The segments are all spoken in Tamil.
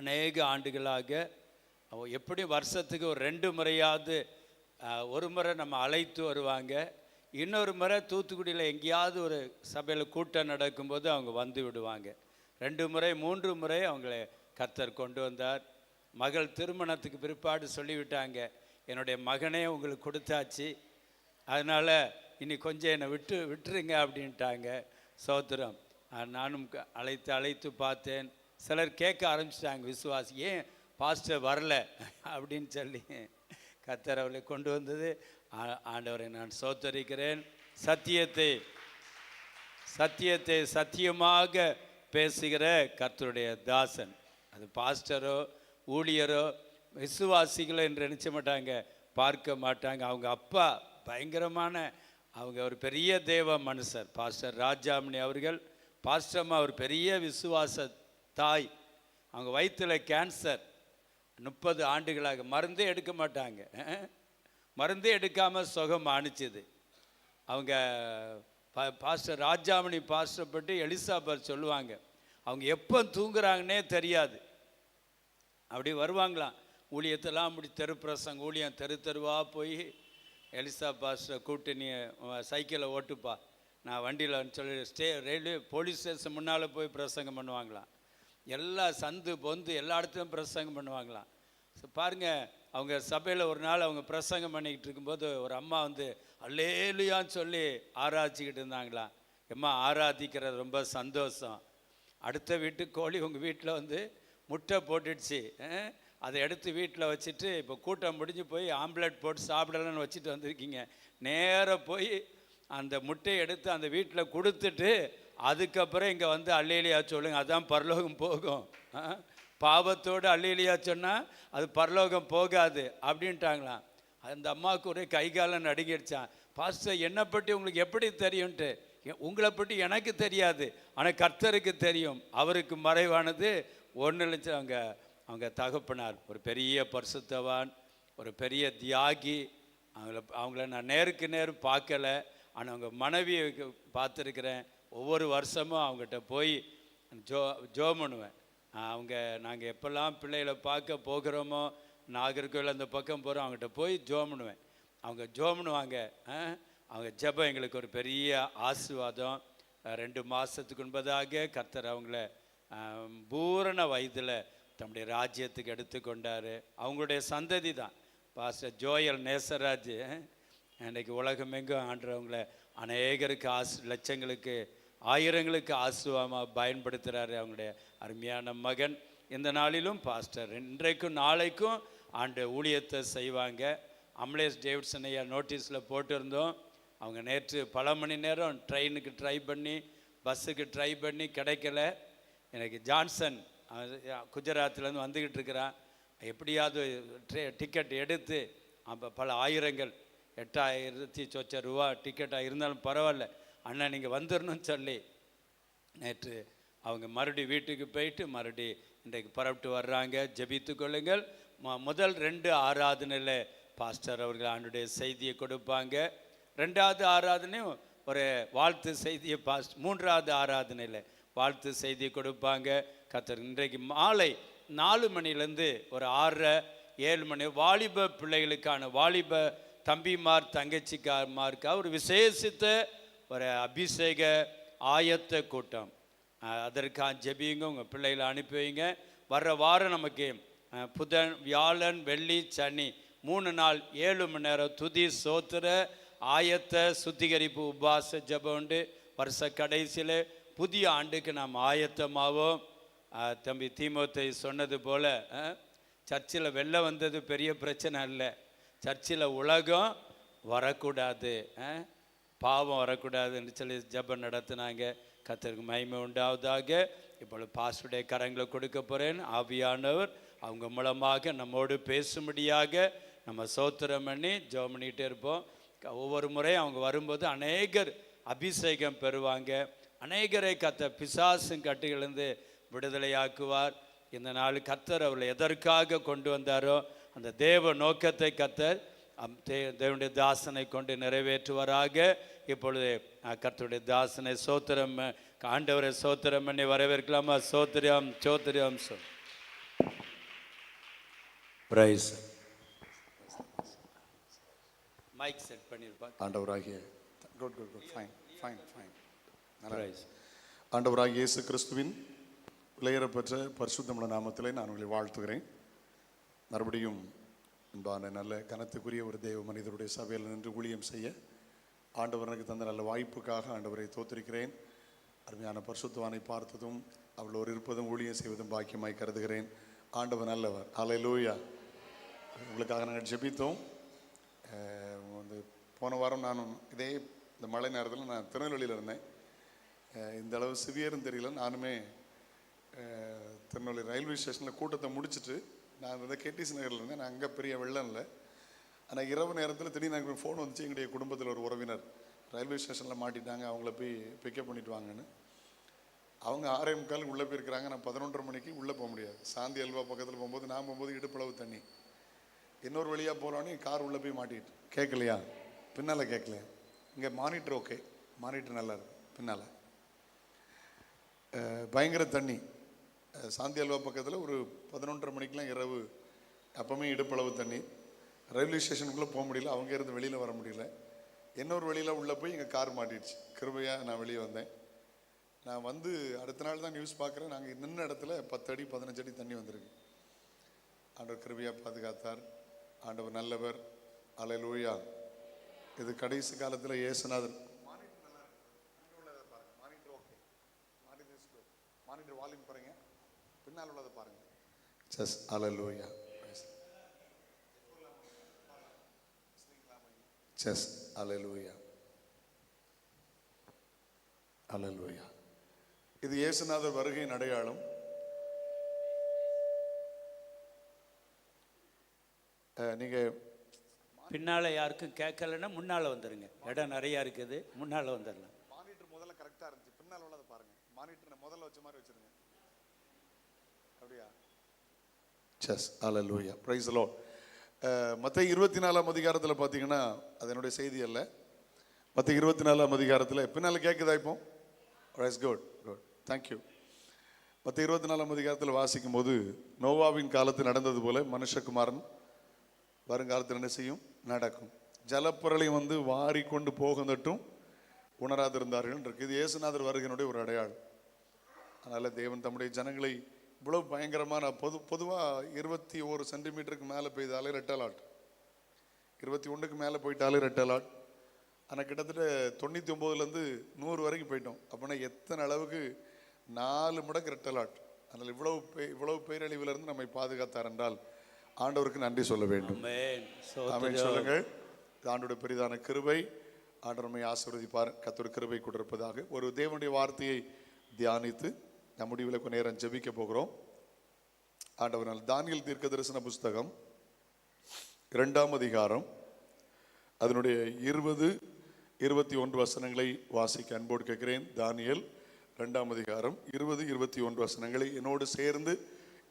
அநேக ஆண்டுகளாக எப்படி வருஷத்துக்கு ஒரு 2 முறையாவது, ஒரு முறை நம்ம அழைத்து வருவாங்க, இன்னொரு முறை தூத்துக்குடியில் எங்கேயாவது ஒரு சபையில் கூட்டம் நடக்கும்போது அவங்க வந்து விடுவாங்க. 2 முறை 3 முறை அவங்கள கர்த்தர் கொண்டு வந்தார். மகள் திருமணத்துக்கு பிற்பாடு சொல்லிவிட்டாங்க, என்னுடைய மகனே உங்களுக்கு கொடுத்தாச்சு, அதனால் இனி கொஞ்சம் என்னை விட்டுருங்க அப்படின்ட்டாங்க. சோத்திரம். நானும் அழைத்து பார்த்தேன். சிலர் கேட்க ஆரம்பிச்சிட்டாங்க, விசுவாசி ஏன் பாஸ்டர் வரல அப்படின்னு சொல்லி. கர்த்தர் அவர்களை கொண்டு வந்தது. ஆண்டவரை நான் சோத்தரிக்கிறேன். சத்தியத்தை சத்தியமாக பேசுகிற கர்த்தருடைய தாசன். அது பாஸ்டரோ ஊழியரோ விசுவாசிகளோ என்று நினச்ச மாட்டாங்க, பார்க்க மாட்டாங்க. அவங்க அப்பா பயங்கரமான, அவங்க ஒரு பெரிய தேவ மனுஷர். பாஸ்டர் ராஜாமணி அவர்கள், பாஸ்டர்மா ஒரு பெரிய விசுவாச தாய். அவங்க வயிற்றில் கேன்சர் 30 ஆண்டுகளாக மருந்தே எடுக்க மாட்டாங்க. மருந்தே எடுக்காமல் சுகம் அனுச்சிது. அவங்க பாஸ்டர் ராஜாமணி பாஸ்டர் பற்றி எலிசாபெத் சொல்லுவாங்க, அவங்க எப்போ தூங்குறாங்கன்னே தெரியாது. அப்படி வருவாங்களாம் ஊழியத்தெல்லாம், அப்படி தெருப்பிரசங்க ஊழியம் தெருவாக போய் எலிசா பாஸ்டர் கூப்பிட்டு, நீ சைக்கிளை ஓட்டுப்பா, நான் வண்டியில் சொல்லி ரயில்வே போலீஸ் ஸ்டேஷன் முன்னால் போய் பிரசங்கம் பண்ணுவாங்களாம். எல்லா சந்து பொந்து எல்லா இடத்துலையும் பிரசங்கம் பண்ணுவாங்களாம். பாருங்கள், அவங்க சபையில் ஒரு நாள் அவங்க பிரசங்கம் பண்ணிக்கிட்டு இருக்கும்போது ஒரு அம்மா வந்து அல்லேலுயான்னு சொல்லி ஆராய்ச்சிக்கிட்டு இருந்தாங்களாம். எம்மா, ஆராதிக்கிறது ரொம்ப சந்தோஷம். அடுத்த வீட்டு கோழி உங்கள் வீட்டில் வந்து முட்டை போட்டுடுச்சு, அதை எடுத்து வீட்டில் வச்சுட்டு இப்போ கூட்டம் முடிஞ்சு போய் ஆம்லெட் போட்டு சாப்பிடலன்னு வச்சுட்டு வந்திருக்கீங்க. நேராக போய் அந்த முட்டையை எடுத்து அந்த வீட்டில் கொடுத்துட்டு அதுக்கப்புறம் இங்கே வந்து அல்லேலியா சொல்லுங்க, அதான் பரலோகம் போகும். பாவத்தோடு அல்லேலியா சொன்னால் அது பரலோகம் போகாது அப்படின்ட்டாங்களாம். அந்த அம்மாவுக்கு ஒரே கைகாலம் நடுங்கிடுச்சான். பாஸ்டர், என்னை பற்றி உங்களுக்கு எப்படி தெரியும்ன்ட்டு. உங்களை பற்றி எனக்கு தெரியாது, ஆனால் கர்த்தருக்கு தெரியும். அவருக்கு மறைவானது ஒன்று லட்சம். அவங்க தகப்பனார் ஒரு பெரிய பரிசுத்தவான், ஒரு பெரிய தியாகி. அவங்கள நான் நேருக்கு நேர் பார்க்கல, ஆனால் அவங்க மனைவியை பார்த்துருக்குறேன். ஒவ்வொரு வருஷமும் அவங்ககிட்ட போய் ஜோ பண்ணுவேன். நாங்கள் எப்போல்லாம் பிள்ளைகளை பார்க்க போகிறோமோ, நாகர்கோவில் அந்த பக்கம் போகிறோம், அவங்ககிட்ட போய் ஜோ பண்ணுவேன். அவங்க ஜோ பண்ணுவாங்க. அவங்க ஜெபம் எங்களுக்கு ஒரு பெரிய ஆசீர்வாதம். 2 மாதத்துக்கு முன்பதாக கர்த்தர் அவங்கள பூரண வயதில் தம்முடைய ராஜ்யத்துக்கு எடுத்துக்கொண்டார். அவங்களுடைய சந்ததி தான் பாஸ்டர் ஜோயல் நேசராஜ். இன்றைக்கு உலகமெங்கும் ஆண்டவங்கள அநேகருக்கு லட்சங்களுக்கு ஆயிரங்களுக்கு ஆசீர்வாதமாக பயன்படுத்துகிறாரு அவங்களுடைய அருமையான மகன். இந்த நாளிலும் பாஸ்டர் இன்றைக்கும் நாளைக்கும் ஆண்டு ஊழியத்தை செய்வாங்க. அம்லேஸ் டேவிட்சன் ஐயா நோட்டீஸில் போட்டிருந்தோம். அவங்க நேற்று பல மணி நேரம் ட்ரெயினுக்கு ட்ரை பண்ணி, பஸ்ஸுக்கு ட்ரை பண்ணி கிடைக்கல. எனக்கு ஜான்சன் குஜராத்திலேருந்து வந்துக்கிட்டு இருக்கிறான். எப்படியாவது டிக்கெட் எடுத்து பல ஆயிரங்கள் 8,000 சொச்ச ரூபா டிக்கெட்டாக இருந்தாலும் பரவாயில்ல அண்ணன் நீங்கள் வந்துடணும்னு சொல்லி நேற்று அவங்க மறுபடி வீட்டுக்கு போயிட்டு மறுபடி இன்றைக்கு புறப்பட்டு வர்றாங்க. ஜெபித்து கொள்ளுங்கள். முதல் 2 ஆராதனையில் பாஸ்டர் அவர்கள் ஆண்டுடைய செய்தியை கொடுப்பாங்க. 2வது ஆராதனையும் ஒரு வாழ்த்து செய்தியை 3வது ஆராதனையில் வாழ்த்து செய்தியை கொடுப்பாங்க. கர்த்தர் இன்றைக்கு மாலை 4 மணிலேருந்து ஒரு 6:30-7 மணி வாலிப பிள்ளைகளுக்கான வாலிப தம்பிமார் தங்கச்சிக்காரமாருக்காக ஒரு விசேஷித்த ஒரு அபிஷேக ஆயத்த கூட்டம். அதற்காக ஜெபியுங்க, உங்கள் பிள்ளைகளை அனுப்பி வைங்க. வர்ற வாரம் நமக்கு புதன், வியாழன், வெள்ளி, சனி 3 நாள் 7 மணி நேரம் துதி சோத்திர ஆயத்த சுத்திகரிப்பு உபாச ஜெபம் உண்டு. வருஷ கடைசியில் புதிய ஆண்டுக்கு நாம் ஆயத்தமாவோம். தம்பி தீமோத்தை சொன்னது போல் சர்ச்சில் வெள்ளம் வந்தது பெரிய பிரச்சனை இல்லை. சர்ச்சில் உலகம் வரக்கூடாது, பாவம் வரக்கூடாதுன்னு சொல்லி ஜெபம் நடத்தினாங்க. கர்த்தருக்கு மகிமை உண்டாவதாக. இப்பொழுது பாஸ்டருடைய கரங்களை கொடுக்க போகிறேன். ஆவியானவர் அவங்க மூலமாக நம்மோடு பேசும்படியாக நம்ம சோத்திரம் பண்ணி ஜெபம் பண்ணிகிட்டே இருப்போம். ஒவ்வொரு முறையும் அவங்க வரும்போது அநேகர் அபிஷேகம் பெறுவாங்க. அநேகரை கர்த்தர் பிசாசின் கட்டுகளிலிருந்து விடுதலையாக்குவார். இந்த நாள் கர்த்தர் அவர்களை எதற்காக கொண்டு வந்தாரோ அந்த தேவ நோக்கத்தை கர்த்தர் தேவனுடைய தாசனை கொண்டு நிறைவேற்றுவாராக. இப்பொழுது கர்த்தருடைய தாசனை சோத்திரம் ஆண்டவரை சோத்திரம் பண்ணி வரவேற்கலாமா? சோத்திரம் சோத்திரம் சொல். பிரைஸ் மைக் செட் பண்ணிருப்பாங்க. ஆண்டவராகிய good good good fine fine fine praise ஆண்டவராகிய இயேசு கிறிஸ்துவின் விலையேறப்பெற்ற பரிசுத்தமுள்ள நாமத்திலே நான் உங்களை வாழ்த்துகிறேன். மறுபடியும் அன்பான நல்ல கனத்துக்குரிய ஒரு தேவ மனிதருடைய சபையில் நின்று ஊழியம் செய்ய ஆண்டவர் எனக்கு தந்த நல்ல வாய்ப்புக்காக ஆண்டவரை தோத்திருக்கிறேன். அருமையான பரிசுத்தவானை பார்த்ததும் அவளோர் இருப்பதும் ஊழியம் செய்வதும் பாக்கியமாய் கருதுகிறேன். ஆண்டவர் நல்லவர். அல்லேலூயா. உங்களுக்காக நாங்கள் ஜெபித்தோம். வந்து போன வாரம் நான் இதே இந்த மழை நேரத்தில் நான் திருநெல்வேலியில் இருந்தேன். இந்த அளவு சிவியர்னு தெரியல. நானுமே திருநெல்வேலி ரயில்வே ஸ்டேஷனில் கூட்டத்தை முடிச்சுட்டு நான் இருந்த கேடிசி நகரில் இருந்தேன். நான் அங்கே பெரிய வெள்ளம் இல்லை. ஆனால் இரவு நேரத்தில் திடீர்னு எனக்கு ஃபோன் வந்துச்சு. எங்களுடைய குடும்பத்தில் ஒரு உறவினர் ரயில்வே ஸ்டேஷனில் மாட்டிட்டாங்க, அவங்கள போய் பிக்கப் பண்ணிட்டு வாங்கன்னு. அவங்க 6:45 உள்ளே போயிருக்கிறாங்க. நான் 11:30 மணிக்கு உள்ளே போக முடியாது. சாந்தி அல்வா பக்கத்தில் போகும்போது நான் போகும்போது இடுப்பளவு தண்ணி. இன்னொரு வழியாக போகலான்னு கார் உள்ளே போய் மாட்டிக்கிட்டு. கேட்கலையா? பின்னால் கேட்கலையா? இங்கே மானிட்டர் ஓகே, மானிட்டர் நல்லா இருக்கு. பின்னால் பயங்கர தண்ணி. சாந்தி அல்வா பக்கத்தில் ஒரு 11:30 மணிக்கெலாம் இரவு. அப்போவுமே இடுப்பளவு தண்ணி. ரயில்வே ஸ்டேஷனுக்குள்ளே போக முடியல. அவங்க இருந்து வெளியில் வர முடியல. இன்னொரு வழியில் உள்ளே போய் எங்கள் கார் மாட்டிடுச்சு. கிருபையாக நான் வெளியே வந்தேன். நான் வந்து அடுத்த நாள் தான் நியூஸ் பார்க்குறேன். நாங்கள் நின்ன இடத்துல 10 அடி 15 அடி தண்ணி வந்திருக்கு. ஆண்டவர் கிருபையாக பாதுகாத்தார். ஆண்டவர் நல்லவர். அல்லேலூயா. இது கடைசி காலத்தில் இயேசுநாதர் மானிட்டர் வால்யூம் பாருங்க, பின்னால் உள்ளதை பாருங்க. ஜஸ்ட் அல்லேலூயா. ஜஸ்ட் அல்லேலூயா. அல்லேலூயா. இது இயேசுநாதர் வருகையின் அடையாளம். நீங்க பின்னால யாருக்கும் கேட்கலன்னா முன்னால வந்துருங்க. இடம் நிறைய இருக்குது, முன்னால வந்துடலாம். மானிட்டர் முதல்ல கரெக்டா இருந்துச்சு. பின்னால் உள்ளதை பாருங்க. மானிட்டர் முதல்ல வச்ச மாதிரி வச்சிருங்க. அப்படியா? Just hallelujah. Price the Lord. மத்தேயு 24ஆம் அதிகாரத்தில் பார்த்தீங்கன்னா அதனுடைய செய்தி அல்ல. மத்தேயு 24ஆம் அதிகாரத்தில் பின்னால் கேட்குதா? இப்போ குட் குட் தேங்க்யூ. மத்தேயு 24ஆம் அதிகாரத்தில் வாசிக்கும் போது நோவாவின் காலத்தில் நடந்தது போல மனுஷகுமாரன் வருங்காலத்தில் என்ன செய்யும்? நடக்கும். ஜலப்புரளை வந்து வாரி கொண்டு போகந்தட்டும் உணராதிருந்தார்கள் இருக்கு. இது இயேசுநாதர் வருகையினுடைய ஒரு அடையாளம். அதனால் தேவன் தம்முடைய ஜனங்களை இவ்வளவு பயங்கரமான பொதுவாக 21 சென்டிமீட்டருக்கு மேலே பெய்தாலே ரெட் அலாட், 21க்கு மேலே போயிட்டாலே ரெட் அலாட். ஆனால் கிட்டத்தட்ட 99லேருந்து 100 வரைக்கும் போயிட்டோம். அப்படின்னா எத்தனை அளவுக்கு 4 மடங்கு ரெட் அலாட். அதனால் இவ்வளவு பேரழிவிலிருந்து நம்மை பாதுகாத்தார் என்றால் ஆண்டவருக்கு நன்றி சொல்ல வேண்டும். ஆமென் சொல்லுங்கள். ஆண்டோட பெரிதான கிருபை. ஆண்டவர் நம்மை ஆசீர்வதிப்பார். கர்த்தர் கிருபை கொடுப்பதாக ஒரு தேவனுடைய வார்த்தையை தியானித்து நம் முடிவில் கொஞ்ச நேரம் ஜெபிக்க போகிறோம். ஆண்டவரால் தானியேல் தீர்க்கதரிசன புஸ்தகம் 2ஆம் அதிகாரம் அதனுடைய 20-21 வசனங்களை வாசிக்க அன்போடு கேட்கிறேன். தானியேல் 2ஆம் அதிகாரம் 20-21 வசனங்களை என்னோடு சேர்ந்து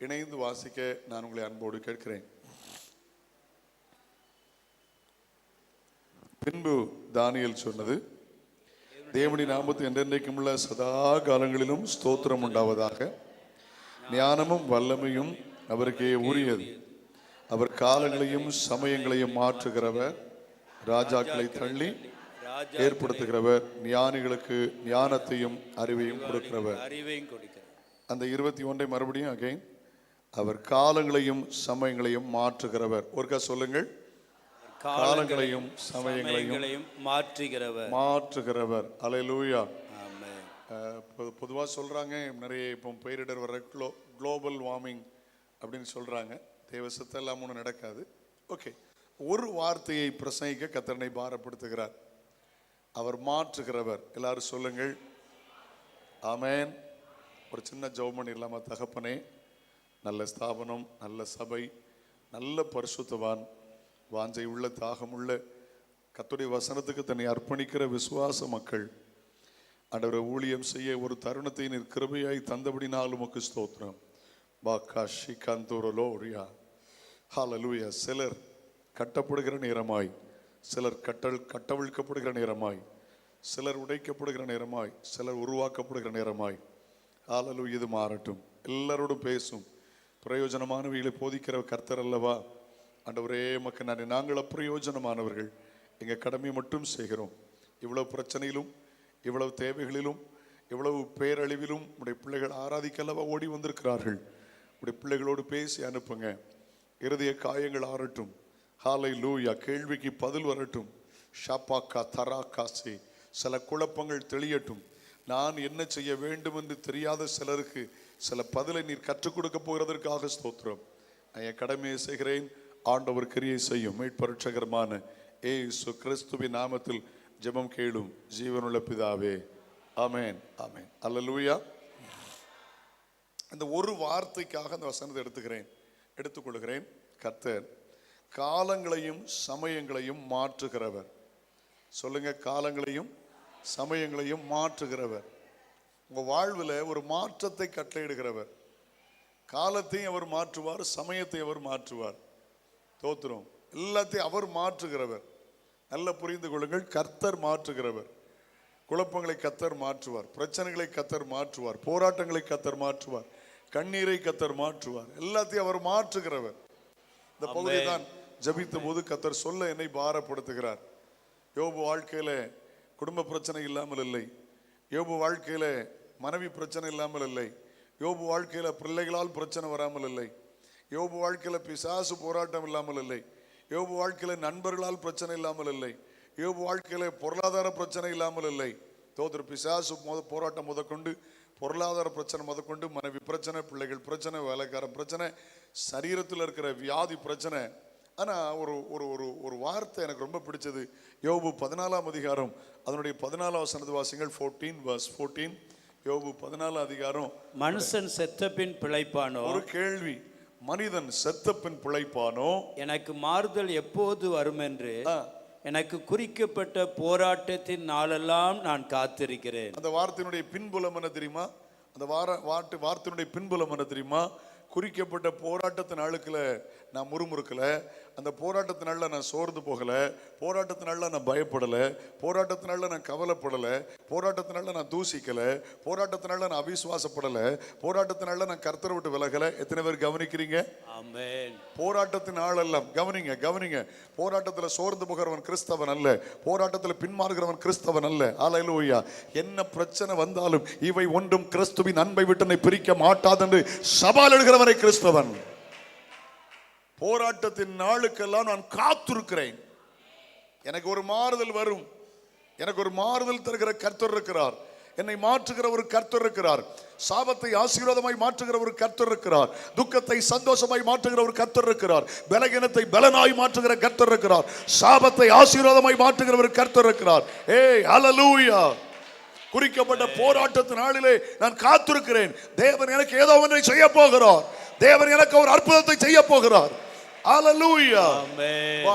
இணைந்து வாசிக்க நான் உங்களை அன்போடு கேட்கிறேன். பின்பு தானியேல் சொன்னது, தேவனுடைய நாமத்து என்றென்றைக்கும் உள்ள சதா காலங்களிலும் ஸ்தோத்திரம் உண்டாவதாக. ஞானமும் வல்லமையும் அவருக்கே உரியது. அவர் காலங்களையும் சமயங்களையும் மாற்றுகிறவர், ராஜாக்களை தள்ளி ஏற்படுத்துகிறவர், ஞானிகளுக்கு ஞானத்தையும் அறிவையும் கொடுக்கிறவர். அந்த 21 மறுபடியும் அகைன். அவர் காலங்களையும் சமயங்களையும் மாற்றுகிறவர். ஒருக்கா சொல்லுங்கள். காலங்களையும் சமயங்களையும் மாற்றுகிறவர். அல்லேலூயா. பொதுவாக சொல்றாங்க நிறைய இப்போ பேரிடர் வர குளோபல் வார்மிங் அப்படின்னு சொல்றாங்க. தேவசத்தை எல்லாம் ஒன்றும் நடக்காது. ஓகே, ஒரு வார்த்தையை பிரசங்கிக்க கர்த்தரை பாரப்படுத்துகிறார். அவர் மாற்றுகிறவர். எல்லாரும் சொல்லுங்கள் ஆமென். ஒரு சின்ன ஜெபம் பண்ணிடலாமா? தகப்பனே, நல்ல ஸ்தாபனம், நல்ல சபை, நல்ல பரிசுத்தவான், வாஞ்சை உள்ள தாகமுள்ள கர்த்தருடைய வசனத்துக்கு தன்னை அர்ப்பணிக்கிற விசுவாச மக்கள் ஆண்டவரை ஊழியம் செய்ய ஒரு தருணத்தை நீர் கிருபையாய் தந்தபடினால் உமக்கு ஸ்தோத்திரம். பாக்கா ஷிகாந்தோரலோரியா. ஹல்லேலூயா. சிலர் கட்டப்படுகிற நேரமாய், சிலர் கட்டவிழ்க்கப்படுகிற நேரமாய், சிலர் உடைக்கப்படுகிற நேரமாய், சிலர் உருவாக்கப்படுகிற நேரமாய். ஹல்லேலூயா. இது மாறட்டும். எல்லாரோடும் பேசும். பிரயோஜனமானவைகளை போதிக்கிற கர்த்தர் அல்லவா? ஆண்டவரே உமக்கு நன்றி. நாங்கள் அப்பிரயோஜனமானவர்கள், எங்கள் கடமையை மட்டும் செய்கிறோம். இவ்வளவு பிரச்சனையிலும், இவ்வளவு தேவைகளிலும், இவ்வளவு பேரழிவிலும் உடைய பிள்ளைகள் ஆராதிக்கல்லவா ஓடி வந்திருக்கிறார்கள். உடைய பிள்ளைகளோடு பேசி அனுப்புங்க. இருதய காயங்கள் ஆறட்டும். ஹல்லேலூயா. கேள்விக்கு பதில் வரட்டும். ஷாப்பாக்கா தராக்காசி. சில குழப்பங்கள் தெளியட்டும். நான் என்ன செய்ய வேண்டும் என்று தெரியாத சிலருக்கு சில பதிலை நீர் கற்றுக் கொடுக்க போகிறதற்காக ஸ்தோத்திரம். நான் என் கடமையை செய்கிறேன். ஆண்டவர் கிரியை செய்யும். மீட்பரட்சகரமான இயேசு கிறிஸ்துவின் நாமத்தில் ஜெபம் கேளும் ஜீவனுள்ள பிதாவே. ஆமென், ஆமென். அல்லேலூயா. இந்த ஒரு வார்த்தைக்காக அந்த வசனத்தை எடுத்துக்கொள்கிறேன். கர்த்தர் காலங்களையும் சமயங்களையும் மாற்றுகிறவர். சொல்லுங்க, காலங்களையும் சமயங்களையும் மாற்றுகிறவர். உங்க வாழ்வில் ஒரு மாற்றத்தை கட்டளையிடுகிறவர். காலத்தையும் அவர் மாற்றுவார், சமயத்தை அவர் மாற்றுவார். தோத்திரம். எல்லாத்தையும் அவர் மாற்றுகிறவர். நல்ல புரிந்து கொள்ளுங்கள். கர்த்தர் மாற்றுகிறவர். குழப்பங்களை கர்த்தர் மாற்றுவார், பிரச்சனைகளை கர்த்தர் மாற்றுவார், போராட்டங்களை கர்த்தர் மாற்றுவார், கண்ணீரை கர்த்தர் மாற்றுவார். எல்லாத்தையும் அவர் மாற்றுகிறவர். இந்த பகுதியை தான் ஜபித்த போது கர்த்தர் சொல்ல என்னை பாரப்படுத்துகிறார். யோபு வாழ்க்கையில குடும்ப பிரச்சனை இல்லாமல் இல்லை. யோபு வாழ்க்கையில மனைவி பிரச்சனை இல்லாமல் இல்லை. யோபு வாழ்க்கையில பிள்ளைகளால் பிரச்சனை வராமல் இல்லை. யோபு வாழ்க்கையில பிசாசு போராட்டம் இல்லாமல் இல்லை. யோபு வாழ்க்கையில நண்பர்களால் பிரச்சனை இல்லாமல் இல்லை. யோபு வாழ்க்கையில பொருளாதார பிரச்சனை இல்லாமல் இல்லை. தோத்திர பிசாசு போராட்டம் முதற்கொண்டு, பொருளாதார பிரச்சனை முதற்கொண்டு, மனைவி பிரச்சனை, பிள்ளைகள் பிரச்சனை, வேலைக்கார பிரச்சனை, சரீரத்தில் இருக்கிற வியாதி பிரச்சனை. ஆனா ஒரு ஒரு ஒரு ஒரு வார்த்தை எனக்கு ரொம்ப பிடிச்சது. யோபு 14ஆம் அதிகாரம் அதனுடைய 14ஆம் வசனத்தை வாசிங்கள். 14 யோபு 14 அதிகாரம். மனுஷன் செத்த பின் பிழைப்பானோ? ஒரு கேள்வி. மனிதன் செத்த பின் பிழைப்பானோ? எனக்கு மாறுதல் எப்போது வரும் என்று எனக்கு குறிக்கப்பட்ட போராட்டத்தின் நாளெல்லாம் நான் காத்திருக்கிறேன். அந்த வார்த்தையினுடைய பின்புலம் என்ன தெரியுமா? அந்த வார்த்தையினுடைய பின்புலம் என்ன தெரியுமா? குறிக்கப்பட்ட போராட்டத்தின் நாளுக்குல நான் முறுமுறுக்கல, அந்த போராட்டத்தினால நான் சோர்ந்து போகல, போராட்டத்தினால நான் பயப்படல, போராட்டத்தினால நான் கவலைப்படல, போராட்டத்தினால நான் தூசிக்கல, போராட்டத்தினால நான் அவிசுவாசப்படல, போராட்டத்தினால நான் கர்த்தரை விட்டு விலகல. எத்தனை பேர் கவனிக்கிறீங்க? ஆமென். போராட்டத்தின் நாளெல்லாம் கவனிங்க. போராட்டத்தில் சோர்ந்து போகிறவன் கிறிஸ்தவன் அல்ல. போராட்டத்தில் பின்மாறுகிறவன் கிறிஸ்தவன் அல்ல. அல்லேலூயா. என்ன பிரச்சனை வந்தாலும் இவை ஒன்றும் கிறிஸ்துவின் அன்பை விட்டு என்னை பிரிக்க மாட்டாது என்று சவால் எடுக்கிறவரை கிறிஸ்தவன். போராட்டத்தின் நாளுக்கெல்லாம் நான் காத்திருக்கிறேன். எனக்கு ஒரு மாறுதல் வரும். எனக்கு ஒரு மாறுதல் தருகிற கர்த்தர் இருக்கிறார். என்னை மாற்றுகிற ஒரு கர்த்தர் இருக்கிறார். சாபத்தை ஆசீர்வாதமாய் மாற்றுகிற ஒரு கர்த்தர் இருக்கிறார். துக்கத்தை சந்தோஷமாய் மாற்றுகிற ஒரு கர்த்தர் இருக்கிறார். பலகீனத்தை பலனாய் மாற்றுகிற கர்த்தர் இருக்கிறார். சாபத்தை ஆசீர்வாதமாய் மாற்றுகிற ஒரு கர்த்தர் இருக்கிறார். ஏய் ஹல்லேலூயா. குறிக்கப்பட்ட போராட்டத்தின் நாளிலே நான் காத்திருக்கிறேன். தேவன் எனக்கு ஏதோ ஒன்றை செய்ய போகிறார். தேவன் எனக்கு ஒரு அற்புதத்தை செய்ய போகிறார். ஹல்லேலூயா. ஆமென்.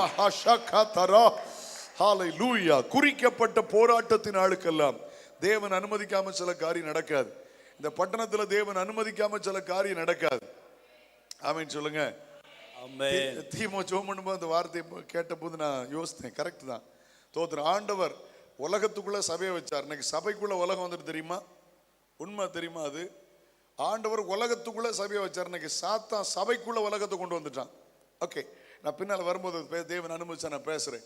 ஹல்லேலூயா. குறிக்கப்பட்ட போராட்டத்தின் நாளுக்கெல்லாம் தேவன் அனுமதிக்காம சில காரியம் நடக்காது. இந்த பட்டணத்துல தேவன் அனுமதிக்காம சில காரியம் நடக்காது. ஆமென் சொல்லுங்க. ஆமென். தீமோ ஜெபம் பண்ணும்போது அந்த வார்த்தையை கேட்ட போது நான் யோசித்தேன். கரெக்ட் தான். தோத்திரம். ஆண்டவர் உலகத்துக்குள்ள சபையை வச்சார். இன்னைக்கு சபைக்குள்ள உலகம் வந்துட்டு தெரியுமா? உண்மை தெரியுமா? அது ஆண்டவர் உலகத்துக்குள்ள சபையை வச்சார். இன்னைக்கு சாத்தான் சபைக்குள்ள உலகத்தை கொண்டு வந்துட்டான். ஓகே, நான் பின்னால் வரும்போது தேவன் அனுமதிச்சா நான் பேசுறேன்.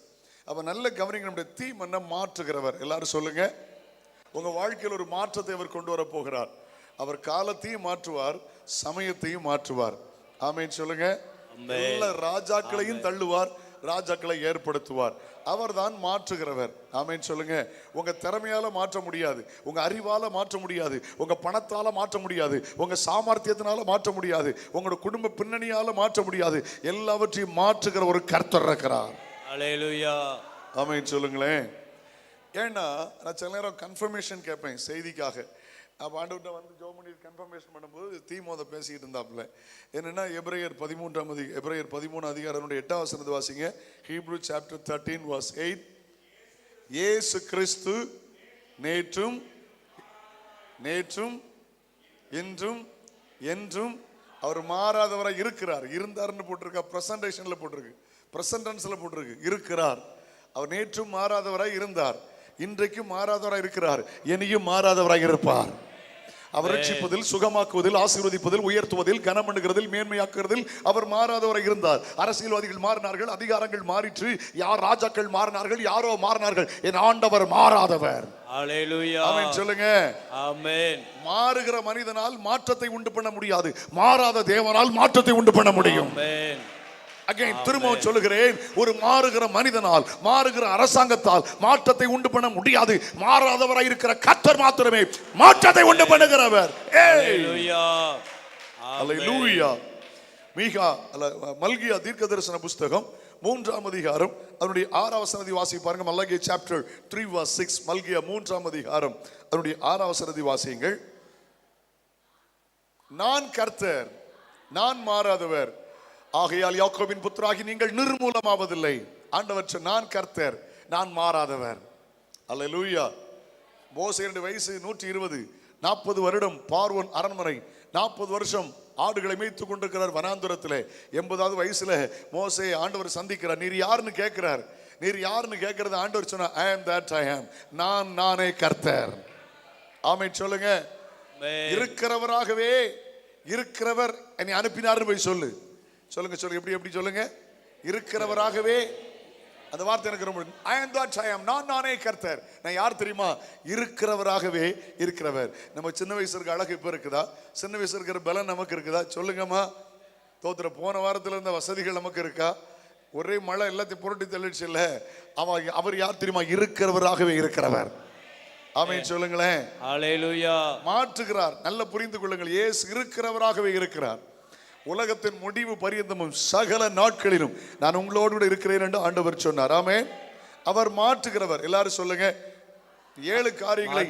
அப்ப நல்ல கவனிங்க. நம்முடைய தீம் என்ன? மாற்றுகிறவர். எல்லாரும் சொல்லுங்க. உங்க வாழ்க்கையில் ஒரு மாற்றத்தை அவர் கொண்டு வர போகிறார். அவர் காலத்தையும் மாற்றுவார், சமயத்தையும் மாற்றுவார். ஆமென் சொல்லுங்க. எல்லா ராஜாக்களையும் தள்ளுவார், ராஜாக்களை ஏற்படுத்துவார். அவர் தான் மாற்றுகிறவர். ஆமென் சொல்லுங்க. உங்க திறமையால மாற்ற முடியாது, உங்க அறிவால மாற்ற முடியாது, உங்க பணத்தால மாற்ற முடியாது, உங்க சாமர்த்தியத்தினால மாற்ற முடியாது, உங்களோட குடும்ப பின்னணியால மாற்ற முடியாது. எல்லாவற்றையும் மாற்றுகிற ஒரு கர்த்தர் இருக்கிறார். அல்லேலூயா. ஆமென் சொல்லுங்களேன். ஏன்னா நான் சில நேரம் கன்ஃபர்மேஷன் கேட்பேன் செய்திக்காக. அப்போ ஆண்டவர்கிட்ட வந்து ஜெபம் பண்ணி கன்ஃபர்மேஷன் பண்ணும்போது தீமோத பேசிக்கிட்டு இருந்தாப்புல. என்னன்னா எபிரேயர் 13 அதிகாரம் 8 வசனத்தை வாசிங்க. Hebrew chapter 13 verse 8. இயேசு கிறிஸ்து நேற்றும் இன்றும் என்றும் அவர் மாறாதவராய் இருக்கிறார். இருந்தார்னு போட்டிருக்கா, பிரசன்டேஷன்ல போட்டிருக்கு, பிரசன்ட் டென்ஸ்ல போட்டிருக்கு. இருக்கிறார். அவர் நேற்றும் மாறாதவராய் இருந்தார், இன்றைக்கும் மாறாதவராய் இருக்கிறார், இனியும் மாறாதவராய் இருப்பார். அவர் ரட்சிப்பதில், சுகமாக்குவதில், ஆசீர்வதிப்பதில், உயர்த்துவதில், கனம் பண்ணுகிறதில், மேன்மையாக்குறதில் அவர் மாறாதவராய் இருந்தார். அரசியல்வாதிகள் மாறினார்கள், அதிகாரங்கள் மாறிற்று, யார் ராஜாக்கள் மாறினார்கள், யாரோ மாறினார்கள், என் ஆண்டவர் மாறாதவர். ஹalleluya. ஆமென் சொல்லுங்க. ஆமென். மாறுகிற மனிதனால் மாற்றத்தை உண்டு பண்ண முடியாது, மாறாத தேவனால் மாற்றத்தை உண்டு பண்ண முடியும். ஆமென். அகைன் திரும்பவும் சொல்லுகிறேன், ஒரு மாறுகிற மனிதனால், மாறுகிற அரசாங்கத்தால் மாற்றத்தை உண்டு பண்ண முடியாது. மாறாதவராய் இருக்கிற கர்த்தர் மாத்திரமே மாற்றத்தை உண்டு பண்ணுகிறவர். ஹalleluya. ஹalleluya. மீகா மல்கியா தீர்க்கதரிசன புத்தகம் 3ஆம் அதிகாரம் அதனுடைய 6ஆம் வசனத்தை வாசி பாருங்க. மல்கியா சாப்டர் 3 verse 6. மல்கியா 3ஆம் அதிகாரம் அதனுடைய 6ஆம் வசனத்தை வாசியுங்கள். நான் கர்த்தர், நான் மாறாதவர், ஆகையால் யாக்கோபின் புத்திராகி நீங்கள் நிர்மூலமாவதில்லை. ஆண்டவர் நான் கர்த்தர், நான் மாறாதவர். அல்லேலூயா. மோசேயுடைய வயசு 120, 40 வருடம் பார்வோன் அரண்மனை, 40 வருஷம் ஆடுகளை மேய்த்து கொண்டிருக்கிறார் வனாந்தரத்திலே. 80வது வயசுல மோசே ஆண்டவர் சந்திக்கிறார். நீர் யாருன்னு கேட்கிறார். நீர் யாருன்னு கேட்கறது ஆண்டவர் சொன்னார், I am that I am. நானே கர்த்தர். ஆமென் சொல்லுங்க. இருக்கிறவராகவே இருக்கிறவர் என்னை அனுப்பினார்னு போய் சொல்லு. சொல்லுங்க சொல்லுங்க. எப்படி சொல்லுங்க. இருக்கிறவராகவே. அந்த வார்த்தை எனக்கு ரொம்ப, I am that I am. நானே கர்த்தர். நான் யார் தெரியுமா? இருக்கிறவராகவே இருக்கிறவர். நம்ம சின்ன வயசு இருக்க அழகு இப்ப இருக்குதா? சின்ன வயசு இருக்கிற பலன் நமக்கு இருக்குதா? சொல்லுங்கம்மா. தோத்திர போன வாரத்துல இருந்த வசதிகள் நமக்கு இருக்கா? ஒரே மழை எல்லாத்தையும் புரட்டி தள்ளிடுச்சு இல்ல. அவர் யார் தெரியுமா? இருக்கிறவராகவே இருக்கிறவர். ஆமென் சொல்லுங்களேன். ஹalleluya. மாற்றுகிறார். நல்ல புரிந்து கொள்ளுங்கள். இயேசு இருக்கிறவராகவே இருக்கிறார். உலகத்தின் முடிவு பரியந்தமும் சகல நாட்களிலும் நான் உங்களோடு கூட இருக்கிறேன் என்று ஆண்டவர் சொன்னார். ஆமென். அவர் மாற்றுகிறவர். எல்லாரும் சொல்லுங்க. 7 காரியங்களை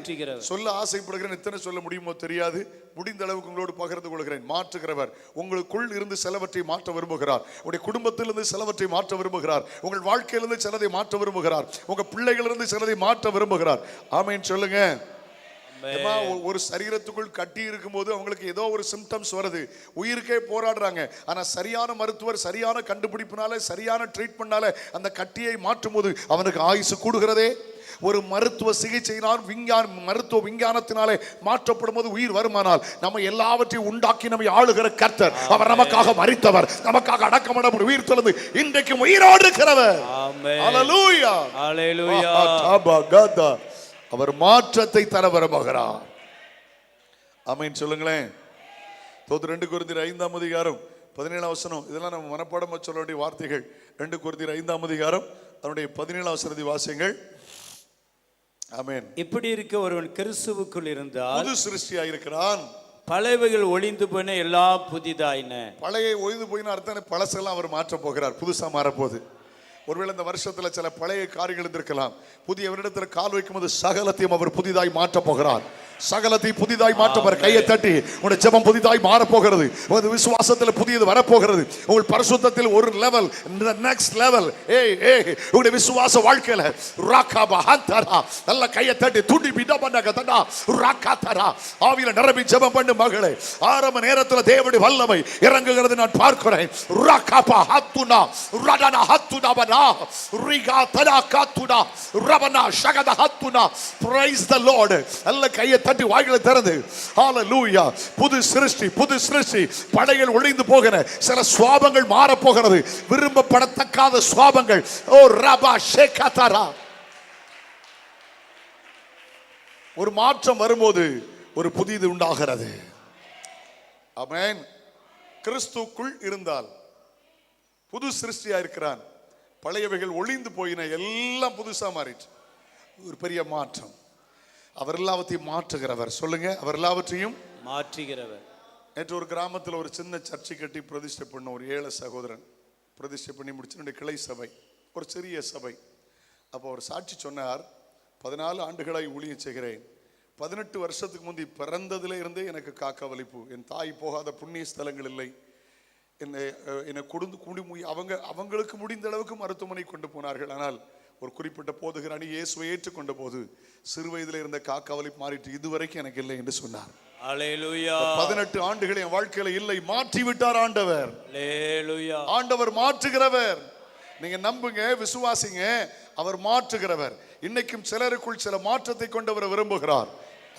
சொல்ல ஆசைப்படுகிறேன். எத்தனை சொல்ல முடியுமோ தெரியாது. முடிந்த அளவுக்கு உங்களோடு பகிர்ந்து கொள்கிறேன். மாற்றுகிறவர். உங்களுக்குள் இருந்து சிலவற்றை மாற்ற விரும்புகிறார். உங்களுடைய குடும்பத்திலிருந்து சிலவற்றை மாற்ற விரும்புகிறார். உங்கள் வாழ்க்கையிலிருந்து சிலதை மாற்ற விரும்புகிறார். உங்க பிள்ளைகளிலிருந்து சிலதை மாற்ற விரும்புகிறார். ஆமென் சொல்லுங்க. ஒரு சரீரத்துக்குள் கட்டி இருக்கும் போது அவங்களுக்கு ஏதோ ஒரு சிம்டம்ஸ் வருது, உயிருக்கே போராடுறாங்க. ஆனா சரியான மருத்துவர் சரியான கண்டுபிடிப்பினால, சரியான ட்ரீட்மெண்ட்னால அந்த கட்டியை மாற்றும் போது அவனுக்கு ஆயுசு கூடுகிறதே. ஒரு மருத்துவ சிகிச்சையினால் மருத்துவ விஞ்ஞானத்தினாலே மாற்றப்படும் போது உயிர் வருமானால், நம்ம எல்லாவற்றையும் உண்டாக்கி நம்மை ஆளுகிற கர்த்தர், அவர் நமக்காக மரித்தவர், நமக்காக அடக்கமடப்பட்டு உயிர் தெழுந்து இன்றைக்கும் உயிரோடு இருக்கிறவர். ஹalleluya. ஹalleluya. அவர் மாற்றத்தை தர விரும்புகிறார். ஆமென் சொல்லுங்களேன். 2 கொரிந்தியர் 5ஆம் அதிகாரம் 17ஆம் வசனம். இதெல்லாம் நம்ம மனப்பாடமா சொல்ல வேண்டிய வார்த்தைகள். 2 கொரிந்தியர் 5ஆம் அதிகாரம் அதனுடைய 17ஆம் வசனத்தை வாசியுங்கள். ஆமென். இப்படி இருக்க ஒருவன் கிறிஸ்துவுக்குள் இருந்தால் புது சிருஷ்டியா இருக்கிறான். பழையவைகள் ஒளிந்து போன எல்லாம் புதிதாயின. பழைய ஒளிந்து போயின அர்த்தம் பழசெல்லாம் அவர் மாற்ற போகிறார், புதுசா மாறப்போகுது. ஒருவேளை இந்த வருஷத்துல சில பழைய காரியங்கள் இருந்திருக்கலாம். புதிய வருடத்துல கால் வைக்கும் போது சகலத்தையும் அவர் புதிதாய் மாற்ற போகிறார். சகலத்தை புதிதாய் மாற்ற. கையை தட்டி உங்களுடைய ஜெபம் புதிதாய் மாற போகிறது. உங்கள் விசுவாசத்தில் புதியது வரப்போகிறது. உங்கள் பரிசுத்தத்தில் ஒரு லெவல், நெக்ஸ்ட் லெவல். உங்களுடைய விசுவாச வாழ்க்கையில ராகாபா ஹந்தரா நல்ல கையை தட்டி துடி பிட பண்ணகதடா ராகாதரா ஆவியில நிரம்பி ஜெபம் பண்ணு மகளே. ஆரம்ப நேரத்தில் தேவனுடைய வல்லமை இறங்குகிறது நான் பார்க்கிறேன். ராகாபா ஹத்துனா ரடனா ஹத்துனா பனா ரிகா தடா காத்துனா ரபனா ஷகதா ஹத்துனா. Praise the Lord. நல்ல கையை தட்டி வாய்களை திறந்து ஹalleluya. புது சிருஷ்டி, புது சிருஷ்டி. படைகள் ஒளிந்து போகிற சில சுவாபங்கள் மாற போகிறது. விரும்பப்படத்தக்காத சுவாபங்கள். ஓ ரபா ஷேகதரா. ஒரு மாற்றம் வரும்போது ஒரு புதியது உண்டாகிறது. ஆமென். கிறிஸ்துக்குள் இருந்தால் புது சிருஷ்டியா இருக்கிறான். பழையவைகள் ஒளிந்து போயின, எல்லாம் புதுசா மாறிட்டு. ஒரு பெரிய மாற்றம். அவர் எல்லாவற்றையும் மாற்றுகிறவர். சொல்லுங்க, அவர் எல்லாவற்றையும் மாற்றுகிறவர். நேற்று ஒரு கிராமத்தில் ஒரு சின்ன சர்ச்சை கட்டி பிரதிஷ்டை பண்ண ஒரு 7 சகோதரன் பிரதிஷ்டை பண்ணி முடிச்சு கிளை சபை, ஒரு சிறிய சபை. அப்போ ஒரு சாட்சி சொன்னார், 14 ஆண்டுகளாய் ஊழியம் செய்கிறேன். 18 வருஷத்துக்கு முந்தி பிறந்ததுல இருந்தே எனக்கு காக்கா வலிப்பு. என் தாய் போகாத புண்ணிய ஸ்தலங்கள் இல்லை. என்னை அவங்களுக்கு முடிந்த அளவுக்கு மருத்துவமனை கொண்டு போனார்கள். ஆனால் ஒரு குறிப்பிட்ட போதுகிற அணி இயேசுவை ஏற்றுக்கொண்ட போது சிறு வயதில் இருந்த காக்கா வலிப்பு மாறிட்டு இதுவரைக்கும் எனக்கு இல்லை என்று சொன்னார். அல்லேலூயா. 18 ஆண்டுகள் என் வாழ்க்கையில இல்லை, மாற்றி விட்டார் ஆண்டவர். அல்லேலூயா. ஆண்டவர் மாற்றுகிறவர். நீங்க நம்புங்க, விசுவாசிங்க, அவர் மாற்றுகிறவர். இன்னைக்கும் சிலருக்குள் சில மாற்றத்தை கொண்டவர் விரும்புகிறார்.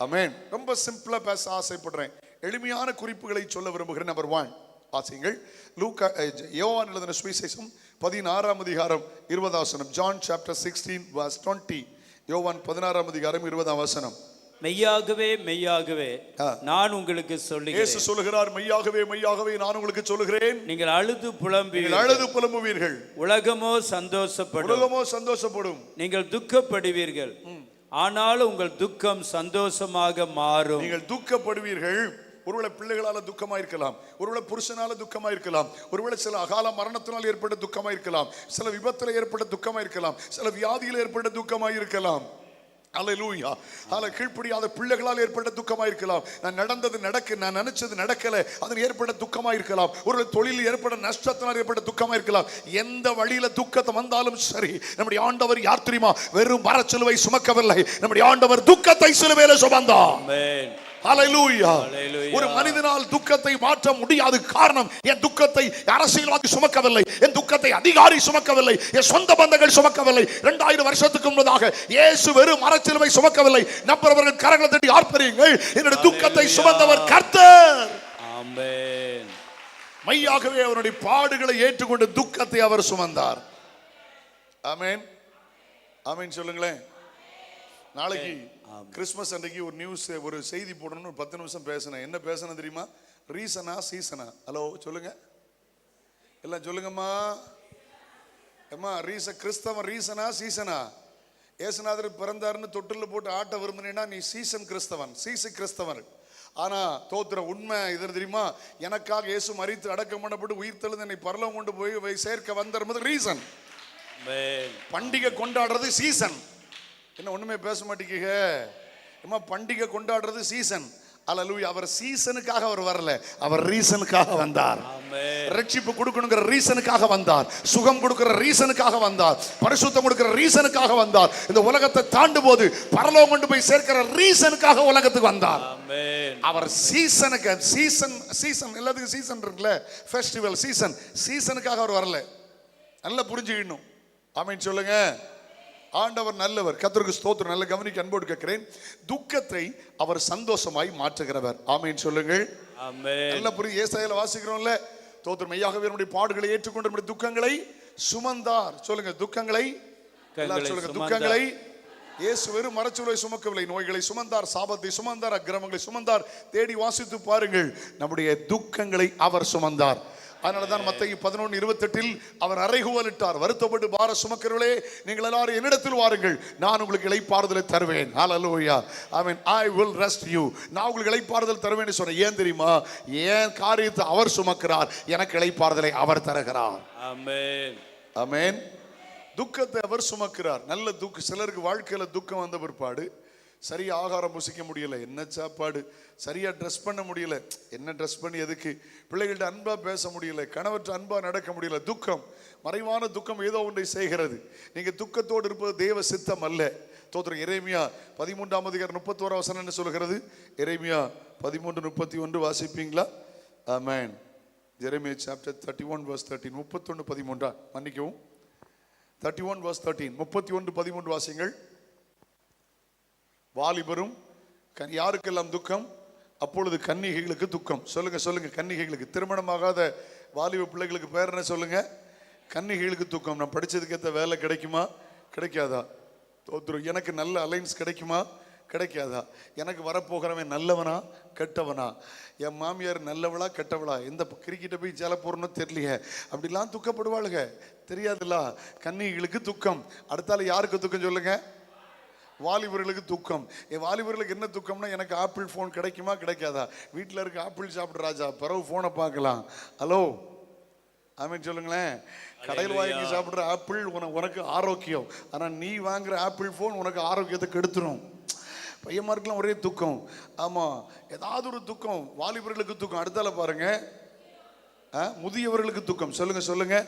ஆமென். ரொம்ப சிம்பிளா பேச ஆசைப்படுறேன். எளிமையான குறிப்புகளை சொல்ல விரும்புகிறேன். நம்பர் 1 வாசிங்கள். லூக்கா யோவான் எழுதின சுவிசேஷம் 16ஆம் அதிகாரம் 20ஆம் வசனம். John chapter 16 verse 20. யோவான் 16ஆம் அதிகாரம் 20ஆம் வசனம். மெய்யாகவே மெய்யாகவே நான் உங்களுக்கு சொல்லுகிறேன். இயேசு சொல்லுகிறார், மெய்யாகவே மெய்யாகவே நான் உங்களுக்கு சொல்லுகிறேன், நீங்கள் அழுது புலம்புவீர்கள், உலகமோ சந்தோஷப்படும், நீங்கள் துக்கப்படுவீர்கள், ஆனால் உங்கள் துக்கம் சந்தோஷமாக மாறும். நீங்கள் துக்கப்படுவீர்கள். ஒருவேளை பிள்ளைகளால துக்கமா இருக்கலாம், ஒருவேளை புருஷனால துக்கமா இருக்கலாம், ஒருவேளை சில அகால மரணத்தினால் ஏற்பட்ட துக்கமா இருக்கலாம், சில விபத்துல ஏற்பட்ட துக்கமா இருக்கலாம், சில வியாதியில் ஏற்பட்ட துக்கமா இருக்கலாம். அல்லேலூயா. கீழ்ப்படியாத பிள்ளைகளால் ஏற்பட்ட துக்கமா இருக்கலாம், நான் நினைச்சது நடக்கல அதன் ஏற்பட்ட துக்கமா இருக்கலாம், ஒரு தொழில் ஏற்பட்ட நஷ்டத்தினால் ஏற்பட்ட துக்கமா இருக்கலாம். எந்த வழியில துக்கத்தை வந்தாலும் சரி, நம்முடைய ஆண்டவர் யார் தெரியுமா? வெறும் மரச்சிலுவை சுமக்கவில்லை, நம்முடைய ஆண்டவர் துக்கத்தை சிலுவையில சுமந்தார். ஆமென். ஹல்லேலூயா. ஒரு மனிதனால் துக்கத்தை மாற்ற முடியாது. காரணம், என் துக்கத்தை அரசியல்வாதி சுமக்கவில்லை, என் துக்கத்தை அதிகாரி சுமக்கவில்லை, என் சொந்த பந்தங்கள் சுமக்கவில்லை. 2000 வருஷத்துக்கு முன்னதாக இயேசு வெறும் மரச்சிலுவை சுமக்கவில்லை. நம்புறவர்கள் கரங்களை தட்டி ஆர்ப்பரியுங்கள், என்னுடைய துக்கத்தை சுமந்தவர் கர்த்தர். ஆமென். மெய்யாகவே அவருடைய பாடுகளை ஏற்றுக்கொண்டு துக்கத்தை அவர் சுமந்தார். ஆமென். ஆமென் சொல்லுங்களேன். நாளைக்கு கிறிஸ்மஸ் அன்றைக்கு ஒரு நியூஸ், ஒரு செய்தி போடணும்னு 10 நிமிஷம் பேசினேன். என்ன பேசினேன் தெரியுமா? ரீசனா சீசனா? ஹலோ சொல்லுங்க, எல்லாம் சொல்லுங்கம்மா. அம்மா கிறிஸ்தவன் ரீசனா சீசனா? ஏசுநாதர் பிறந்தாருன்னு தொட்டில் போட்டு ஆட்ட விரும்பினேன்னா நீ சீசன் கிறிஸ்தவன், கிறிஸ்தவன். ஆனா தோத்துற உண்மை இது தெரியுமா? எனக்காக இயேசு மரித்து அடக்கம் பண்ணப்பட்டு உயிர் தெழுந்து என்னை பரலோகம் கொண்டு போய் சேர்க்க வந்தது ரீசன். பண்டிகை கொண்டாடுறது சீசன். என்ன ஒண்ணுமே பேச மாட்டீங்க? பண்டிகை கொண்டாடுறது சீசன். அல்லேலூயா. அவர் சீசனுக்காக அவர் வரல, அவர் ரீசனுக்காக வந்தார். ரட்சிப்பு கொடுக்கணுங்கிற ரீசனுக்காக வந்தார், சுகம் கொடுக்கிற ரீசனுக்காக வந்தார், பரிசுத்தம் கொடுக்கிற ரீசனுக்காக வந்தார், இந்த உலகத்தை தாண்டும் போது பரலோகம் கொண்டு போய் சேர்க்கிற ரீசனுக்காக உலகத்துக்கு வந்தார். அவர் சீசனுக்கு சீசன் எல்லாத்துக்கும் சீசன் இருக்குல்ல, ஃபெஸ்டிவல் சீசனுக்காக அவர் வரல. நல்லா புரிஞ்சுக்கணும். ஆமென் சொல்லுங்க. ஆண்டவர் நல்லவர். கர்த்தருக்கு ஸ்தோத்திரம். நல்ல கவனிக்க அன்போடு கேட்கிறேன். துக்கத்தை அவர் சந்தோஷமாய் மாற்றுகிறவர். ஆமென் சொல்லுங்கள். ஆமென். நல்ல புரியும். ஏசாயால வாசிக்கிறோம்ல, ஸ்தோத்திரம். மெய்யாகவே நம்முடைய பாடுகளை ஏற்றுக்கொண்டு நம்முடைய துக்கங்களை சுமந்தார். சொல்லுங்க, துக்கங்களை சொல்லுங்க, துக்கங்களை. இயேசு வெறும் மரச்சிலுவை சுமக்கவில்லை, நோய்களை சுமந்தார், சாபத்தை சுமந்தார், அக்கிரமங்களை சுமந்தார். தேடி வாசித்து பாருங்கள், நம்முடைய துக்கங்களை அவர் சுமந்தார். அதனாலதான் மத்தேயு 11:28 அவர் அறைகூவலிட்டார், வருத்தப்பட்டு பார சுமக்கிறவர்களே நீங்கள் எல்லாரும் என்னிடத்தில் வாருங்கள், நான் உங்களுக்கு இளைப்பாறுதலை தருவேன். ஹல்லேலூயா. ஆமென். I will rest you. நான் உங்களுக்கு இளைப்பாறுதல் தருவேன்னு சொன்னேன். ஏன் தெரியுமா? ஏன் காரியத்தை அவர் சுமக்கிறார், எனக்கு இளைப்பாறுதலை அவர் தருகிறார். ஆமென். ஆமென். துக்கத்தை அவர் சுமக்கிறார். நல்ல துக்கம். சிலருக்கு வாழ்க்கையில துக்கம் வந்த பிற்பாடு சரியா ஆகாரம் புசிக்க முடியல, என்ன சாப்பாடு, சரியா ட்ரெஸ் பண்ண முடியல, என்ன ட்ரெஸ் பண்ணி எதுக்கு, பிள்ளைகள்ட்ட அன்பா பேச முடியல, கணவற்ற அன்பா நடக்க முடியல. துக்கம், மறைவான துக்கம் ஏதோ ஒன்றை செய்கிறது. நீங்க துக்கத்தோடு இருப்பது தேவ சித்தம் அல்ல. தோத்திரம். எரேமியா 13ஆம் அதிகாரம் 31ஆம் வசனம் என்ன சொல்கிறது? எரேமியா 13:31 வாசிப்பீங்களா? ஆமென். எரேமியா chapter 31 verse 13. 31:13. மன்னிக்கவும், 31 verse 13. 31:13 வாசிங்கள். வாலிபரும் யாருக்கெல்லாம் துக்கம்? அப்பொழுது கன்னிகைகளுக்கு துக்கம். சொல்லுங்க, கன்னிகைகளுக்கு. திருமணமாகாத வாலிப பிள்ளைகளுக்கு பேர் என்ன சொல்லுங்க? கன்னிகைகளுக்கு துக்கம். நான் படிச்சதுக்கு ஏற்ற வேலை கிடைக்குமா? கிடைக்காதா? எனக்கு நல்ல அலைன்ஸ் கிடைக்குமா? கிடைக்காதா? எனக்கு வரப்போகிறவன் நல்லவனா கெட்டவனா? என் மாமியார் நல்லவளா கெட்டவளா? எந்த கிரிக்கெட்டை போய் ஜல போறணும் தெரியலையே, அப்படிலாம் துக்கப்படுவாளுங்க. தெரியாதுல்ல. கன்னிகைகளுக்கு துக்கம். அடுத்தால யாருக்கு துக்கம் சொல்லுங்க? வாலிபர்களுக்கு துக்கம். வாலிபர்களுக்கு என்ன துக்கம்னா, எனக்கு ஆப்பிள் ஃபோன் கிடைக்குமா கிடைக்காதா? வீட்டில் இருக்க ஆப்பிள் சாப்பிட்ற ராஜா, பிறகு ஃபோனை பார்க்கலாம். ஹலோ ஆமென் சொல்லுங்களேன். கடையில் வாங்கி சாப்பிட்ற ஆப்பிள் உனக்கு ஆரோக்கியம், ஆனால் நீ வாங்குற ஆப்பிள் ஃபோன் உனக்கு ஆரோக்கியத்தை கெடுத்துரும். பையன்மாருக்கெல்லாம் ஒரே துக்கம். ஆமாம், ஏதாவது ஒரு துக்கம். வாலிபர்களுக்கு துக்கம். அடுத்தால பாருங்க, முதியவர்களுக்கு துக்கம். சொல்லுங்க.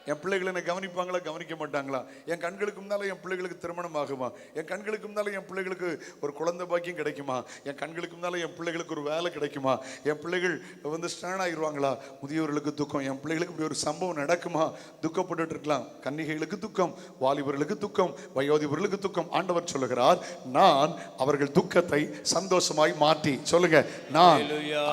என் பிள்ளைகளை என்னை கவனிப்பாங்களா கவனிக்க மாட்டாங்களா, என் கண்களுக்கு முன்னால என் பிள்ளைகளுக்கு திருமணம் ஆகுமா, என் கண்களுக்கு முன்னால என் பிள்ளைகளுக்கு ஒரு குழந்தை பாக்கியம் கிடைக்குமா, என் கண்களுக்கு முன்னால என் பிள்ளைகளுக்கு ஒரு வேலை கிடைக்குமா, என் பிள்ளைகள் ஸ்டாண்ட் ஆகிடுவாங்களா, முதியோர்களுக்கு துக்கம், என் பிள்ளைகளுக்கு இப்படி ஒரு சம்பவம் நடக்குமா, துக்கப்பட்டு இருக்கலாம். கன்னிகைகளுக்கு துக்கம், வாலிபர்களுக்கு துக்கம், வயோதிபர்களுக்கு துக்கம். ஆண்டவர் சொல்லுகிறார், நான் அவர்கள் துக்கத்தை சந்தோஷமாய் மாற்றி, சொல்லுங்க, நான்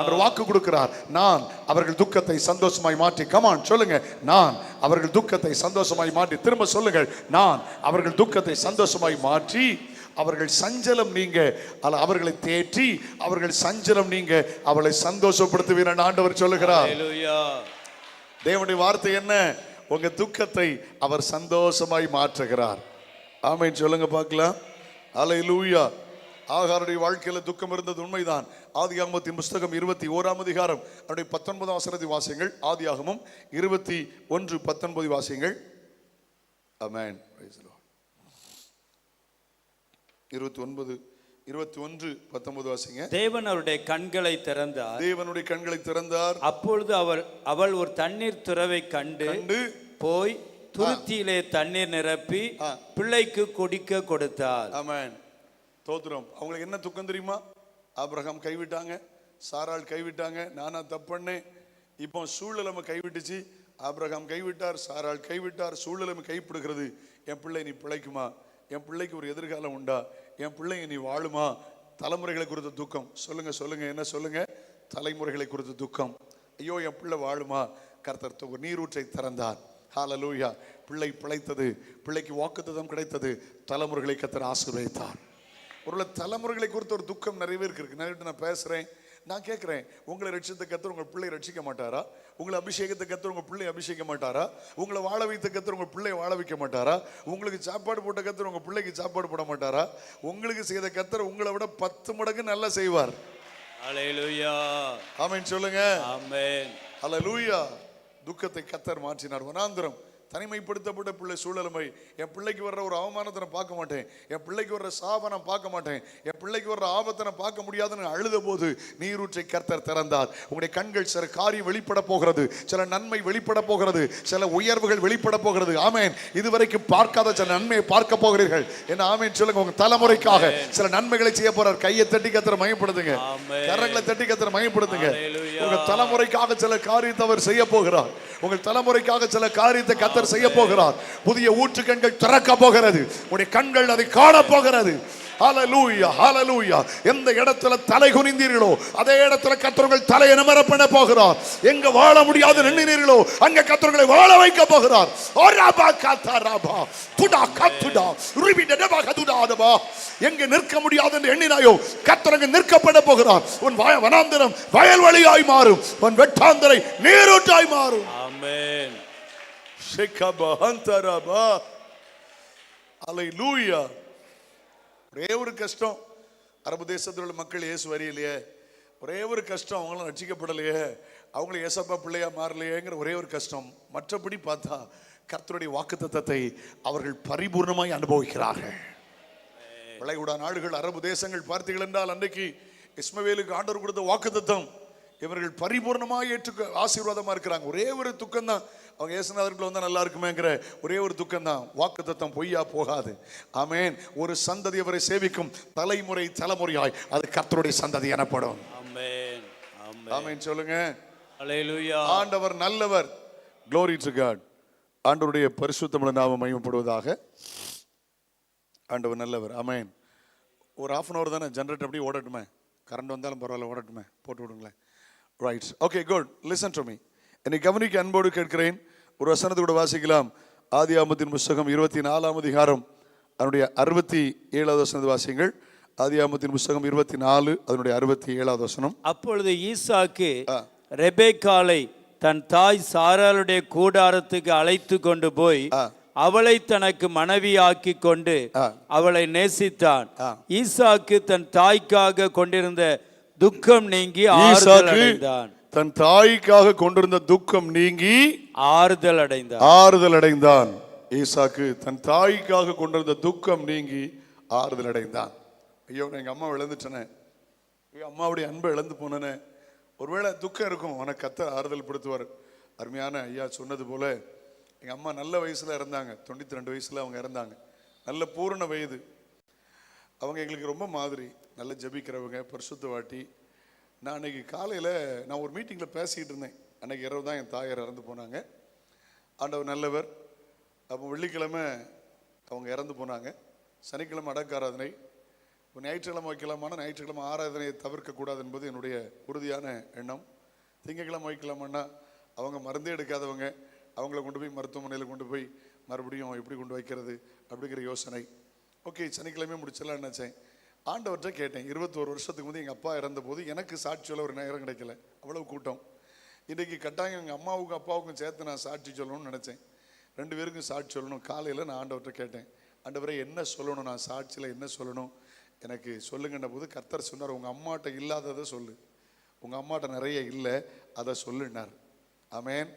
அவர் வாக்கு கொடுக்கிறார், நான் அவர்கள் துக்கத்தை சந்தோஷமாய் மாற்றி. கமான் சொல்லுங்க, நான் அவர்கள் துக்கத்தை சந்தோஷமாய் மாற்றி. திரும்ப சொல்லுங்கள், நான் அவர்கள் துக்கத்தை சந்தோஷமாய் மாற்றி அவர்கள் சஞ்சலம் நீங்க, அவர்களை தேற்றி அவர்கள் சஞ்சலம் நீங்க அவளை சந்தோஷப்படுத்துவீர் ஆண்டவர் சொல்லுகிறார். தேவனுடைய வார்த்தை என்ன? உங்க துக்கத்தை அவர் சந்தோஷமாய் மாற்றுகிறார். ஆமென் சொல்லுங்க பார்க்கலாம். அல்லேலூயா. ஆகாருடைய வாழ்க்கையில துக்கம் இருந்தது உண்மைதான். ஆதியாகமத்தின் புஸ்தகம் 21ஆம் அதிகாரம் 19ஆம் வசனத்தை வாசியுங்கள். ஆதியாகமம் 21:19 வாசியுங்கள். ஆமென். 21:19 வாசிங்க. தேவன் அவருடைய கண்களை திறந்தார். தேவனுடைய கண்களை திறந்தார். அப்பொழுது அவள் ஒரு தண்ணீர் துறவை கண்டு போய் துருத்தியிலே தண்ணீர் நிரப்பி பிள்ளைக்கு குடிக்க கொடுத்தார். ஆமென். தோத்திரம். அவங்களுக்கு என்ன துக்கம் தெரியுமா? ஆபிரகாம் கைவிட்டாங்க, சாராள் கைவிட்டாங்க, நானா தப்பண்ணேன், இப்போ சூழ்நிலைமை கைவிட்டுச்சு. ஆபிரகாம் கைவிட்டார், சாராள் கைவிட்டார், சூழ்நிலைமை கைப்பிடுகிறது. என் பிள்ளை நீ பிழைக்குமா, என் பிள்ளைக்கு ஒரு எதிர்காலம் உண்டா, என் பிள்ளைங்க நீ வாழுமா? தலைமுறைகளை குறித்த துக்கம். சொல்லுங்க சொல்லுங்க, என்ன சொல்லுங்க? தலைமுறைகளை குறித்த துக்கம். ஐயோ என் பிள்ளை வாழுமா? கர்த்தர் நீரூற்றை திறந்தார். ஹல்லேலூயா. பிள்ளை பிழைத்தது, பிள்ளைக்கு வாக்குத்தத்தம் கிடைத்தது, தலைமுறைகளை கர்த்தர் ஆசீர்வதித்தார். ஒரு தலைமுறைகளை குறித்த ஒரு துக்கம் நிறைய பேருக்கு இருக்கு. நிறைய நான் பேசுறேன், நான் கேட்கிறேன், உங்களை ரட்சித்த கர்த்தர் உங்க பிள்ளை ரட்சிக்க மாட்டாரா? உங்களை அபிஷேகத்தை கர்த்தர் உங்க பிள்ளை அபிஷேக மாட்டாரா? உங்களை வாழ வைத்த கர்த்தர் உங்க பிள்ளை வாழ வைக்க மாட்டாரா? உங்களுக்கு சாப்பாடு போட்ட கர்த்தர் உங்க பிள்ளைக்கு சாப்பாடு போட மாட்டாரா? உங்களுக்கு செய்த கர்த்தர் உங்களை விட 10 மடங்கு நல்லா செய்வார். அல்லேலூயா. ஆமென் சொல்லுங்க. ஆமென். அல்லேலூயா. துக்கத்தை கர்த்தர் மாற்றினார். வனாந்திரம், தனிமைப்படுத்தப்பட்ட பிள்ளை சூழலுமை. என் பிள்ளைக்கு வர்ற ஒரு அவமானத்தை நான் பார்க்க மாட்டேன், என் பிள்ளைக்கு வர்ற சாபை நான் பார்க்க மாட்டேன், என் பிள்ளைக்கு வர்ற ஆபத்தை நான் பார்க்க முடியாதுன்னு அழுத போது நீரூற்றை கர்த்தர் திறந்தார். உங்களுடைய கண்கள் சில காரியம் வெளிப்பட போகிறது, சில நன்மை வெளிப்பட போகிறது, சில உயர்வுகள் வெளிப்பட போகிறது. ஆமென். இதுவரைக்கும் பார்க்காத சில நன்மையை பார்க்க போகிறீர்கள். என்ன ஆமென் சொல்லுங்க. உங்க தலைமுறைக்காக சில நன்மைகளை செய்ய போறார். கையை தட்டி கர்த்தர் மகிமைப்படுத்துங்க, கரங்களை தட்டி கர்த்தர் மகிமைப்படுத்துங்க. உங்க தலைமுறைக்காக சில காரியத்தை அவர் செய்ய போகிறார். உங்கள் தலைமுறைக்காக சில காரியத்தை கர்த்தர் செய்ய போகிறார். புதிய ஊற்று கண்கள் திறக்க போகிறது. உடைய கண்கள் அதை காண போகிறது. ஹல்லேலூயா, ஹல்லேலூயா. எந்த இடத்துல தலை குனிந்தீர்களோ அதே இடத்துல கர்த்தர் உங்கள் தலையை நிமிர பண்ண போகிறார். எங்க வாழ முடியாது எண்ணினீர்களோ அங்க கர்த்தர் உங்களை வாழ வைக்க போகிறார். ஓராபா காதாராபா துடா கத்துடா ரிபிடடபா கதுடாதபா. எங்க நிற்க முடியாது என்று எண்ணினாயோ கர்த்தர் அங்க நிற்கப்பட போகிறார். உன் வனாந்திரம் வயல்வெளியாய் மாறும், உன் வெட்டாந்தரை நீரூற்றாய் மாறும். ஆமென். ஷேகபஹந்தரபா. அல்லேலூயா. ஒரே ஒரு கஷ்டம், அரபு தேசத்தில் உள்ள மக்கள் இயேசு வரையிலையே. ஒரே ஒரு கஷ்டம், அவங்களும் ரட்சிக்கப்படலையே, அவங்களும் ஏசப்பா பிள்ளையா மாறலையேங்கிற ஒரே ஒரு கஷ்டம். மற்றபடி பார்த்தா கர்த்தருடைய வாக்குத்தத்தத்தை அவர்கள் பரிபூர்ணமாய் அனுபவிக்கிறார்கள். விளைகுடா நாடுகள், அரபு தேசங்கள் பார்த்தீர்கள் என்றால் அன்றைக்கு இஸ்மவேலுக்கு ஆண்டவர் கொடுத்த வாக்குத்தத்தம் இவர்கள் பரிபூர்ணமாக ஏற்று ஆசீர்வாதமா இருக்கிறாங்க. ஒரே ஒரு துக்கம் தான், அவங்க இயேசுநாதருக்குள்ள வந்தா நல்லா இருக்குமேங்கிற ஒரே ஒரு துக்கம் தான். வாக்குத்தத்தம் பொய்யா போகாது. ஆமென். ஒரு சந்ததி அவரை சேவிக்கும், தலைமுறை தலைமுறையாய் அது கர்த்தருடைய சந்ததி எனப்படும். ஆமென். ஆமென். ஆமென் சொல்லுங்க. அல்லேலூயா. ஆண்டவர் நல்லவர். Glory to God. ஆண்டவருடைய பரிசுத்தமுள்ள நாமம் மகிமைப்படுவதாக. ஆண்டவர் நல்லவர். ஆமென். ஒரு 1/2 hour தானே, ஜெனரேட்டர் அப்படியே ஓடட்டுமே, கரண்ட் வந்தாலும் பரவாயில்ல, ஓடட்டுமே, போட்டு விடுங்களேன். Right, okay, good. Listen to me. என்னை கவனிக்க அன்போடு கேட்கிறேன். ஒரு வசனத்தை கூட வாசிக்கலாம். ஆதியாகமத்தின் புஸ்தகம் 24ஆம் அதிகாரம் அதனுடைய 67வது வசனத்தை வாசியுங்கள். ஆதியாகமத்தின் புஸ்தகம் 24 அதனுடைய 67வது வசனம். அப்பொழுது ஈசாக்கு ரெபெக்காளை தன் தாய் சாராளுடைய கூடாரத்துக்கு அழைத்து கொண்டு போய் அவளை தனக்கு மனைவியாக்கி கொண்டு அவளை நேசித்தான். ஈசாக்கு தன் தாய்க்காக கொண்டிருந்த துக்கம் நீங்கி ஆறுதல் அடைந்தான். தன் தாய்க்காக கொண்டிருந்த துக்கம் நீங்கி ஆறுதல் அடைந்தான். ஈசாக்கு தன் தாய்க்காக கொண்டிருந்த துக்கம் நீங்கி ஆறுதல் அடைந்தான். ஐயோ, நான் எங்க அம்மா இழந்துட்டேனே, அம்மாவுடைய அன்பை இழந்து போனேனே. ஒருவேளை துக்கம் இருக்கும், உனக்கு கர்த்தர் ஆறுதல் படுத்துவார். அருமையான ஐயா சொன்னது போல எங்கள் அம்மா நல்ல வயசில் இறந்தாங்க, 92 வயசில் அவங்க இறந்தாங்க. நல்ல பூரண வயது. அவங்க எங்களுக்கு ரொம்ப மாதிரி, நல்ல ஜெபிக்கிறவங்க, பரிசுத்தவாட்டி. நான் அன்னைக்கு காலையில் நான் ஒரு மீட்டிங்கில் பேசிக்கிட்டு இருந்தேன். அன்னைக்கு இரவு தான் என் தாயார் இறந்து போனாங்க. ஆண்டவர் நல்லவர். அப்போ வெள்ளிக்கிழமை அவங்க இறந்து போனாங்க. சனிக்கிழமை அடக்க ஆராதனை. இப்போ ஞாயிற்றுக்கிழமை வைக்கலாமான்னா ஞாயிற்றுக்கிழமை ஆராதனையை தவிர்க்கக்கூடாது என்பது என்னுடைய உறுதியான எண்ணம். திங்கக்கிழமை வைக்கலாமான்னா அவங்க மருந்தே எடுக்காதவங்க, அவங்கள கொண்டு போய் மருத்துவமனையில் கொண்டு போய் மறுபடியும் எப்படி கொண்டு வைக்கிறது அப்படிங்கிற யோசனை. ஓகே, சனிக்கிழமையே முடிச்சிடலாம் நினச்சேன். ஆண்டவர்கிட்ட கேட்டேன். 21 வருஷத்துக்கு முந்தைய எங்கள் அப்பா இறந்தபோது எனக்கு சாட்சி சொல்ல ஒரு நேரம் கிடைக்கல, அவ்வளவு கூட்டம். இன்றைக்கி கட்டாயம் எங்கள் அம்மாவுக்கும் அப்பாவுக்கும் சேர்த்து நான் சாட்சி சொல்லணும்னு நினச்சேன். 2 பேருக்கும் சாட்சி சொல்லணும். காலையில் நான் ஆண்டவர்கிட்ட கேட்டேன், ஆண்டவரே என்ன சொல்லணும், நான் சாட்சியில் என்ன சொல்லணும் எனக்கு சொல்லுங்கன்ற போது கர்த்தர் சொன்னார், உங்கள் அம்மாட்ட இல்லாததை சொல்லு, உங்கள் அம்மாட்ட நிறைய இல்லை அதை சொல்லுன்னார். ஆமேன்.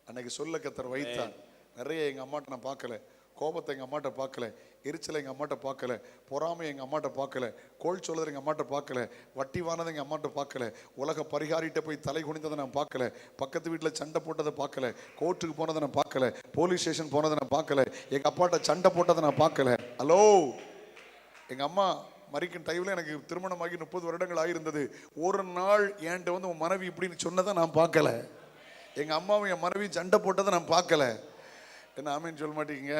அன்னைக்கு சொல்ல கர்த்தர் வைத்தார். நிறைய எங்கள் அம்மாட்ட நான் பார்க்கல, கோபத்தை எங்கள் அம்மாட்ட பார்க்கல, எரிச்சலை எங்கள் அம்மாட்ட பார்க்கல, பொறாமை எங்கள் அம்மாட்ட பார்க்கல, கோல் சொல்லுறது எங்கள் அம்மாட்ட பார்க்கல, வட்டிவானதை எங்கள் அம்மாட்ட பார்க்கல, உலக பரிகாரிட்ட போய் தலை குனிந்ததை நான் பார்க்கல, பக்கத்து வீட்டில் சண்டை போட்டதை பார்க்கல, கோர்ட்டுக்கு போனதை நான் பார்க்கல, போலீஸ் ஸ்டேஷன் போனதை நான் பார்க்கல, எங்கள் அப்பாட்ட சண்டை போட்டதை நான் பார்க்கல. ஹலோ, எங்கள் அம்மா மறிக்கும் டைமில் எனக்கு திருமணமாகி 30 வருடங்கள் ஆகியிருந்தது. ஒரு நாள் என்கிட்ட வந்து உன் மனைவி இப்படின்னு சொன்னதை நான் பார்க்கல. எங்கள் அம்மாவும் என் மனைவி சண்டை போட்டதை நான் பார்க்கல. என்ன ஆமேன் சொல்ல மாட்டீங்க?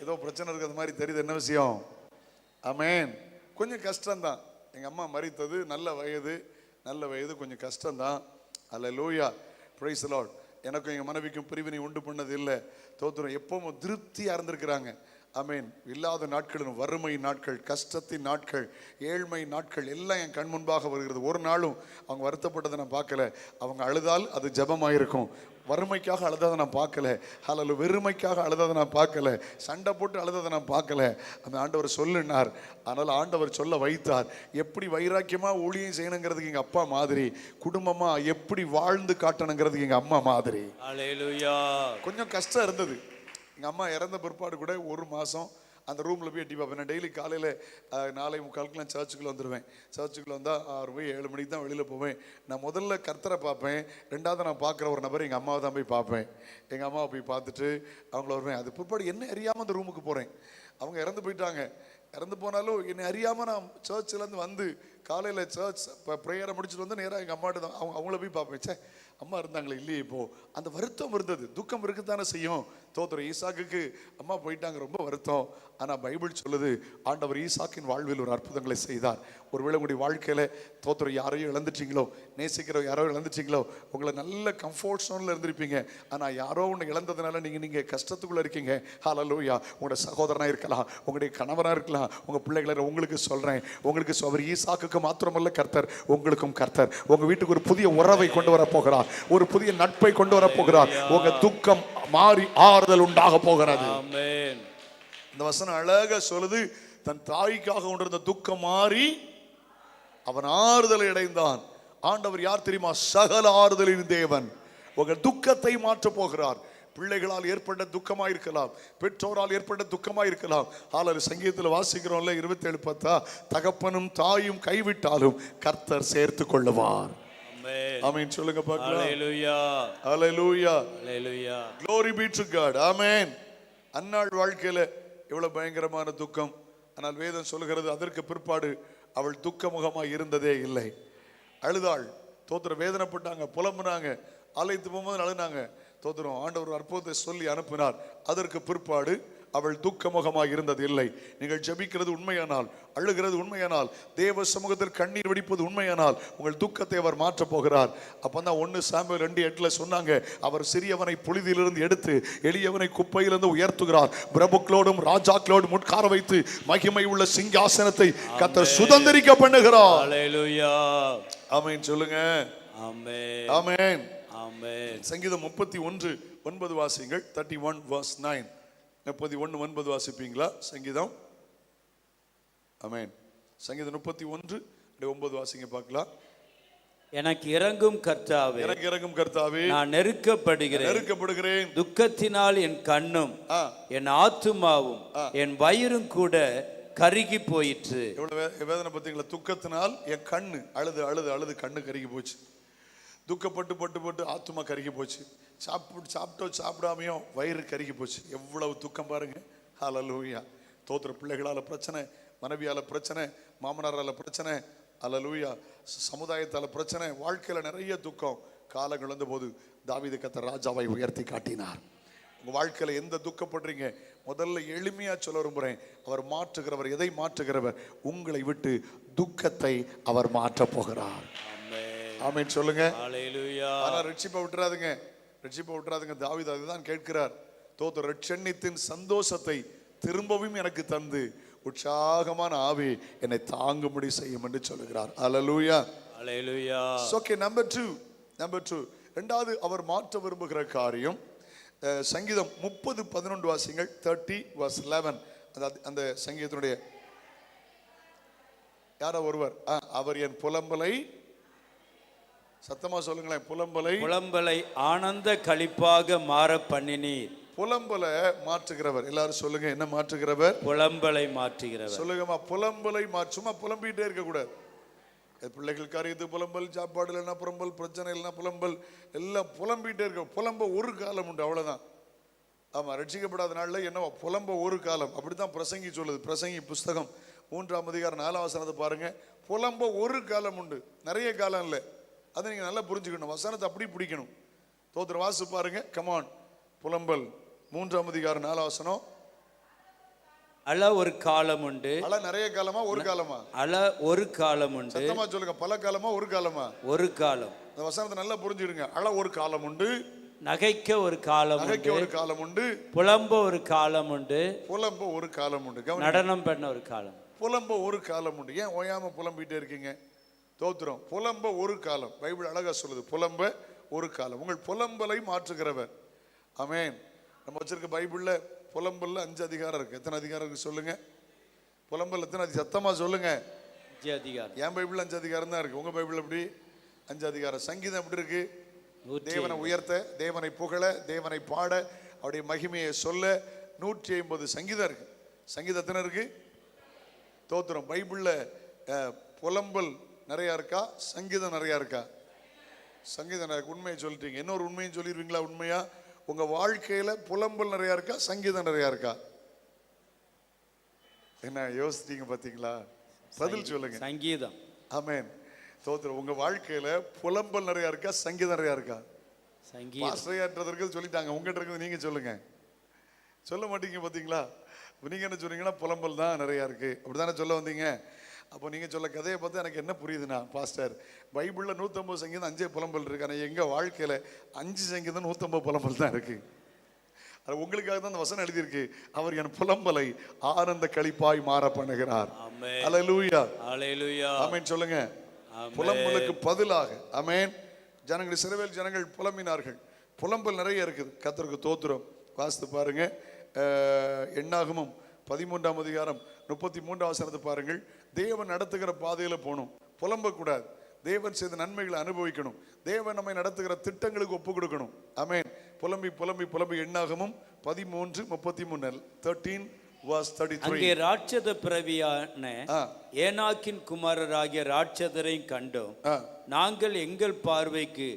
ஏதோ பிரச்சனை இருக்கிறது மாதிரி தெரியுது. என்ன விஷயம்? ஆமேன். கொஞ்சம் கஷ்டம்தான். எங்கள் அம்மா மரித்தது நல்ல வயது, கொஞ்சம் கஷ்டம்தான். அல்லேலூயா, பிரைஸ் தி லார்ட். எனக்கும் எங்கள் மனைவிக்கும் பிரிவினை உண்டு பண்ணது இல்லை. தோத்திரம். எப்பவும் திருப்தியாக இருந்திருக்கிறாங்க. ஆமேன். இல்லாத நாட்களும், வறுமை நாட்கள், கஷ்டத்தின் நாட்கள், ஏழ்மை நாட்கள் எல்லாம் என் கண் முன்பாக வருகிறது. ஒரு நாளும் அவங்க வருத்தப்பட்டதை நான் பார்க்கல. அவங்க அழுதால் அது ஜெபமாயிருக்கும். வறுமைக்காக அழுததை நான் பார்க்கல. அல்ல வெறுமைக்காக அழுததை நான் பார்க்கல. சண்டை போட்டு அழுததை நான் பார்க்கல. அந்த ஆண்டவர் சொல்லுனார். அதனால் ஆண்டவர் சொல்ல வைத்தார். எப்படி வைராக்கியமாக ஊழியம் செய்யணுங்கிறதுக்கு எங்கள் அப்பா மாதிரி, குடும்பமாக எப்படி வாழ்ந்து காட்டணுங்கிறதுக்கு எங்கள் அம்மா மாதிரி. அல்லேலூயா. கொஞ்சம் கஷ்டம் இருந்தது. எங்கள் அம்மா இறந்த பிற்பாடு கூட 1 மாதம் அந்த ரூமில் போய் எட்டி பார்ப்பேன். நான் டெய்லி காலையில் 4:45 சர்ச்சுக்குள்ளே வந்துடுவேன். சர்ச்சுக்குள்ளே வந்தால் 6-7 மணிக்கு தான் வெளியில் போவேன். நான் முதல்ல கர்த்தரை பார்ப்பேன். 2வது நான் பார்க்குற ஒரு நபர் எங்கள் அம்மாவை தான் போய் பார்ப்பேன். எங்கள் அம்மாவை போய் பார்த்துட்டு அவங்கள வருவேன். அது பிற்பாடு என்ன அறியாமல் அந்த ரூமுக்கு போகிறேன். அவங்க இறந்து போயிட்டாங்க. இறந்து போனாலும் என்னை அறியாமல் நான் சர்ச்சிலேருந்து வந்து காலையில் சர்ச் இப்போ ப்ரேயரை முடிச்சுட்டு வந்து நேராக எங்கள் அம்மாட்ட தான் அவங்கள போய் பார்ப்பேன். சே, அம்மா இருந்தாங்களே இல்லையே. இப்போது அந்த வருத்தம் இருந்தது, துக்கம் இருக்குத்தானே செய்யும். தோத்திரம். ஈசாக்குக்கு அம்மா போயிட்டாங்க, ரொம்ப வருத்தம். ஆனால் பைபிள் சொல்லுது, ஆண்டவர் ஈசாக்கின் வாழ்வில் ஒரு அற்புதங்களை செய்தார். ஒருவேளை உங்களுடைய வாழ்க்கையில் தோத்திரம் யாரையும் இழந்துட்டீங்களோ, நேசிக்கிற யாரோ இழந்துட்டீங்களோ, உங்களை நல்ல கம்ஃபர்ட் ஜோனில் இருந்திருப்பீங்க. ஆனால் யாரோ ஒன்று இழந்ததுனால நீங்கள் கஷ்டத்துக்குள்ளே இருக்கீங்க. ஹல்லேலூயா. உங்களோட சகோதரனாக இருக்கலாம், உங்களுடைய கணவனாக இருக்கலாம், உங்கள் பிள்ளைகளை உங்களுக்கு சொல்கிறேன், உங்களுக்கு அவர் ஈசாக்குக்கு மாத்திரமல்ல கர்த்தர், உங்களுக்கும் கர்த்தர் உங்கள் வீட்டுக்கு ஒரு புதிய உறவை கொண்டு வர போகிறார், ஒரு புதிய நட்பை கொண்டு வர போகிறார். உங்கள் துக்கம் மாறி ஆறுதல் உண்டாக போகிறது. இந்த வசனம் அழகா சொல்லுது, தன் தாய்க்காக கொண்டிருந்த துக்கம் மாறி அவன் ஆறுதலை அடைந்தான். ஆண்டவர் யார் தெரியுமா? சகல ஆறுதலின் தேவன். உங்கள் துக்கத்தை மாற்ற போகிறார். பிள்ளைகளால் ஏற்பட்ட துக்கமாக இருக்கலாம், பெற்றோரால் ஏற்பட்ட துக்கமாக இருக்கலாம். ஆனால் சங்கீதத்தில் வாசிக்கிறோம்ல 27:10, தகப்பனும் தாயும் கைவிட்டாலும் கர்த்தர் சேர்த்து கொள்ளுவார். ஆமென் சொல்லுங்க பார்க்கலாம். ஹல்லேலூயா, ஹல்லேலூயா, ஹல்லேலூயா. Glory be to God. ஆமென். அன்னாள் வாழ்க்கையில எவ்வளவு பயங்கரமான துக்கம். ஆனால் வேதம் சொல்லுகிறது, அதற்கு பிற்பாடு அவள் துக்கமுகமாக இருந்ததே இல்லை. அழுதாள். தோத்திரம். வேதனைப்பட்டாங்க, புலம்புனாங்க, ஆலயத்து போகும்போது அழுனாங்க. தோத்திரம். ஆண்டவர் அற்புதத்தை சொல்லி அனுப்பினார். அதற்கு பிற்பாடு அவள் துக்கமுகமாக இருந்தது இல்லை. நீங்கள் ஜெபிக்கிறது உண்மையானால், அழுகிறது உண்மையானால், தேவ சமூகத்தில் கண்ணீர் வடிப்பது உண்மையானால் உங்கள் துக்கத்தை அவர் மாற்ற போகிறார். அப்பதான் 1 சாமுவேல் 2:8 சொன்னாங்க, அவர் சிறியவனை புழுதியிலிருந்து எடுத்து எளியவனை குப்பையிலிருந்து உயர்த்துகிறார், பிரபுக்களோடும் ராஜாக்களோடும் உட்கார வைத்து மகிமை உள்ள சிங்காசனத்தை கர்த்தர் சுதந்திரிக்க பண்ணுகிறார். ஹல்லேலூயா. ஆமென் சொல்லுங்க. ஆமென், ஆமென், ஆமென். சங்கீதம் 31:9 வாசிங்கள். 31:9. 31:9 வாசிப்பீங்களா? சங்கீதம். ஆமென். சங்கீதம் 31:9 வாசிங்க பார்க்கலாம். எனக்கு இறங்கும் கர்த்தாவே, எனக்கு இறங்கும் கர்த்தாவே, நான் நெருக்கப்படுகிறேன். துக்கத்தினால் என் கண்ணும் என் ஆத்துமாவும் என் வயிறும் கூட கருகி போயிற்று. எவ்வளவு வேதனை பார்த்தீங்களா? துக்கத்தினால் என் கண்ணு அழுது அழுது அழுது கண்ணு கருகி போச்சு. துக்கப்பட்டு பட்டு பட்டு ஆத்துமா கருகி போச்சு. சாப்பிடாமையும் வயிறு கருகி போச்சு. எவ்வளவு துக்கம் பாருங்க. ஹல்லேலூயா. தோத்திர பிள்ளைகளால பிரச்சனை, மனைவியால பிரச்சனை, மாமனாரால பிரச்சனை, ஹல்லேலூயா, சமுதாயத்தால பிரச்சனை, வாழ்க்கையில நிறைய துக்கம். காலம் இழந்த போது தாவீது கர்த்தர் ராஜாவை உயர்த்தி காட்டினார். உங்க வாழ்க்கையில எந்த துக்கப்படுறீங்க, முதல்ல எளிமையா சொல்ல விரும்புறேன், அவர் மாற்றுகிறவர். எதை மாற்றுகிறவர்? உங்களை விட்டு துக்கத்தை அவர் மாற்ற போகிறார். ஆமென் சொல்லுங்க. ஆனா ரட்சிப்பை விட்டுறாதுங்க, ரட்சிப்பை விட்டுறாதுங்க. தாவீது அதுதான் கேட்கிறார். தோத்திர ரட்சணியத்தின் சந்தோஷத்தை திரும்பவும் எனக்கு தந்து உற்சாகமான ஆவி என்னை தாங்கும்படி செய்யும் என்று சொல்லுகிறார். அல்லேலூயா, அல்லேலூயா. Okay, number 2. இரண்டாவது அவர் மாற்ற விரும்புகிற காரியம், சங்கீதம் 30:11 வாசிங்கள். 30:11. அந்த சங்கீதத்தினுடைய யாரோ ஒருவர், அவர் என் புலம்பலை, சத்தமா சொல்லுங்களேன், புலம்பலை ஆனந்த களிப்பாக மாற பண்ணினீர். புலம்பலை மாற்றுகிறவர். எல்லாரும் சொல்லுங்க, என்ன மாற்றுகிறவர்? புலம்பலை மாற்றுகிறவர். சொல்லுங்கம்மா, புலம்பலை சும்மா புலம்பிட்டே இருக்க கூடாது. பிள்ளைகள் காரியத்து புலம்பல், சாப்பாடு இல்லைன்னா புலம்பல், பிரச்சனை இல்லைன்னா புலம்பல், எல்லாம் புலம்பிட்டே இருக்க. புலம்ப ஒரு காலம் உண்டு, அவ்வளவுதான். ஆமா, ரட்சிக்கப்படாத நாள்ல என்னவா புலம்ப ஒரு காலம். அப்படித்தான் பிரசங்கி சொல்லுது. பிரசங்கி புஸ்தகம் 3ஆம் அதிகாரம் 4ஆம் வசனத்தை பாருங்க. புலம்ப ஒரு காலம் உண்டு, நிறைய காலம் இல்லை. அதை நீங்க நல்லா புரிஞ்சுக்கணும். வசனத்தை அப்படி பிடிக்கணும். தோத்திர வாசு பாருங்க, கமான். புலம்பல் 3ஆம் அதிகாரம் 4ஆம் வசனம். அழ ஒரு காலம் உண்டு. அழ நிறைய காலமா ஒரு காலமா? அழ ஒரு காலம் உண்டு. சத்தமா சொல்லுங்க, பல காலமா ஒரு காலமா? ஒரு காலம். இந்த வசனத்தை நல்லா புரிஞ்சுடுங்க. அழ ஒரு காலம் உண்டு, நகைக்க ஒரு காலம், நகைக்க ஒரு காலம் உண்டு, புலம்ப ஒரு காலம் உண்டு, புலம்ப ஒரு காலம் உண்டு, நடனம் பண்ண ஒரு காலம், புலம்ப ஒரு காலம் உண்டு. ஏன் ஓயாம புலம்பிட்டே இருக்கீங்க? தோத்திரம். புலம்ப ஒரு காலம். பைபிள் அழகா சொல்லுது, புலம்ப ஒரு காலம். உங்கள் புலம்பலை மாற்றுகிறவர். ஆமென். நம்ம வச்சிருக்க பைபிள்ல புலம்பல்ல 5 அதிகாரம் இருக்கு. எத்தனை அதிகாரம் இருக்கு சொல்லுங்க? புலம்பல் எத்தனை? சத்தமா சொல்லுங்க. 5 அதிகாரம். என் பைபிள் 5 அதிகாரம் தான் இருக்கு. உங்க பைபிள் எப்படி? 5 அதிகாரம். சங்கீதம் எப்படி இருக்கு? தேவனை உயர்த்த, தேவனை புகழ, தேவனை பாட, அவருடைய மகிமையை சொல்ல 150 சங்கீதம் இருக்கு. சங்கீதம் எத்தனை இருக்கு? தோத்திரம். பைபிள்ல புலம்பல் நிறைய இருக்கா, சங்கீதம் நிறைய இருக்கா? சங்கீதம் உண்மையை சொல்லிட்டீங்க. இன்னொரு உண்மையும் சொல்லிடுவீங்களா? உண்மையா உங்க வாழ்க்கையில புலம்பல் நிறைய இருக்கா, சங்கீதம் நிறைய இருக்கா? என்ன யோசிச்சீங்க பாத்தீங்களா? பதில் சொல்லுங்க. சங்கீதம். ஆமென். தோத்திரம். உங்க வாழ்க்கையில புலம்பல் நிறைய இருக்கா, சங்கீதம் நிறைய இருக்கா? பாஸ்டர்ன்றதற்கு சொல்லிட்டாங்க. உங்ககிட்ட இருக்குது, நீங்க சொல்லுங்க. சொல்ல மாட்டீங்க பாத்தீங்களா? நீங்க என்ன சொன்னீங்கன்னா புலம்பல் தான் நிறைய இருக்கு, அப்படித்தானே சொல்ல வந்தீங்க. அப்போ நீங்க சொல்ல கதையை பார்த்து எனக்கு என்ன புரியுதுன்னா, பாஸ்டர் பைபிள்ல 150 சங்கீதம் 5 புலம்பல் இருக்கு. ஆனா எங்க வாழ்க்கையில 5 சங்கீதம் 150 புலம்பல் தான் இருக்கு. அது உங்களுக்காக தான் அந்த வசனம் எழுதியிருக்கு. அவர் என் புலம்பலை ஆனந்த களிப்பாய் மாற பண்ணுகிறார். அல்லேலூயா, அல்லேலூயா, ஆமென் சொல்லுங்க. புலம்பலுக்கு பதிலாக, ஆமென். ஜனங்கள், இஸ்ரவேல் ஜனங்கள் புலம்பினார்கள். புலம்பல் நிறைய இருக்குது. கர்த்தருக்கு தோத்திரம். வாசித்து பாருங்க. எண்ணாகமம் 13ஆம் அதிகாரம் 33ஆம் வசனத்தை பாருங்கள். தேவன் நடத்துகிற பாதையில போகணும், புலம்பக்கூடாது. தேவன் செய்த நன்மைகளை அனுபவிக்கணும். தேவன் நம்மை நடத்துகிற திட்டங்களுக்கு ஒப்பு கொடுக்கணும். ஆமென். புலம்பி புலம்பி புலம்பி. எண்ணாகமம் 13:33. 13:33. அங்கே ராட்சத பிறவியான ஏனாக்கின் குமாரராகிய ராட்சதரையும் கண்டோம். நாங்கள் எங்கள் பார்வைக்கு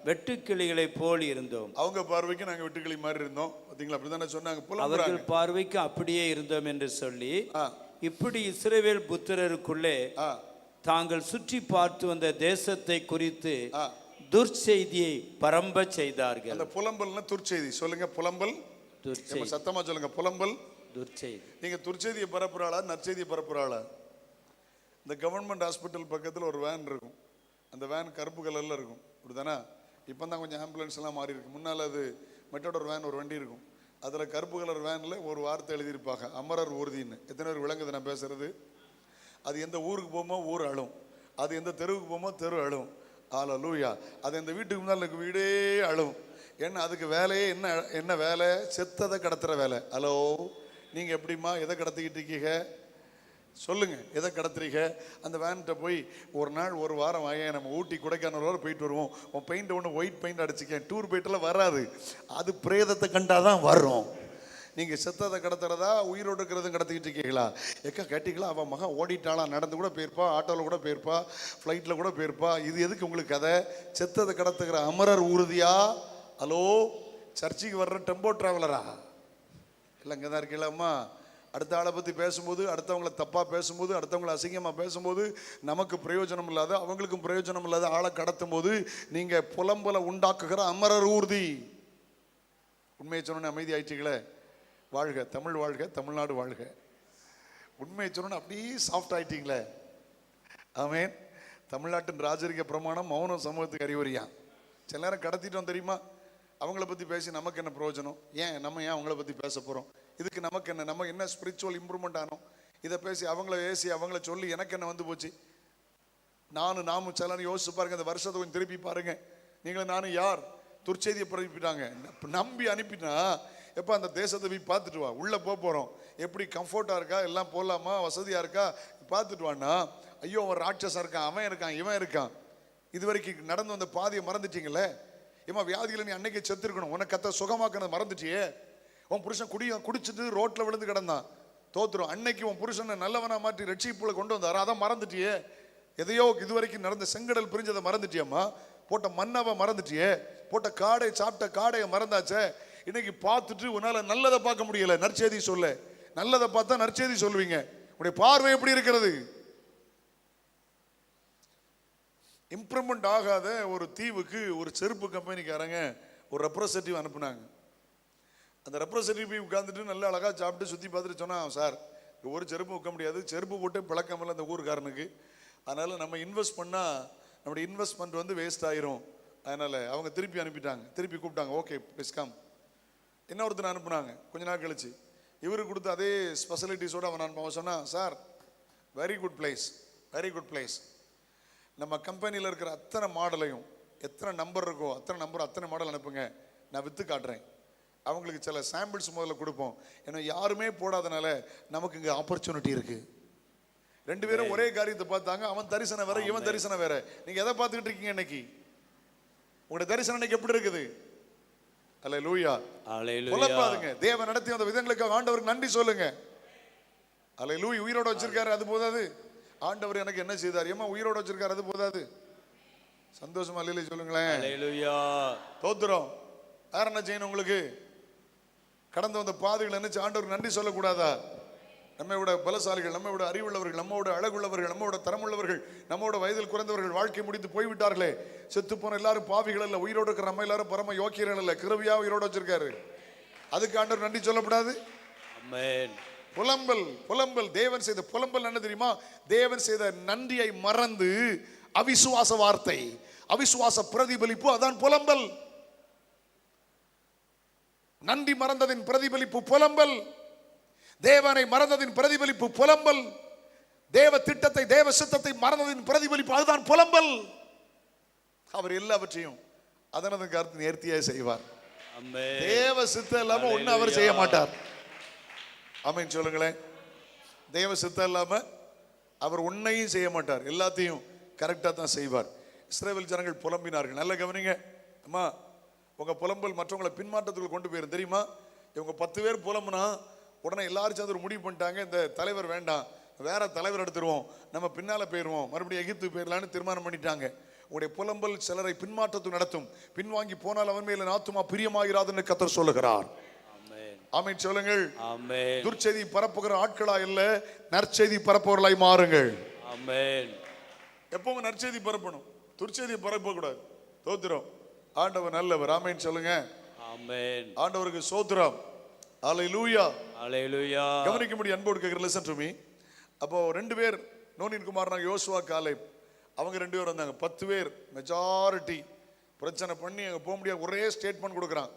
வெட்டுக்கிளிகளை போல் இருந்தோம். அவங்க பார்வைக்கு நாங்க வெட்டுக்கிளி மாதிரி இருந்தோம். பாத்தீங்களா? அப்படிதானே சொன்னாங்க. அவர்கள் பார்வைக்கு அப்படியே இருந்தோம் என்று சொல்லி, இப்படி இஸ்ரவேல் புத்திரருக்குள்ளே தாங்கள் சுற்றி பார்த்து வந்த தேசத்தை குறித்து துர்ச்செய்தியை பரம்ப செய்தார்கள். அந்த புலம்பல்னா துர்ச்செய்தி. சொல்லுங்க, புலம்பல் துர்ச்செய்தி. சத்தமா சொல்லுங்க, புலம்பல் துர்ச்செய்தி. நீங்க துர்ச்செய்தியை பரப்புறாளா, நற்செய்தியை பரப்புறாளா? இந்த கவர்மெண்ட் ஹாஸ்பிட்டல் பக்கத்தில் ஒரு வேன் இருக்கும். அந்த வேன் கருப்பு கலர்ல இருக்கும், அப்படிதானே? இப்போ தான் கொஞ்சம் ஆம்புலன்ஸ் எல்லாம் மாறி இருக்கு. முன்னால் அது மெட்டோடர் வேன் ஒரு வண்டி இருக்கும். அதில் கருப்பு கலர் வேனில் ஒரு வார்த்தை எழுதியிருப்பாங்க, அமரர் ஊர்தின்னு. எத்தனை பேர் விளங்குது நான் பேசுறது? அது எந்த ஊருக்கு போமோ ஊர் அழும், அது எந்த தெருவுக்கு போமோ தெரு அழும். அல்லேலூயா. அது எந்த வீட்டுக்கு முன்னால் எனக்கு வீடே அழும். ஏன்னா அதுக்கு வேலையே என்ன வேலை? செத்ததை கடத்துற வேலை. ஹலோ, நீங்கள் எப்படிம்மா எதை கடத்திக்கிட்டு இருக்கீங்க? சொல்லுங்க, எதை கடத்துறீங்க? அந்த வேன்கிட்ட போய் ஒரு நாள் ஒரு வாரம் வாங்க, நம்ம ஊட்டி கொடைக்கானல் வரை போயிட்டு வருவோம், உன் பெயிண்ட் ஒன்று ஒயிட் பெயிண்ட் அடிச்சுக்கேன். டூர் போயிட்டுலாம் வராது, அது பிரேதத்தை கண்டாதான் வரும். நீங்கள் செத்ததை கடத்துறதா உயிரோடு இருக்கிறதும் கடத்திக்கிட்டு இருக்கீங்களா? எக்கா கேட்டீங்களா? அவன் மகன் ஓடிட்டாளா, நடந்து கூட போயிருப்பா, ஆட்டோவில் கூட போயிருப்பா, ஃப்ளைட்டில் கூட போயிருப்பா. இது எதுக்கு உங்களுக்கு கதை? செத்ததை கடத்துகிற அமரர் ஊர்தியா ஹலோ, சர்ச்சுக்கு வர்ற டெம்போ டிராவலரா? இல்லை, இங்கே தான் இருக்கீங்களா? அடுத்த ஆளை பற்றி பேசும்போது, அடுத்தவங்களை தப்பாக பேசும்போது, அடுத்தவங்களை அசிங்கமாக பேசும்போது, நமக்கு பிரயோஜனம் இல்லாத, அவங்களுக்கும் பிரயோஜனம் இல்லாத ஆளை கடத்தும் போது நீங்கள் புலம்பலை உண்டாக்குகிற அமரர் ஊர்தி. உண்மையை சொன்னோன்னு அமைதி ஆயிடுச்சுங்களே. வாழ்க தமிழ், வாழ்க தமிழ்நாடு, வாழ்க. உண்மையை சொன்னோன்னு அப்படியே சாஃப்ட் ஆயிட்டீங்களே. ஆமேன். தமிழ்நாட்டின் ராஜரிக பிரமாணம் மௌனம் சமூகத்துக்கு அறிவுரையா. சில நேரம் கடத்திட்டோம் தெரியுமா? அவங்கள பற்றி பேசி நமக்கு என்ன பிரயோஜனம்? நம்ம ஏன் அவங்கள பற்றி பேச போகிறோம்? இதுக்கு நமக்கு என்ன? நம்ம என்ன ஸ்பிரிச்சுவல் இம்ப்ரூவ்மெண்ட் ஆனோம்? இதை பேசி அவங்கள ஏசி அவங்கள சொல்லி எனக்கு என்ன வந்து போச்சு? நாமும் சில நேரம் யோசிச்சு பாருங்க. இந்த வருஷத்தை கொஞ்சம் திருப்பி பாருங்க. நீங்களும் நானும் யார்? துர்ச்செய்தியை பரப்பிட்டாங்க, நம்பி அனுப்பினா எப்போ அந்த தேசத்தை போய் பார்த்துட்டு வா. உள்ளே போகிறோம், எப்படி கம்ஃபர்ட்டாக இருக்கா, எல்லாம் போகலாமா, வசதியாக இருக்கா பார்த்துட்டு வான்னா, ஐயோ அவன் ராட்சசம் இருக்கான், அவன் இருக்கான், இவன் இருக்கான். இது வரைக்கும் நடந்து வந்த பாதியை மறந்துட்டீங்களே. ஏமா வியாதிகளை நீ அன்னைக்கு செத்துருக்கணும், உனக்கு கத்த சுகமாக்கணும் மறந்துட்டியே. உன் புருஷன் குடிச்சிட்டு ரோட்டில் விழுந்து கிடந்தான், தோத்துரும். அன்னைக்கு உன் புருஷனை நல்லவனா மாற்றி ரட்சிப்புல கொண்டு வந்தார், அதான் மறந்துட்டியே. எதையோ இதுவரைக்கும் நடந்த செங்கடல் பிரிஞ்சதை மறந்துட்டியம்மா. போட்ட மண்ணாவை மறந்துட்டியே, போட்ட காடை சாப்பிட்ட காடையை மறந்தாச்சே. இன்னைக்கு பார்த்துட்டு உன்னால நல்லதை பார்க்க முடியல. நற்செய்தி சொல்ல, நல்லதை பார்த்தா நற்செய்தி சொல்லுவீங்க. உடைய பார்வை எப்படி இருக்கிறது? இம்ப்ரூவ்மெண்ட் ஆகாத ஒரு தீவுக்கு ஒரு செருப்பு கம்பெனிக்காரங்க ஒரு ரெப்ரசன்டேட்டிவ் அனுப்புனாங்க. அந்த ரெப்ரசன்டேட்டிவ் உட்காந்துட்டு நல்லா அழகாக சாப்பிட்டு சுற்றி பார்த்துட்டு சொன்னான், சார் ஒரு செருப்பு வைக்க முடியாது, செருப்பு போட்டு பழக்கமில்லை அந்த ஊருக்காரனுக்கு, அதனால் நம்ம இன்வெஸ்ட் பண்ணால் நம்முடைய இன்வெஸ்ட்மெண்ட் வந்து வேஸ்ட் ஆயிரும். அதனால் அவங்க திருப்பி அனுப்பிட்டாங்க. திருப்பி கூப்பிட்டாங்க, ஓகே ப்ளீஸ் கம். இன்னொருத்தனை அனுப்புனாங்க கொஞ்ச நாள் கழிச்சு. இவருக்கு கொடுத்த அதே ஸ்பெஷலிட்டிஸோடு அவன் சொன்னான், sir very good place, very good place. நம்ம கம்பெனியில் இருக்கிற அத்தனை மாடலையும், எத்தனை நம்பர் இருக்கோ அத்தனை மாடல் அனுப்புங்க, நான் விற்று காட்டுறேன். அவங்களுக்கு சில சாம்பிள்ஸ் முதல்ல கொடுப்போம். ஏன்னா யாருமே போடாதனால நமக்கு இங்கே ஆப்பர்ச்சுனிட்டி இருக்கு. ரெண்டு பேரும் ஒரே காரியத்தை பார்த்தாங்க. அவன் தரிசனம் வேற, இவன் தரிசனம் வேற. நீங்க எதை பார்த்துக்கிட்டு இருக்கீங்க இன்னைக்கு? உங்களுடைய தரிசனம் இன்னைக்கு எப்படி இருக்குது? அல்லேலூயா, புலம்பாதுங்க. தேவன் நடத்திய அந்த விதங்களுக்கு ஆண்டவருக்கு நன்றி சொல்லுங்க. அல்லேலூயா. உயிரோட வச்சிருக்காரு, அது போதாது. ஆண்டவர் எனக்கு என்ன செய்தார்? ஏமா உயிரோட வச்சிருக்காரு, அது போதாது. சந்தோஷமா அல்லேலூயா சொல்லுங்களேன். அல்லேலூயா. தோத்திரம். வேற என்ன செய்யணும் உங்களுக்கு? கடந்து வந்த பாதைகள் நினைச்சு ஆண்டவருக்கு நன்றி சொல்லக்கூடாதா? நம்மோட பலசாலிகள், நம்மோட அறிவுள்ளவர்கள், நம்மோட அழகுள்ளவர்கள், நம்மோட தரமுள்ளவர்கள், நம்மோட வயதில் குறைந்தவர்கள் வாழ்க்கை முடித்து போய்விட்டார்களே. செத்து போன எல்லாரும் பாவிகள் அல்ல, உயிரோடு இருக்கிற நம்ம எல்லாரும் பரம யோக்கியர்கள் அல்ல, கிருபையா உயிரோடு வச்சிருக்காரு. அதுக்கு ஆண்டவர் நன்றி சொல்லப்படாது? ஆமென். புலம்பல், புலம்பல். தேவன் செய்த புலம்பல் என்ன தெரியுமா? தேவன் செய்த நன்றியை மறந்து அவிசுவாச வார்த்தை, அவிசுவாச பிரதிபலிப்பு, அதான் புலம்பல். நன்றி மறந்ததின் பிரதிபலிப்பு புலம்பல். தேவனை மறந்ததின் பிரதிபலிப்பு புலம்பல். தேவ திட்டத்தை, தேவ சித்தத்தை மறந்ததின் பிரதிபலிப்பு, அதுதான் புலம்பல். அவர் எல்லாவற்றையும் அதனது கருத்து நேர்த்தியாக செய்வார். தேவ சித்தம் இல்லாம ஒண்ணு அவர் செய்ய மாட்டார். ஆமென் சொல்லுங்களேன். தேவ சித்தம் இல்லாம அவர் ஒன்னையும் செய்ய மாட்டார், எல்லாத்தையும் கரெக்டா தான் செய்வார். இஸ்ரவேல் ஜனங்கள் புலம்பினார்கள். நல்ல கவனிங்க அம்மா, உங்க புலம்பல் மற்றவங்களை பின்மாற்றத்துக்கு கொண்டு போயிரும் தெரியுமா? இவங்க 10 பேர் புலம்புனா உடனே எல்லாரும் சேர்ந்து ஒரு முடிவு பண்ணிட்டாங்க, இந்த தலைவர் வேண்டாம், வேற தலைவர் எடுத்துருவோம், நம்ம பின்னால போயிடுவோம், மறுபடியும் எகிப்து போயிடலான்னு தீர்மானம் பண்ணிட்டாங்க. உங்களுடைய புலம்பல் சிலரை பின்மாற்றத்துக்கு நடத்தும். பின்வாங்கி போனால் அவன் மேல ஆத்துமா பிரியமாகிறாதுன்னு கர்த்தர் சொல்லுகிறார். ஆமென் சொல்லுங்கள். ஆமென். துர்ச்செய்தி பரப்புகிற ஆட்களா இல்ல, நற்செய்தி பரப்புவர்களாய் மாறுங்கள். ஆமென். எப்பவும் நற்செய்தி பரப்பணும், துர்ச்செய்தி பரப்ப கூடாது. தோத்திரம். ஆண்டவர் நல்லவர். ஆமென் சொல்லுங்க. ஆமென். ஆண்டவருக்கு ஸ்தோத்திரம். அல்லேலூயா, அல்லேலூயா. கவனிக்க முடியும் அன்போடு கேட்கிற, லிசன் டு மீ. அப்போ 2 பேர், நோனின் குமாரனா யோசுவா காலேப், அவங்க 2 பேர் வந்தாங்க. 10 பேர் மெஜாரிட்டி பிரச்சனை பண்ணி அங்கே போக முடியாது. ஒரே ஸ்டேட்மெண்ட் கொடுக்குறான்,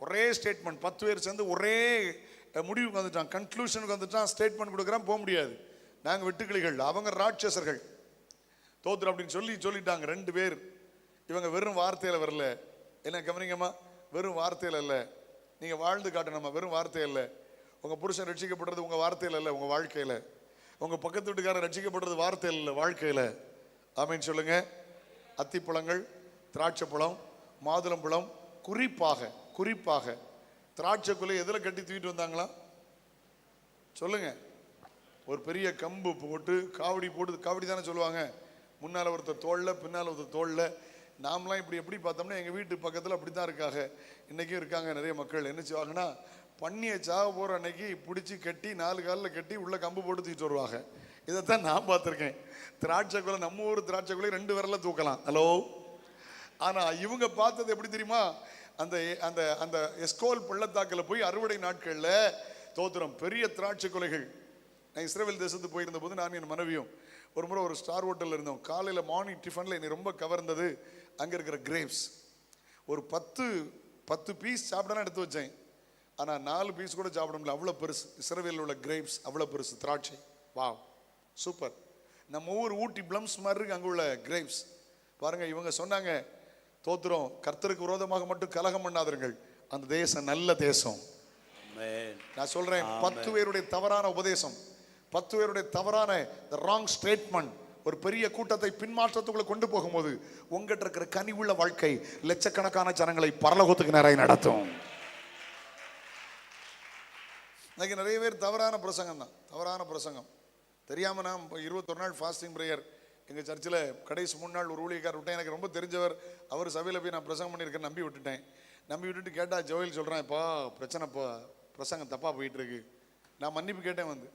ஒரே ஸ்டேட்மெண்ட். 10 பேர் சேர்ந்து ஒரே முடிவுக்கு வந்துட்டான், கன்க்ளூஷனுக்கு வந்துட்டான். ஸ்டேட்மெண்ட் கொடுக்குறான், போக முடியாது, நாங்கள் வெட்டுக்கிளிகள், அவங்க ராட்சசர்கள். தோத்துரும் அப்படின்னு சொல்லிட்டாங்க 2 பேர். இவங்க வெறும் வார்த்தையில் வரல. என்ன கவனிங்கம்மா, வெறும் வார்த்தையில் இல்லை, நீங்கள் வாழ்ந்து காட்டணுமா, வெறும் வார்த்தையில் இல்லை. உங்கள் புருஷன் ரட்சிக்கப்படுறது உங்கள் வார்த்தையில் இல்லை, உங்கள் வாழ்க்கையில். உங்கள் பக்கத்து வீட்டுக்காரன் ரட்சிக்கப்படுறது வார்த்தையில் இல்லை, வாழ்க்கையில். ஆமீன் சொல்லுங்க. அத்திப்பழங்கள், திராட்சை பழம், மாதுளம்பழம், குறிப்பாக திராட்சை குலை எதில் கட்டி தூக்கிட்டு வந்தாங்களா சொல்லுங்க? ஒரு பெரிய கம்பு போட்டு, காவடி போட்டு, காவடி தானே சொல்லுவாங்க. முன்னால் ஒருத்தர் தோளில், பின்னால் ஒருத்தர் தோளில், நாமலாம் இப்படி எப்படி பார்த்தோம்னா எங்கள் வீட்டு பக்கத்தில் அப்படி தான் இருக்காங்க, இன்றைக்கும் இருக்காங்க நிறைய மக்கள். என்ன செய்வாங்கன்னா, பண்ணியை சாக போகிற அன்னைக்கு பிடிச்சி கட்டி 4 காலில் கட்டி உள்ள கம்பு போட்டு தூக்கிட்டு வருவாங்க. இதைத்தான் நான் பார்த்துருக்கேன். திராட்சைக்குள்ள, நம்ம ஊர் திராட்சைக்குள்ளே 2 விரல தூக்கலாம். ஹலோ. ஆனால் இவங்க பார்த்தது எப்படி தெரியுமா? அந்த அந்த அந்த எஸ்கோல் பள்ளத்தாக்கில் போய் அறுவடை நாட்களில் தோத்திரம் பெரிய திராட்சை கொலைகள். நான் இஸ்ரேல் தேசத்துக்கு போயிருந்த போது நான் என் மனைவியும் ஒரு முறை ஒரு ஸ்டார் ஹோட்டலில் இருந்தோம். காலையில் மார்னிங் டிஃபனில் என்னை ரொம்ப கவர்ந்தது அங்கே இருக்கிற கிரேப்ஸ். ஒரு 10 பீஸ் சாப்பிடலாம் எடுத்து வச்சேன். ஆனால் 4 பீஸ் கூட சாப்பிட முடியல, அவ்வளோ பெருசு. இஸ்ரேலில் உள்ள கிரேப்ஸ் அவ்வளோ பெருசு திராட்சை. வா, சூப்பர். நம்ம ஊர் ஊட்டி பிளம்ஸ் மாதிரி இருக்கு அங்கே உள்ள கிரேப்ஸ். பாருங்க, இவங்க சொன்னாங்க, தோத்திரம், கர்த்தருக்கு விரோதமாக மட்டும் கலகம் பண்ணாதீர்கள், அந்த தேசம் நல்ல தேசம். நான் சொல்றேன், 10 பேருடைய தவறான உபதேசம், 10 பேருடைய தவறான ராங் ஸ்டேட்மெண்ட் ஒரு பெரிய கூட்டத்தை பின்மாற்றத்துக்குள்ள கொண்டு போகும்போது உங்ககிட்ட இருக்கிற கனிவுள்ள வாழ்க்கை லட்சக்கணக்கான ஜனங்களை பரலோகத்துக்கு நேராக நடத்தும். இன்னைக்கு நிறைய பேர் தவறான பிரசங்கம் தான், தவறான பிரசங்கம். தெரியாம நான் 21 நாள் ஃபாஸ்டிங் பிரேயர் எங்கள் சர்ச்சில் கடைசி 3 நாள் ஒரு ஊழியக்கார் விட்டேன். எனக்கு ரொம்ப தெரிஞ்சவர், அவர் சபையில் போய் நான் பிரசங்கம் பண்ணியிருக்கேன், நம்பி விட்டுட்டு கேட்டால் ஜோயில் சொல்கிறேன், இப்போ பிரச்சனைப்பா, பிரசங்கம் தப்பாக போயிட்டு இருக்கு. நான் மன்னிப்பு கேட்டேன். வந்து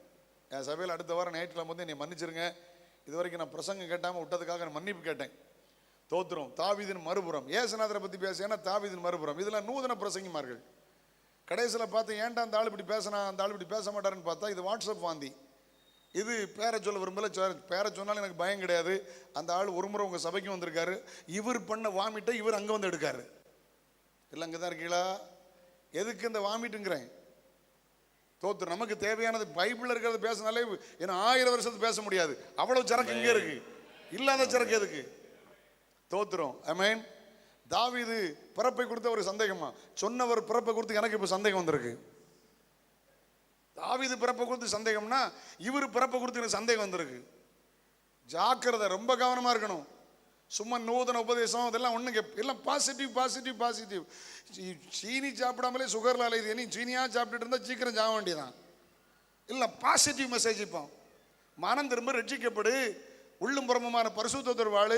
என் சபையில் அடுத்த வாரம் ஞாயிற்றுக்கிழமை வந்து என்னை மன்னிச்சிருங்க, இது வரைக்கும் நான் பிரசங்கம் கேட்டாமல் விட்டதுக்காக நான் மன்னிப்பு கேட்டேன். தோத்திரம், தாவீதின் மறுபுறம், ஏசுநாதரை பற்றி பேசினா தாவீதின் மறுபுறம், இதெல்லாம் நூதன பிரசங்கிமார்கள். கடைசியில் பார்த்து, ஏன்டா அந்த ஆள் இப்படி பேசினா, அந்த ஆள் இப்படி பேச மாட்டாருன்னு பார்த்தா இது வாட்ஸ்அப் வாந்தி. இது பேரை சொல்ல விரும்பல, பேரை சொன்னாலும் எனக்கு பயம் கிடையாது. அந்த ஆள் ஒரு முறை உங்கள் சபைக்கு வந்திருக்காரு, இவர் பண்ண வாமிட்டை இவர் அங்கே வந்து எடுக்காரு. இல்லை அங்கே தான் இருக்கீங்களா? எதுக்கு இந்த வாமிட்டுங்கிறேன்? தோத்து, நமக்கு தேவையானது பைபிளில் இருக்கிறத பேசினாலே ஏன்னா 1000 வருஷத்துக்கு பேச முடியாது, அவ்வளவு சரக்கு இங்கே இருக்கு. இல்லாத சரக்கு எதுக்கு? தோத்துறோம். ஆமென். தாவீது பிறப்பை கொடுத்த ஒரு சந்தேகமா, சொன்னவர் பிறப்பை கொடுத்து எனக்கு இப்போ சந்தேகம் வந்திருக்கு. தாவீது பிறப்பை கொடுத்து சந்தேகம்னா இவர் பிறப்பை கொடுத்து எனக்கு சந்தேகம் வந்திருக்கு. ஜாக்கிரதை, ரொம்ப கவனமா இருக்கணும். சும்மா நூதன உபதேசம் அதெல்லாம் ஒண்ணுங்க, எல்லாம் பாசிட்டிவ் பாசிட்டிவ் பாசிட்டிவ். சீனி சாப்பிடாமலே சுகர்ல அலையுது, நீ சீனியா சாப்பிட்டுட்டு இருந்தா சீக்கிரம் சாக வேண்டியதான். இல்லை, பாசிட்டிவ் மெசேஜ். இப்போ மனம் திரும்ப ரட்சிக்கப்படு, உள்ளும் புறமுமான பரிசுத்தர் வாழு,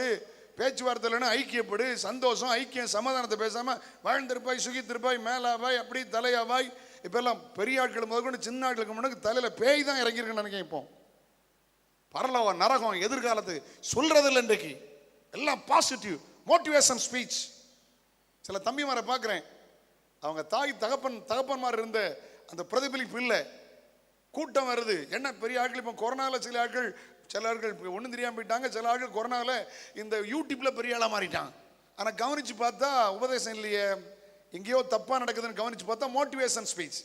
பேச்சுவார்த்தையில ஐக்கியப்படு, சந்தோஷம் ஐக்கியம் சமாதானத்தை பேசாம வாழ்ந்திருப்பாய், சுகித்திருப்பாய், மேலாவாய், அப்படி தலையாவாய். இப்ப எல்லாம் பெரிய ஆட்கள் முதற்கொண்டு சின்ன ஆட்களுக்கு முன்னாடி தலையில பேய் தான் இறங்கியிருக்குன்னு நினைக்கிறேன். இப்போ பரலோகம் நரகம் எதிர்காலத்து சொல்றது இல்லை. இன்றைக்கு எல்லாம் பாசிட்டிவ் மோட்டிவேஷன் ஸ்பீச். சில தம்பிமாரை பார்க்குறேன், அவங்க தாய் தகப்பன்மார் இருந்த அந்த பிரதிபலிப்பு இல்லை. கூட்டம் வருது, என்ன பெரிய ஆட்கள். இப்போ கொரோனாவில் சில ஆட்கள் ஒன்றும் தெரியாமல் போயிட்டாங்க. சில ஆட்கள் கொரோனாவில் இந்த யூடியூப்ல பெரிய ஆளாக மாறிட்டாங்க. ஆனால் கவனிச்சு பார்த்தா உபதேசம் இல்லையே, எங்கேயோ தப்பா நடக்குதுன்னு கவனிச்சு பார்த்தா மோட்டிவேஷன் ஸ்பீச்.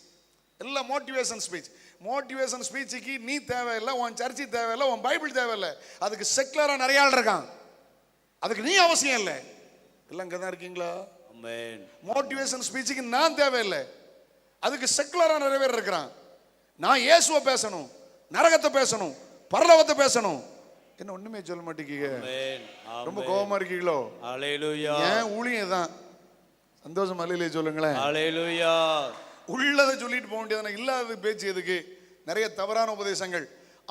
எல்லாம் மோட்டிவேஷன் ஸ்பீச். மோட்டிவேஷன் ஸ்பீச்சுக்கு நீ தேவையில்லை, உன் சர்ச்சி தேவையில்லை, உன் பைபிள் தேவையில்லை. அதுக்கு செக்குலரா நிறைய ஆள் இருக்கான், அதுக்கு நீ அவசியம் இல்லை. எல்லாம் இங்கே தான் இருக்கீங்களா? மோட்டிவேஷன் ஸ்பீச்சுக்கு நான் தேவையில்லை, அதுக்கு செக்குலரா நிறைய பேர் இருக்கிறான். நான் இயேசுவை பேசணும், நரகத்தை பேசணும், பரலோகத்தை பேசணும். என்ன ஒண்ணுமே சொல்ல மாட்டேங்க, ரொம்ப கோபமா இருக்கீங்களோ? ஏன் ஊழியம் தான் சந்தோஷம் அல்லையிலே சொல்லுங்களேன். அல்லேலூயா. உள்ளதை சொல்லிட்டு போக வேண்டியதானே, இல்லாதது பேச்சு எதுக்கு? நிறைய தவறான உபதேசங்கள்,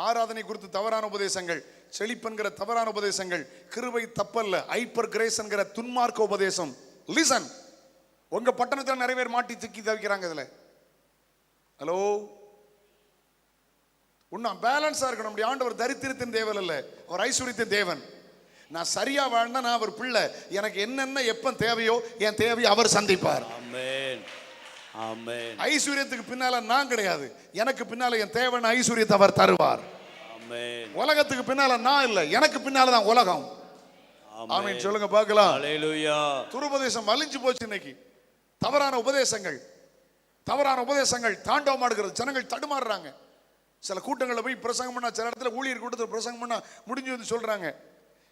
ஆராதனை குறித்து தவறான உபதேசங்கள், செழிப்பென்கிற தவறான உபதேசங்கள், கிருபை தப்பல்ல ஹைப்பர் கிரேஸ் என்கிற துன்மார்க்க உபதேசம். லிசன், உங்க பட்டணத்தில் நிறைய பேர் மாட்டி சிக்கி தவிக்கிறாங்க இதுல. ஹலோ, இன்னும் பேலன்ஸா இருக்கணும். நம்முடைய ஆண்டவர் தரித்திரத்தின் தேவன் அல்ல, அவர் ஐஸ்வர்யத்தின் தேவன். நான் சரியா வாழ்ந்தா நான் அவர் பிள்ளை, எனக்கு என்னென்ன எப்ப தேவையோ என் தேவையை அவர் சந்திப்பார். ஆமென். ஆமென். ஐஸ்வர்யத்துக்கு பின்னால நான் கிடையாது, எனக்கு பின்னால என் தேவன் ஐஸ்வர்யத்தை அவர் தருவார். ஆமென். உலகத்துக்கு பின்னால நான் இல்லை, எனக்கு பின்னால தான் உலகம். ஆமென் சொல்லுங்க பார்க்கலாம். அல்லேலூயா. துருபதேசம் அழிஞ்சு போச்சு இன்னைக்கு. தவறான உபதேசங்கள் தாண்டவம் ஆடுகிறது, ஜனங்கள் தடுமாறுறாங்க. சில கூட்டங்களில் போய் பிரசங்கம் பண்ணா, சில இடத்துல ஊழியர் கூட்டத்தில் பிரசங்கம் பண்ணா முடிஞ்சு வந்து சொல்றாங்க,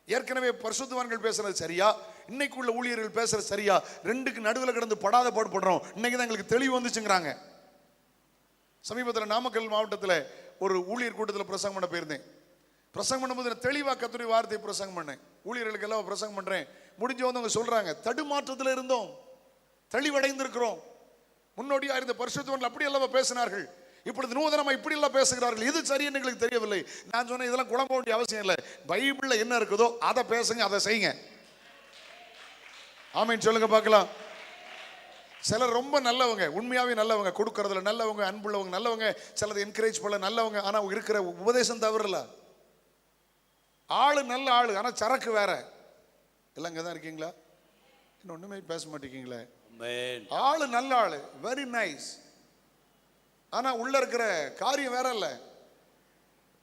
ஏற்கனவே பரிசுத்தவான்கள் பேசுறது சரியா, இன்னைக்கு உள்ள ஊழியர்கள் பேசுறது சரியா, ரெண்டுக்கு நடுவில் கிடந்து படாத பாடுபடுறோம், இன்னைக்கு தான் எங்களுக்கு தெளிவு வந்துச்சுங்கிறாங்க. சமீபத்தில் நாமக்கல் மாவட்டத்தில் ஒரு ஊழியர் கூட்டத்தில் பிரசங்கம் பண்ண போயிருந்தேன். பிரசங்கம் பண்ணும்போது தெளிவாக கர்த்தருடைய வார்த்தையை பிரசங்கம் பண்ணேன். ஊழியர்களுக்கு எல்லாம் பிரசங்கம் பண்றேன். முடிஞ்ச வந்து அவங்க சொல்றாங்க, தடுமாற்றத்தில் இருந்தோம், தெளிவடைந்திருக்கிறோம். முன்னோடியா இருந்த பரிசுத்தவான்கள் அப்படி எல்லாம் பேசினார்கள், இப்பொழுது நூதனமா இப்படி எல்லாம் பேசுகிறார்கள், இது சரி என்று எங்களுக்கு தெரியவில்லை. நான் சொன்னேன், இதெல்லாம் குழம்ப வேண்டிய அவசியம் இல்லை, பைபிள்ல என்ன இருக்குதோ அதை பேசுங்க, அதை செய்யுங்க. ஆமென் சொல்லுங்க பார்க்கலாம். சிலர் ரொம்ப நல்லவங்க, உண்மையாவே நல்லவங்க, கொடுக்கறதுல நல்லவங்க, அன்புள்ளவங்க, நல்லவங்க, சிலர் என்கரேஜ் பண்ண நல்லவங்க. ஆனா இருக்கிற உபதேசம் தவறல. ஆளு நல்ல ஆளு, ஆனா சரக்கு வேற. எல்லாம் இங்கதான் இருக்கீங்களா? இன்னும் ஒண்ணுமே பேச மாட்டேங்கீங்களே. ஆளு நல்ல ஆளு, வெரி நைஸ், ஆனா உள்ள இருக்கிற காரியம் வேற இல்ல.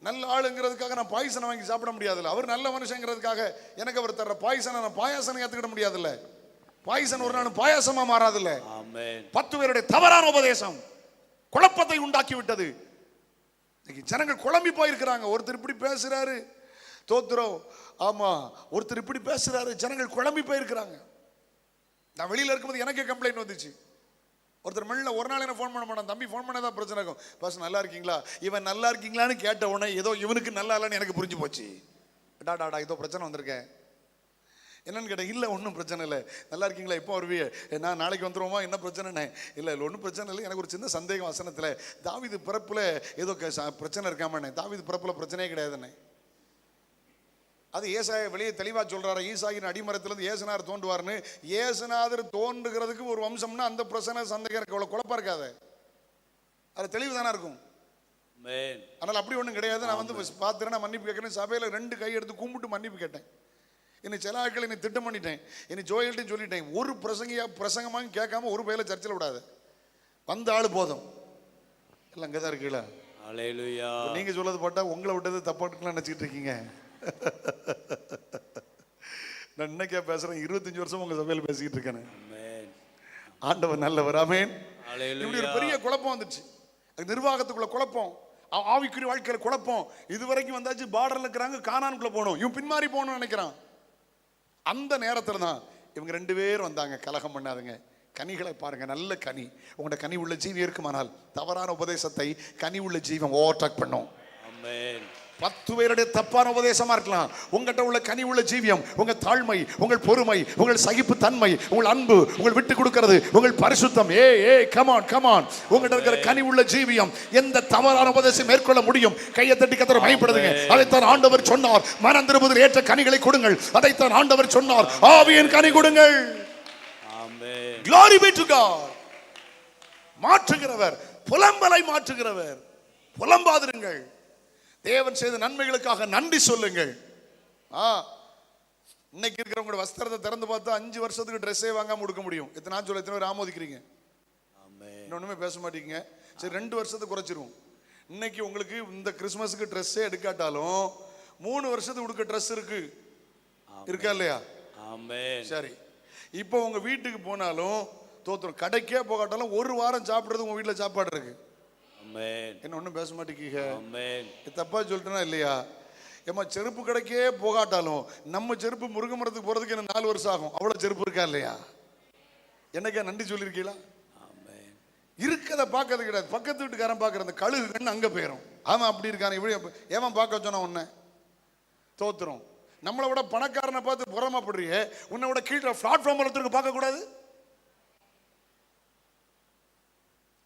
நல்ல ஆளுங்கிறதுக்காக நான் பாய்சனை வாங்கி சாப்பிட முடியாதுல்ல. அவர் நல்ல மனுஷங்கிறதுக்காக எனக்கு அவர் தர்ற பாய்சனை நான் பாயாசனை ஏத்துக்கிட முடியாதுல்ல. பாய்சன் ஒரு நாள் பாயாசமா மாறாதுல்ல. 10 பேருடைய தவறான உபதேசம் குழப்பத்தை உண்டாக்கி விட்டது. ஜனங்கள் குழம்பி போயிருக்கிறாங்க. ஒருத்தர் இப்படி பேசுறாரு, தோத்துறோம். ஆமா, ஒருத்தர் இப்படி பேசுறாரு, ஜனங்கள் குழம்பி போயிருக்கிறாங்க. நான் வெளியில இருக்கும்போது எனக்கே கம்ப்ளைண்ட் வந்துச்சு. ஒருத்தர் மெல்ல ஒரு நாள் என்ன ஃபோன் பண்ண மாட்டான், தம்பி ஃபோன் பண்ணாதான் பிரச்சனை இருக்கும். பஸ் நல்லா இருக்கீங்களா? இவன் நல்லா இருக்கீங்களான்னு கேட்ட உடனே ஏதோ இவனுக்கு நல்லா இல்லைன்னு எனக்கு புரிஞ்சு போச்சு. டாடா ஏதோ பிரச்சனை வந்திருக்கேன். என்னன்னு கேட்டேன். இல்லை ஒன்றும் பிரச்சனை இல்லை, நல்லா இருக்கீங்களா, எப்போ வருவீங்க, நான் நாளைக்கு வந்துடுவோமா, என்ன பிரச்சனைண்ணே? இல்லை ஒன்றும் பிரச்சனை இல்லை, எனக்கு ஒரு சின்ன சந்தேகம் வசனத்தில் தாவீது பிறப்புல ஏதோ பிரச்சனை இருக்காமண்ணே. தாவீது பிறப்புல பிரச்சனையே கிடையாதுண்ணே. அது ஏசாயா வெளியே தெளிவா சொல்றாரு. ஈசாயின் அடிமரத்திலிருந்து ஏசுநாதர் தோன்றுவார்னு. ஏசுநாதர் தோன்றுகிறதுக்கு ஒரு வம்சம்னா அந்த பிரச்சனை சந்தேகம் அவ்வளவு குழப்பம் இருக்காது, அது தெளிவு தானே இருக்கும். அதனால அப்படி ஒன்றும் கிடையாது. நான் வந்து பார்த்துறேன், நான் மன்னிப்பு கேட்கிறேன். சபையில் 2 கை எடுத்து கும்பிட்டு மன்னிப்பு கேட்டேன். இன்னும் சில ஆட்கள் என்னை திட்டம் பண்ணிட்டேன். இனி ஜோயல்ட்டையும் சொல்லிட்டேன், ஒரு பிரசங்கமாக கேட்காம ஒரு பையில சர்ச்சில் விடாது, வந்த ஆளு போதும். எல்லாம் அங்கதான் இருக்கீங்களா? நீங்க சொல்லது போட்டா உங்களை விட்டது தப்பாட்டுலாம் நினைச்சிட்டு இருக்கீங்க. நான் இன்னைக்கே பேசுறேன், 25 வருஷம் உங்க சபையில் பேசிக்கிட்டு இருக்கேன். ஆண்டவர் நல்லவர். ஆமென். இப்படி ஒரு பெரிய குழப்பம் வந்துச்சு, நிர்வாகத்துக்குள்ள குழப்பம், ஆவிக்குரிய வாழ்க்கையில குழப்பம். இதுவரைக்கும் வந்தாச்சு, பார்டர்ல இருக்கிறாங்க, கானானுக்குள்ள போகணும், இவன் பின்மாறி போகணும்னு நினைக்கிறான். அந்த நேரத்துல தான் இவங்க 2 பேரும் வந்தாங்க. கலகம் பண்ணாதுங்க, கனிகளை பாருங்க, நல்ல கனி. உங்களோட கனி உள்ள ஜீவி இருக்குமானால் தவறான உபதேசத்தை கனி உள்ள ஜீவம் ஓவர்டேக் பண்ணும். 10 பேருடைய தப்பான உபதேசமா இருக்கலாம், உங்கள்கிட்ட உள்ள கனி உள்ள ஜீவியம், உங்க தாழ்மை, உங்கள் பொறுமை, உங்கள் சகிப்பு தன்மை, உங்கள் அன்பு, உங்கள் விட்டு கொடுக்கிறது, உங்கள் பரிசுத்தம், கமான், உங்கள்கிட்ட இருக்கிற கனி உள்ள ஜீவியம் எந்த தவறான உபதேசம் மேற்கொள்ள முடியும்? கையை தட்டி கர்த்தரை மகிமைப்படுத்துங்க. அதைத்தான் ஆண்டவர் சொன்னார், மனம் திரும்புதல் ஏற்ற கனிகளை கொடுங்கள். அதைத்தான் ஆண்டவர் சொன்னார், ஆவியின் கனி கொடுங்கள். Glory be to God. மாற்றுகிறவர், புலம்பலை மாற்றுகிறவர். புலம்பாதிருங்கள், தேவன் செய்த நன்மைகளுக்காக நன்றி சொல்லுங்கள். இன்னைக்கு இருக்கிறவங்க வஸ்திரத்தை திறந்து பார்த்தா 5 வருஷத்துக்கு ட்ரெஸ்ஸே வாங்காம கொடுக்க முடியும். எத்தனை சொல்ல எத்தனை பேர் ஆமோதிக்கிறீங்க? இன்னொன்னுமே பேச மாட்டீங்க. சரி, 2 வருஷத்துக்கு குறைச்சிருவோம். இன்னைக்கு உங்களுக்கு இந்த கிறிஸ்துமஸுக்கு ட்ரெஸ்ஸே எடுக்காட்டாலும் 3 வருஷத்துக்கு கொடுக்க ட்ரெஸ் இருக்கா இல்லையா? சரி, இப்போ உங்க வீட்டுக்கு போனாலும் தோத்துரும், கடைக்கே போகாட்டாலும் 1 வாரம் சாப்பிடுறது உங்க வீட்டுல சாப்பாடு இருக்கு. என்ன ஒண்ணும் பேச மாட்டேங்க, தப்பா சொல்லிட்டேனா இல்லையா? ஏமா செருப்பு கடைக்கே போகாட்டாலும் நம்ம செருப்பு முருங்கை மரத்துக்கு போறதுக்கு என்ன 4 வருஷம் ஆகும், அவ்வளவு செருப்பு இருக்கா இல்லையா? என்னைக்கா நன்றி சொல்லியிருக்கீங்களா? இருக்கதை பார்க்கறது கிடையாது, பக்கத்து வீட்டுக்காரன் பார்க்கற அந்த கழுகு கண்ணு அங்க போயிடும். ஆமா அப்படி இருக்கான இப்படி ஏமா பார்க்க சொன்னா உன்ன தோத்துரும். நம்மளை விட பணக்காரனை பார்த்து புறமாப்படுறிய, உன்னை விட கீழே பிளாட்ஃபார்ம் ஒருத்தருக்கு பார்க்க கூடாது.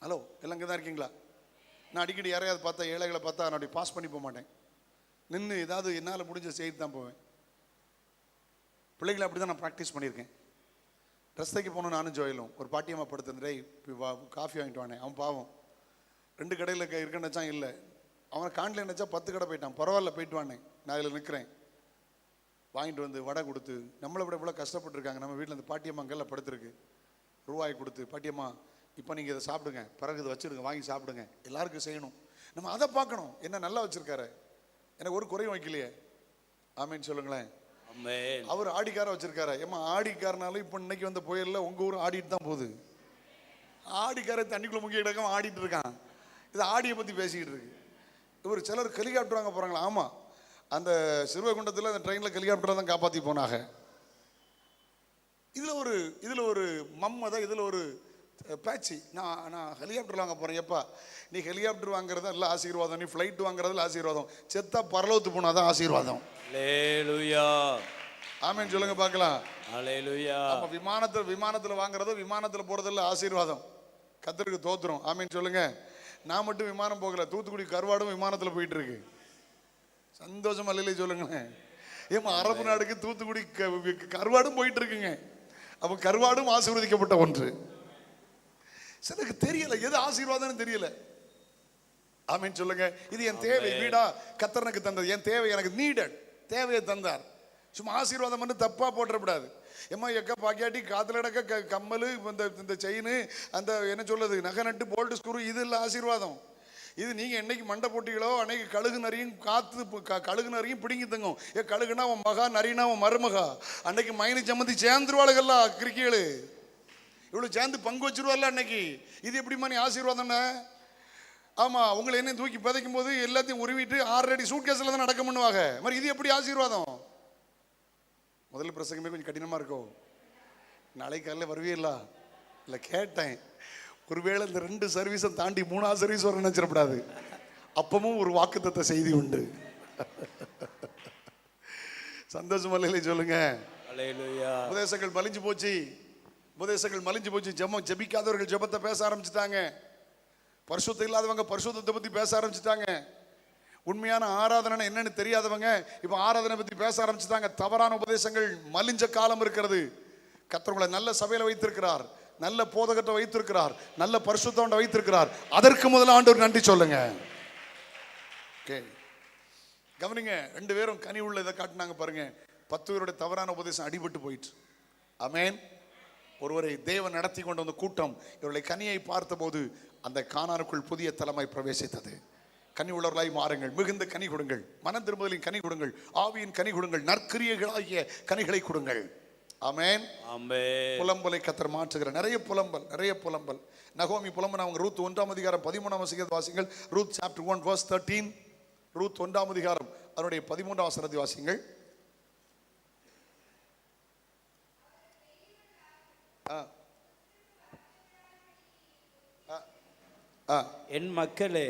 ஹலோ, எல்லாம் இங்கே தான் இருக்கீங்களா? நான் அடிக்கடி யாரையாவது பார்த்தா, ஏழைகளை பார்த்தா நான் அப்படி பாஸ் பண்ணி போக மாட்டேன். நின்று ஏதாவது என்னால் முடிஞ்ச செய்து தான் போவேன். பிள்ளைகளை அப்படி தான் நான் ப்ராக்டிஸ் பண்ணியிருக்கேன். ரஸ்தைக்கு போகணும், நானும் ஜோயிலும் ஒரு பாட்டியம்மா படுத்துருந்தே காஃபி வாங்கிட்டு வானேன். அவன் பாவம் 2 கடையில் இருக்குன்னு நினச்சான், இல்லை அவனை காண்டில் நினச்சா 10 கடை போயிட்டான். பரவாயில்ல போயிட்டு வானேன், நான் அதில் நிற்கிறேன். வாங்கிட்டு வந்து வடை கொடுத்து, நம்மளை விட இவ்வளோ கஷ்டப்பட்டுருக்காங்க. நம்ம வீட்டில் இந்த பாட்டியம்மா அங்கெல்லாம் படுத்துருக்கு, ரூபாய் கொடுத்து, பாட்டியம்மா இப்போ நீங்கள் இதை சாப்பிடுங்க, பிறகு இதை வச்சுடுங்க, வாங்கி சாப்பிடுங்க, எல்லாருக்கும் செய்யணும். நம்ம அதை பார்க்கணும், என்ன நல்லா வச்சிருக்காரு, எனக்கு ஒரு குறையும் வைக்கலையே. ஆமேன்னு சொல்லுங்களேன். அவர் ஆடிக்கார வச்சிருக்காரு. ஏமா ஆடிக்காரனாலும் இப்போ இன்னைக்கு வந்த புயல்ல உங்க ஊர் ஆடிட்டு தான் போகுது. ஆடிக்கார தண்ணிக்குள்ள முக்கிய கிடக்காம ஆடிட்டு இருக்கான். இது ஆடியை பத்தி பேசிக்கிட்டு இருக்கு. இவர் சிலர் ஹெலிகாப்டர் வாங்க போறாங்களா? ஆமா, அந்த சிறுவைகுண்டத்தில் அந்த ட்ரெயின்ல ஹெலிகாப்டர் தான் காப்பாற்றி போனாங்க. இதுல ஒரு மம்மதை, இதுல ஒரு பேச்சு. நான் ஹெலிகாப்டர் வாங்க போறேன். எப்பா நீ ஹெலிகாப்டர் வாங்குறது இல்லை ஆசீர்வாதம், நீ ஃப்ளைட் வாங்குறதுல ஆசீர்வாதம், செத்தா பரலோகத்து போனாதான் ஆசீர்வாதம். ஆமேன் சொல்லுங்க பார்க்கலாம். விமானத்துல வாங்குறது, விமானத்துல போறதில்ல ஆசீர்வாதம். கர்த்தருக்கு தோத்துறோம். ஆமேன் சொல்லுங்க. நான் மட்டும் விமானம் போகல, தூத்துக்குடி கருவாடும் விமானத்துல போயிட்டு இருக்கு. சந்தோஷம் அல்லையே சொல்லுங்களேன். ஏமா அரபு நாடுக்கு தூத்துக்குடி கருவாடும் போயிட்டு இருக்குங்க. அப்ப கருவாடும் ஆசீர்வதிக்கப்பட்ட ஒன்று. சிலருக்கு தெரியல எது ஆசீர்வாதம்னு தெரியல. ஆமென் சொல்லுங்க. இது என் தேவை, வீடா கர்த்தர் எனக்கு தந்தது, என் தேவை, எனக்கு நீடட் தேவையை தந்தார். சும்மா ஆசீர்வாதம் பண்ணி தப்பா போட்டுறக்கூடாது. எம்மா எக்க பாக்கியாட்டி காத்துல இடக்க கம்மல், இந்த செயின், அந்த என்ன சொல்லுது நகை நட்டு போல்டு ஸ்க்ரூ, இது இல்லை ஆசீர்வாதம். இது நீங்க என்னைக்கு மண்டை போட்டிகளோ அன்னைக்கு கழுகு நரியும் கழுகு நரியும் பிடிங்கி தங்கும். கழுகுனா உன் மகா, நரினா உன் மருமகா. அன்னைக்கு மைனி சம்மந்தி சேர்ந்துருவாளுகள்ல கிரிக்கெட் இவ்வளவு சேர்ந்து பங்கு வச்சிருவாள்ல அன்னைக்கு. இது எப்படிமா நீ ஆசீர்வாதம்? ஆமா, உங்களை என்ன தூக்கி பதைக்கும் போது எல்லாத்தையும் உருவிட்டு 6 அடி சூட் கேஸ்ல தான் நடக்க பண்ணுவாங்க. மாதிரி இது எப்படி ஆசீர்வாதம்? முதல்ல பிரசங்கமே கொஞ்சம் கடினமா இருக்கும். நாளைக்கு காலையில் வருவீங்களா? இல்லை கேட்டேன். ஒருவேளை இந்த 2 சர்வீஸை தாண்டி 3ஆவது சர்வீஸ் வர நினைச்சிடக்கூடாது. அப்பவும் ஒரு வாக்குத்தத்த செய்தி உண்டு. சந்தோஷம் இல்லையே சொல்லுங்க. உபதேசங்கள் மலிஞ்சு போச்சு, உபதேசங்கள் மலிஞ்சு போச்சு. ஜெபிக்காதவர்கள் ஜெபத்தை பேச ஆரம்பிச்சுட்டாங்க. பரிசுத்தம் இல்லாதவங்க பரிசுத்தத்தை பத்தி பேச ஆரம்பிச்சுட்டாங்க. உண்மையான ஆராதனை என்னன்னு தெரியாதவங்க இப்ப ஆராதனை பத்தி பேச ஆரம்பிச்சுட்டாங்க. தவறான உபதேசங்கள் மலிஞ்ச காலம் இருக்கிறது. கர்த்தர் உங்களை நல்ல சபையில வைத்திருக்கிறார், நல்ல போதகத்தை வைத்திருக்கிறார், நல்ல பரிசுத்தத்தை வைத்திருக்கிறார். அதற்கு முதல்ல ஆண்டவர் நன்றி சொல்லுங்க. கவனிங்க, 2 பேரும் கனி உள்ள இதை காட்டினாங்க பாருங்க. 10 பேருடைய தவறான உபதேசம் அடிபட்டு போயிட்டு. ஆமென். ஒருவரை தேவன் நடத்தி கொண்டு வந்த கூட்டம் இவர்களை கனியை பார்த்த போது அந்த கானானுக்குள் புதிய தலைமை பிரவேசித்தது. கனி உள்ளவர்களாய் மாறுங்கள், மிகுந்த கனி கொடுங்கள், மனம் திரும்புதலின் கனி கொடுங்கள், ஆவியின் கனி கொடுங்கள், நற்கிரியைகளாகிய கனிகளை கொடுங்கள். ஆமென். புலம்பலை கர்த்தர் மாற்றுகிற நிறைய புலம்பல். நகோமி புலம்பல். அவங்க ரூத் 1ஆம் அதிகாரம் 13ஆம் வசனத்தை வாசிங்கள். Ruth chapter 1 verse 13. ரூத் 1ஆம் அதிகாரம் அதனுடைய 13ஆம் வசனத்தை வாசிங்கள். என் மக்களே,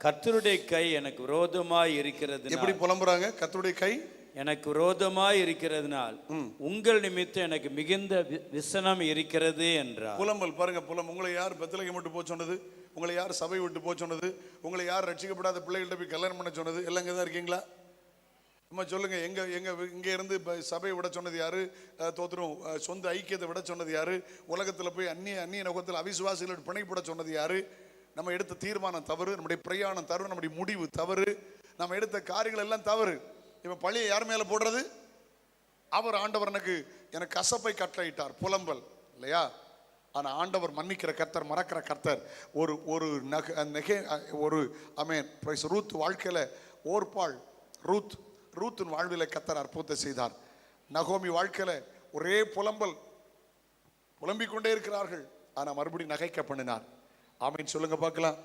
கர்த்தருடைய கை எனக்கு விரோதமாய் இருக்கிறது. எப்படி புலம்புறாங்க? கர்த்தருடைய கை எனக்கு விரோதமாய் இருக்கிறதுனால் உங்கள் நிமித்தம் எனக்கு மிகுந்த விசனம் இருக்கிறது என்றார். புலம்பல் பாருங்க. உங்களை யார் பெத்லகேம் விட்டு போக சொன்னது? உங்களை யார் சபை விட்டு போக சொன்னது? உங்களை யார் ரட்சிக்கப்படாத பிள்ளைகள்ட்ட போய் கல்யாணம் பண்ண சொன்னது? எல்லாம் இங்கே தான் இருக்கீங்களா? அம்மா சொல்லுங்க. இங்க இருந்து சபையை விட சொன்னது யாரு? தோத்திரம் சொந்த ஐக்கியத்தை விட சொன்னது யாரு? உலகத்துல போய் அந்நிய நோக்கத்தில் அவிசுவாசிகளோட பிணைப்பட சொன்னது யாரு? நம்ம எடுத்த தீர்மானம் தவறு, நம்முடைய பிரயாணம் தவறு, நம்முடைய முடிவு தவறு, நம்ம எடுத்த காரியங்கள் எல்லாம் தவறு. இப்ப பழியை யார் மேல போடுறது? அவர் ஆண்டவர் எனக்கு கசப்பை கட்டளையிட்டார். புலம்பல் இல்லையா? ஆனா ஆண்டவர் மன்னிக்கிற கர்த்தர், மறக்கிற கர்த்தர். ஒரு அமேன் ரூத் வாழ்க்கையில ஓர்பாள் ரூத்தின் வாழ்வில கர்த்தர் அற்புதத்தை செய்தார். நகோமி வாழ்க்கையில ஒரே புலம்பிக் கொண்டே இருக்கிறார்கள். ஆனா மறுபடியும் நகைக்க பண்ணினார். ஆமீன் சொல்லுங்க பார்க்கலாம்.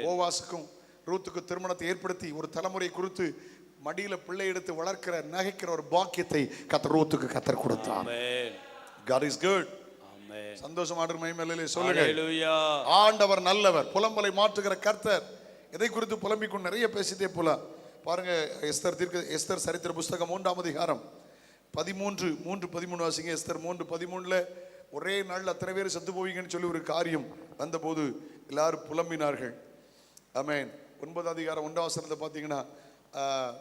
போவாசுக்கும் ரூத்துக்கும் திருமணத்தை ஏற்படுத்தி ஒரு தலைமுறை குறித்து மடியில பிள்ளை எடுத்து வளர்க்கிற நகைக்கிற ஒரு பாக்கியத்தை கர்த்தர் ரூத்துக்கு கர்த்தர் கொடுத்தார். God is good. சந்தோஷம் ஆண்டவர் மகிமையிலே சொல்லுங்க. ஆண்டவர் நல்லவர், புலம்பலை மாற்றுகிற கர்த்தர். எதை குறித்து புலம்பிக் கொண்டு நிறைய பேசிட்டே போலாம். பாருங்க, எஸ்தர் சரித்திர புஸ்தகம் 3ஆம் அதிகாரம் 13 வாசிங்க. எஸ்தர் 3:13 ஒரே நாள் அத்தனை பேர் செத்து போவீங்கன்னு சொல்லி ஒரு காரியம் வந்தபோது எல்லாரும் புலம்பினார்கள். ஆமென். 9ஆம் அதிகாரம் 1ஆம் வசனத்தை பார்த்தீங்கன்னா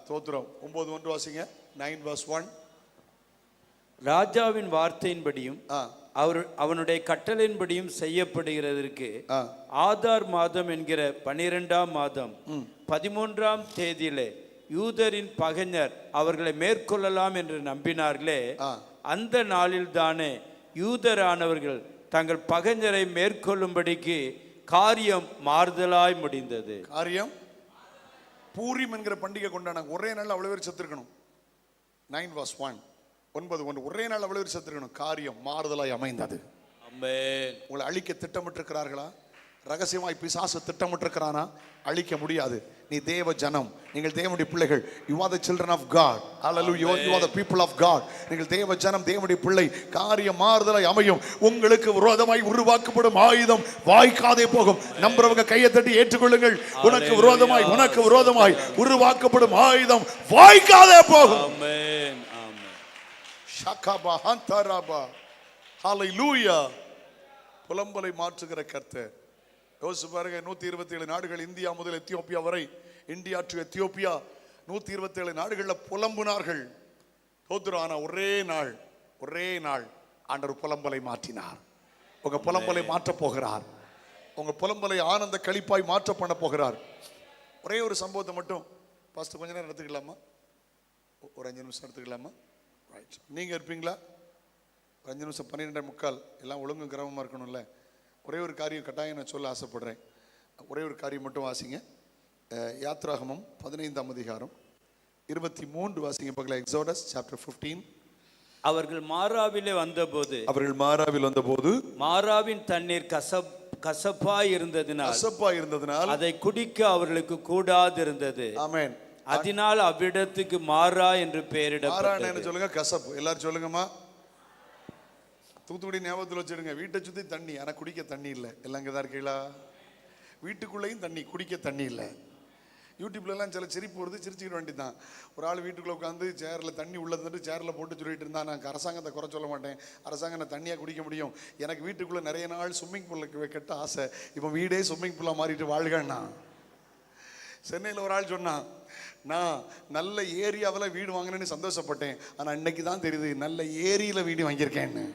தோத்திரம் 9:1 வாசிங்க. 9 verse 1. ராஜாவின் வார்த்தையின்படியும் அவனுடைய கட்டளையின்படியும் செய்யப்படுகிறதற்கு ஆதார் மாதம் என்கிற 12ஆம் மாதம் 13ஆம் தேதியிலே யூதரின் பகைஞர் அவர்களை மேற்கொள்ளலாம் என்று நம்பினார்களே, அந்த நாளில் தானே யூதரானவர்கள் தங்கள் பகைஞரை மேற்கொள்ளும்படிக்கு காரியம் மாறுதலாய் முடிந்தது. காரியம் பூரிம் என்கிற பண்டிகை கொண்டாடினாங்க. ஒரே நாள் அவ்வளவு பேர் செத்துருக்கணும். 9 verse 1 9:1 ஒரே நாள் அவ்வளவு பேர் செத்துருக்கணும். காரியம் மாறுதலாய் அமைந்தது. உங்களை அழிக்க திட்டமிட்டிருக்கிறார்களா? ரகசியமாய் பிசாசு திட்டமிட்டிருக்கிறானா? அழிக்க முடியாது. நீ தேவ ஜனம், நீங்கள் தேவனுடைய பிள்ளைகள். You are the children of God. Hallelujah. You are the people of God. நீங்கள் தேவ ஜனம், தேவனுடைய பிள்ளை. காரியம் மாறுதலாய் அமையும். உங்களுக்கு விரோதமாய் உருவாக்கப்படும் ஆயுதம் வாய்க்காதே போகும். நம்புறவங்க கையை தட்டி ஏற்றுக்கொள்ளுங்கள். உனக்கு விரோதமாய் உருவாக்கப்படும் ஆயுதம் வாய்க்காதே போகும். ஆமென். ஷகபா ஹந்தரபா. ஹalleluya. புலம்பலை மாற்றுகிற கர்த்தர். யோசிச்சு பாருங்க, 127 நாடுகள், இந்தியா முதல் எத்தியோப்பியா வரை, இந்தியா டு எத்தியோப்பியா 127 நாடுகள்ல புலம்புனார்கள். தோத்துரும். ஆனா ஒரே நாள் ஆண்டவர் புலம்பலை மாற்றினார். உங்க புலம்பலை மாற்ற போகிறார். உங்க புலம்பலை ஆனந்த களிப்பாய் மாற்ற பண்ண போகிறார். ஒரே ஒரு சம்பவத்தை மட்டும் பாஸ்டர் கொஞ்ச நேரம் எடுத்துக்கலாமா? ஒரு 5 நிமிஷம் எடுத்துக்கலாமா? ரைட். நீங்க இருப்பீங்களா? 5 நிமிஷம் 12:45 எல்லாம் ஒழுங்கும் கிரமமா இருக்கணும்ல. ஒரே ஒரு காரியம் கட்டாயம் நான் சொல்ல ஆசைப்படுறேன். ஒரே ஒரு காரியம் மட்டும் வாசிங்க. யாத்ராகமம் 15ஆம் அதிகாரம் 23 வாசிங்க பார்க்கலாம். Exodus chapter 15. அவர்கள் மாராவிலே வந்தபோது மாராவின் தண்ணீர் கசப்பாய் இருந்ததினால் அதை குடிக்க அவர்களுக்கு கூடாதிருந்தது. ஆமென். அதனால் அவ்விடத்துக்கு மாரா என்று பெயரிடப்பட்டது. சொல்லுங்க, கசப்பு. எல்லாரும் சொல்லுங்கம்மா. தூத்துக்குடி ஞாபகத்தில் வச்சிடுங்க. வீட்டை சுத்தி தண்ணி, ஆனா குடிக்க தண்ணி இல்லை. எல்லாம் இங்கதான் இருக்கீங்களா? வீட்டுக்குள்ளேயும் தண்ணி, குடிக்க தண்ணி இல்லை. யூடியூப்லலாம் சில சிரிப்பு வருது, சிரிச்சுக்கிற வேண்டியதான். ஒரு ஆள் வீட்டுக்குள்ளே உட்காந்து சேரில் தண்ணி உள்ள இருந்துட்டு சேரில் போட்டு சொல்லிட்டு இருந்தான், நான் அரசாங்கத்தை குறை சொல்ல மாட்டேன், அரசாங்கம் நான் தண்ணியாக குடிக்க முடியும், எனக்கு வீட்டுக்குள்ளே நிறைய நாள் ஸ்விம்மிங் பூலுக்கு கெட்ட ஆசை, இப்போ வீடே ஸ்விம்மிங் பூலாக மாறிட்டு வாழ்கண்ணா. சென்னையில் ஒரு ஆள் சொன்னான், நான் நல்ல ஏரியாவில் வீடு வாங்கினேன்னு சந்தோஷப்பட்டேன், ஆனால் இன்னைக்கு தான் தெரியுது நல்ல ஏரியில் வீடு வாங்கியிருக்கேன்னு.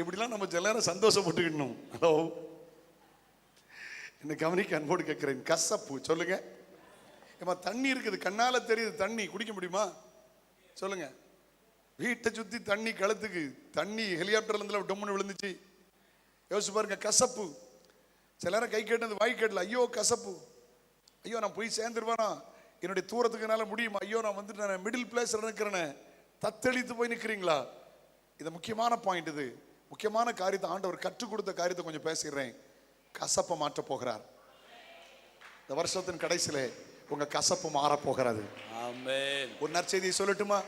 இப்படிலாம் நம்ம எல்லாரும் சந்தோஷப்பட்டுக்கணும். ஹலோ, என்ன கவனிக்க அன்போடு கேட்குறேன். கசப்பு சொல்லுங்க. ஏமா தண்ணி இருக்குது, கண்ணால தெரியுது, தண்ணி குடிக்க முடியுமா சொல்லுங்க? வீட்டை சுத்தி தண்ணி, கழுத்துக்கு தண்ணி, ஹெலிகாப்டர்ல இருந்து டொம்முன்னு விழுந்துச்சு. யோசிச்சு பாருங்க, கசப்பு. சில நேரம் கை கேட்டது வாய் கேட்டல, ஐயோ கசப்பு, ஐயோ நான் போய் சேர்ந்துருவானா, என்னுடைய தூரத்துக்கு என்னால முடியுமா, ஐயோ நான் வந்துட்டு மிடில் பிளேஸ்ல நிற்கிறேன்னு தத்தளித்து போய் நிற்கிறீங்களா? இது முக்கியமான பாயிண்ட். இது முக்கியமான காரியத்தை ஆண்டவர் கற்றுக் கொடுத்த காரியத்தை கொஞ்சம் பேசிடுறேன். கசப்பை மாற்ற போகிறார். இந்த வருஷத்தின் கடைசியில உங்க கசப்பு மாற போகிறது. ஆமென். ஒரு நற்செய்தியை சொல்லட்டுமா?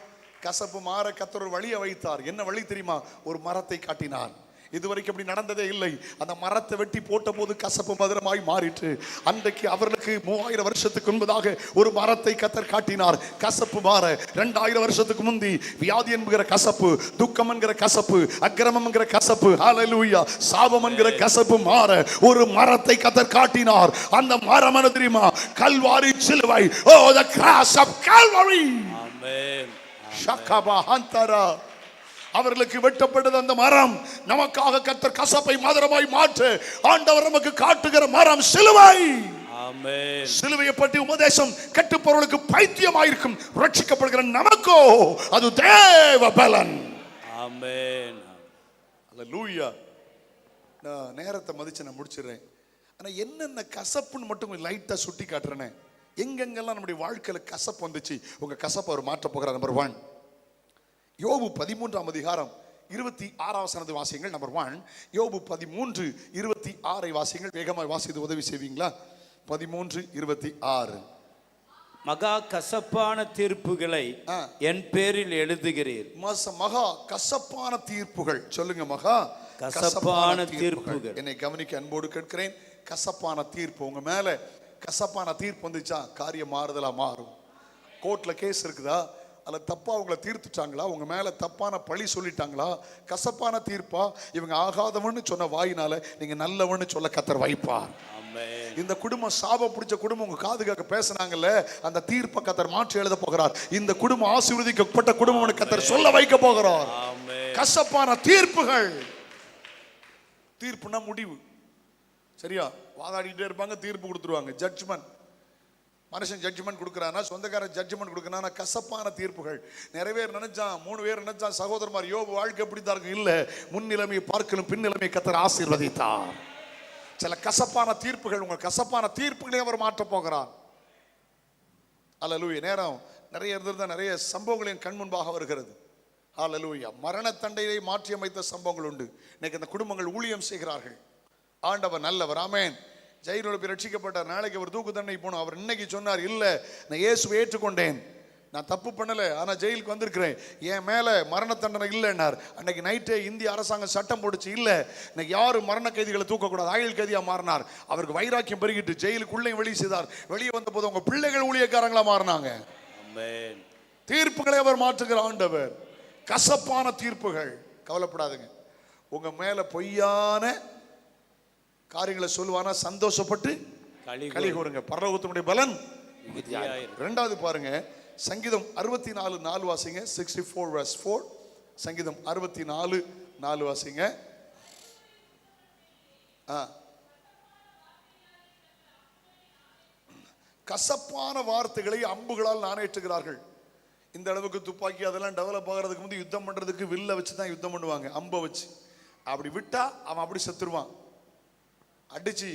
கசப்பு மாற கர்த்தர் ஒரு வழியை வைத்தார். என்ன வழி தெரியுமா? ஒரு மரத்தை காட்டினார். இதுவரைக்கும் அப்படி நடந்ததே இல்லை. அந்த மரத்தை வெட்டி போட்ட போது கசப்பு மதுரமாய் மாறிட்டு, அன்றைக்கு அவர்களுக்கு 3000 வருஷத்துக்கு முன்பதாக ஒரு மரத்தை கர்த்தர் காட்டினார். கசப்பு மாற 2000 வருஷத்துக்கு முந்தி வியாதி என்கிற கசப்பு, துக்கம் என்கிற கசப்பு, அக்கிரமம் என்கிற கசப்பு, ஹல்லேலூயா, சாபம் என்கிற கசப்பு மாற ஒரு மரத்தை கர்த்தர் காட்டினார். அந்த மரம் என்ன தெரியுமா? கல்வாரி சிலுவை. ஓ, the cross of Calvary. ஆமென். ஷக்கபா ஹந்தரா. அவர்களுக்கு வெட்டப்பட்டது அந்த மரம். நமக்காக கர்த்தர் கசப்பை மதுரமாய் மாற்ற ஆண்டவர் நமக்கு காட்டுகிற மரம் சிலுவை. ஆமென். சிலுவையை பற்றி உபதேசம் கெட்டுப்பவர்களுக்கு பைத்தியமாயிருக்கும், ரட்சிக்கப்படுகிற நமக்கோ அது தேவ பலன். ஆமென். ஹல்லேலூயா. நான் நேரத்தை மதிச்சு நான் முடிச்சிடுறேன். ஆனா என்னென்ன கசப்புன்னு மட்டும் லைட்டா சுட்டி காட்டுறேன். எங்கெங்கெல்லாம் நம்முடைய வாழ்க்கையில கசப்பு வந்துச்சு, உங்க கசப்பை அவர் மாற்ற போகிறார். நம்பர் 1, யோபு 13ஆம் அதிகாரம் 26ஆம் வசனத்தை வாசியுங்கள். நம்பர் 1, யோபு 13:26 வாசியுங்கள். வேகமாய் வாசித்து உதவி செய்வீங்களா? 13:26. மகா கசப்பான தீர்ப்புகளை என் பேரில் எழுதுகிறீர். மகா கசப்பான தீர்ப்புகள் சொல்லுங்க. மகா கசப்பான தீர்ப்புகள். என்னை கவனிக்க அன்போடு கேட்கிறேன். கசப்பான தீர்ப்பு உங்க மேல, கசப்பான தீர்ப்பு வந்துச்சா காரியம் மாறுதலா மாறும். கோர்ட்ல கேஸ் இருக்குதா, அல்ல தப்பா உங்களை தீர்த்துட்டாங்களா, உங்க மேல தப்பான பழி சொல்லிட்டாங்களா, கசப்பான தீர்ப்பா, இவங்க ஆகாதவன்னு சொன்ன வாயினால நீங்க நல்லவன்னு சொல்ல கர்த்தர் வைப்பார். இந்த குடும்பம் சாபம் பிடிச்ச குடும்பம் உங்க காதுகாக பேசினாங்கல்ல, அந்த தீர்ப்பை கர்த்தர் மாற்றி எழுத போகிறார். இந்த குடும்பம் ஆசீர்வதிக்கப்பட்ட குடும்பம் கர்த்தர் சொல்ல வைக்க போகிறார். கசப்பான தீர்ப்புகள். தீர்ப்புனா முடிவு, சரியா? வாதாடிட்டே இருப்பாங்க, தீர்ப்பு கொடுத்துருவாங்க. ஜட்ஜ்மெண்ட். மனுஷன் ஜட்ஜ்மெண்ட் கொடுக்குறானா, சொந்தக்காரன் ஜட்ஜ்மெண்ட் கொடுக்குறானா, கசப்பான தீர்ப்புகள். நிறைய பேர் நினைச்சான், 3 பேர் நினைச்சான் சகோதரமார், யோபு வாழ்க்கை எப்படித்தான் இருக்கு? இல்ல, முன்னிலைமையை பார்க்கணும் பின்னிலைமை கர்த்தர் ஆசீர்வதித்தார். சில கசப்பான தீர்ப்புகள், உங்க கசப்பான தீர்ப்புகளே அவர் மாற்ற போகிறார். அல்லேலூயா. நேரம் நிறைய இருந்திருந்தா நிறைய சம்பவங்கள் என் கண் முன்பாக வருகிறது. அல்லேலூயா. மரண தண்டையை மாற்றி அமைத்த சம்பவங்கள் உண்டு. இன்னைக்கு அந்த குடும்பங்கள் ஊழியம் செய்கிறார்கள். ஆண்டவர் நல்லவர். ஆமென். ஜெயிலோட போய் ரட்சிக்கப்பட்டார். நாளைக்கு அவர் தூக்கு தண்டனை போனோம். அவர் இன்னைக்கு சொன்னார், இல்ல நான் இயேசுவை ஏற்றுக்கொண்டேன், நான் தப்பு பண்ணல, ஆனா ஜெயிலுக்கு வந்திருக்கிறேன், என் மேல மரண தண்டனை இல்லைன்னார். அன்னைக்கு நைட்டே இந்திய அரசாங்கம் சட்டம் போடுச்சு, இல்ல இன்னைக்கு யாரும் மரண கைதிகளை தூக்கக்கூடாது, ஆயுள் கைதியா மாறினார். அவருக்கு வைராக்கியம் பெருகிட்டு ஜெயிலுக்குள்ளேயும் வெளியே செய்தார். வெளியே வந்த போது அவங்க பிள்ளைகள் ஊழியக்காரங்களா மாறினாங்க. தீர்ப்புகளை அவர் மாற்றுகிற ஆண்டவர். கசப்பான தீர்ப்புகள். கவலைப்படாதுங்க. உங்க மேல பொய்யான காரியங்களை சொல்லுவானா, சந்தோஷப்பட்டு களி கூறுங்க. பரலோகத்தினுடைய பலன். இரண்டாவது பாருங்க, சங்கீதம் 64:4 வாசிங்க. 64:4. சங்கீதம் 64 4 வாசிங்க. கசப்பான வார்த்தைகளை அம்புகளால் நாணேற்றுகிறார்கள். இந்த அளவுக்கு துப்பாக்கி அதெல்லாம் டெவலப் ஆகிறதுக்கு முந்தைய யுத்தம் பண்றதுக்கு வில்ல வச்சு தான் யுத்தம் பண்ணுவாங்க, அம்பை வச்சு. அப்படி விட்டா அவன் அப்படி செத்துருவான், அடிச்சு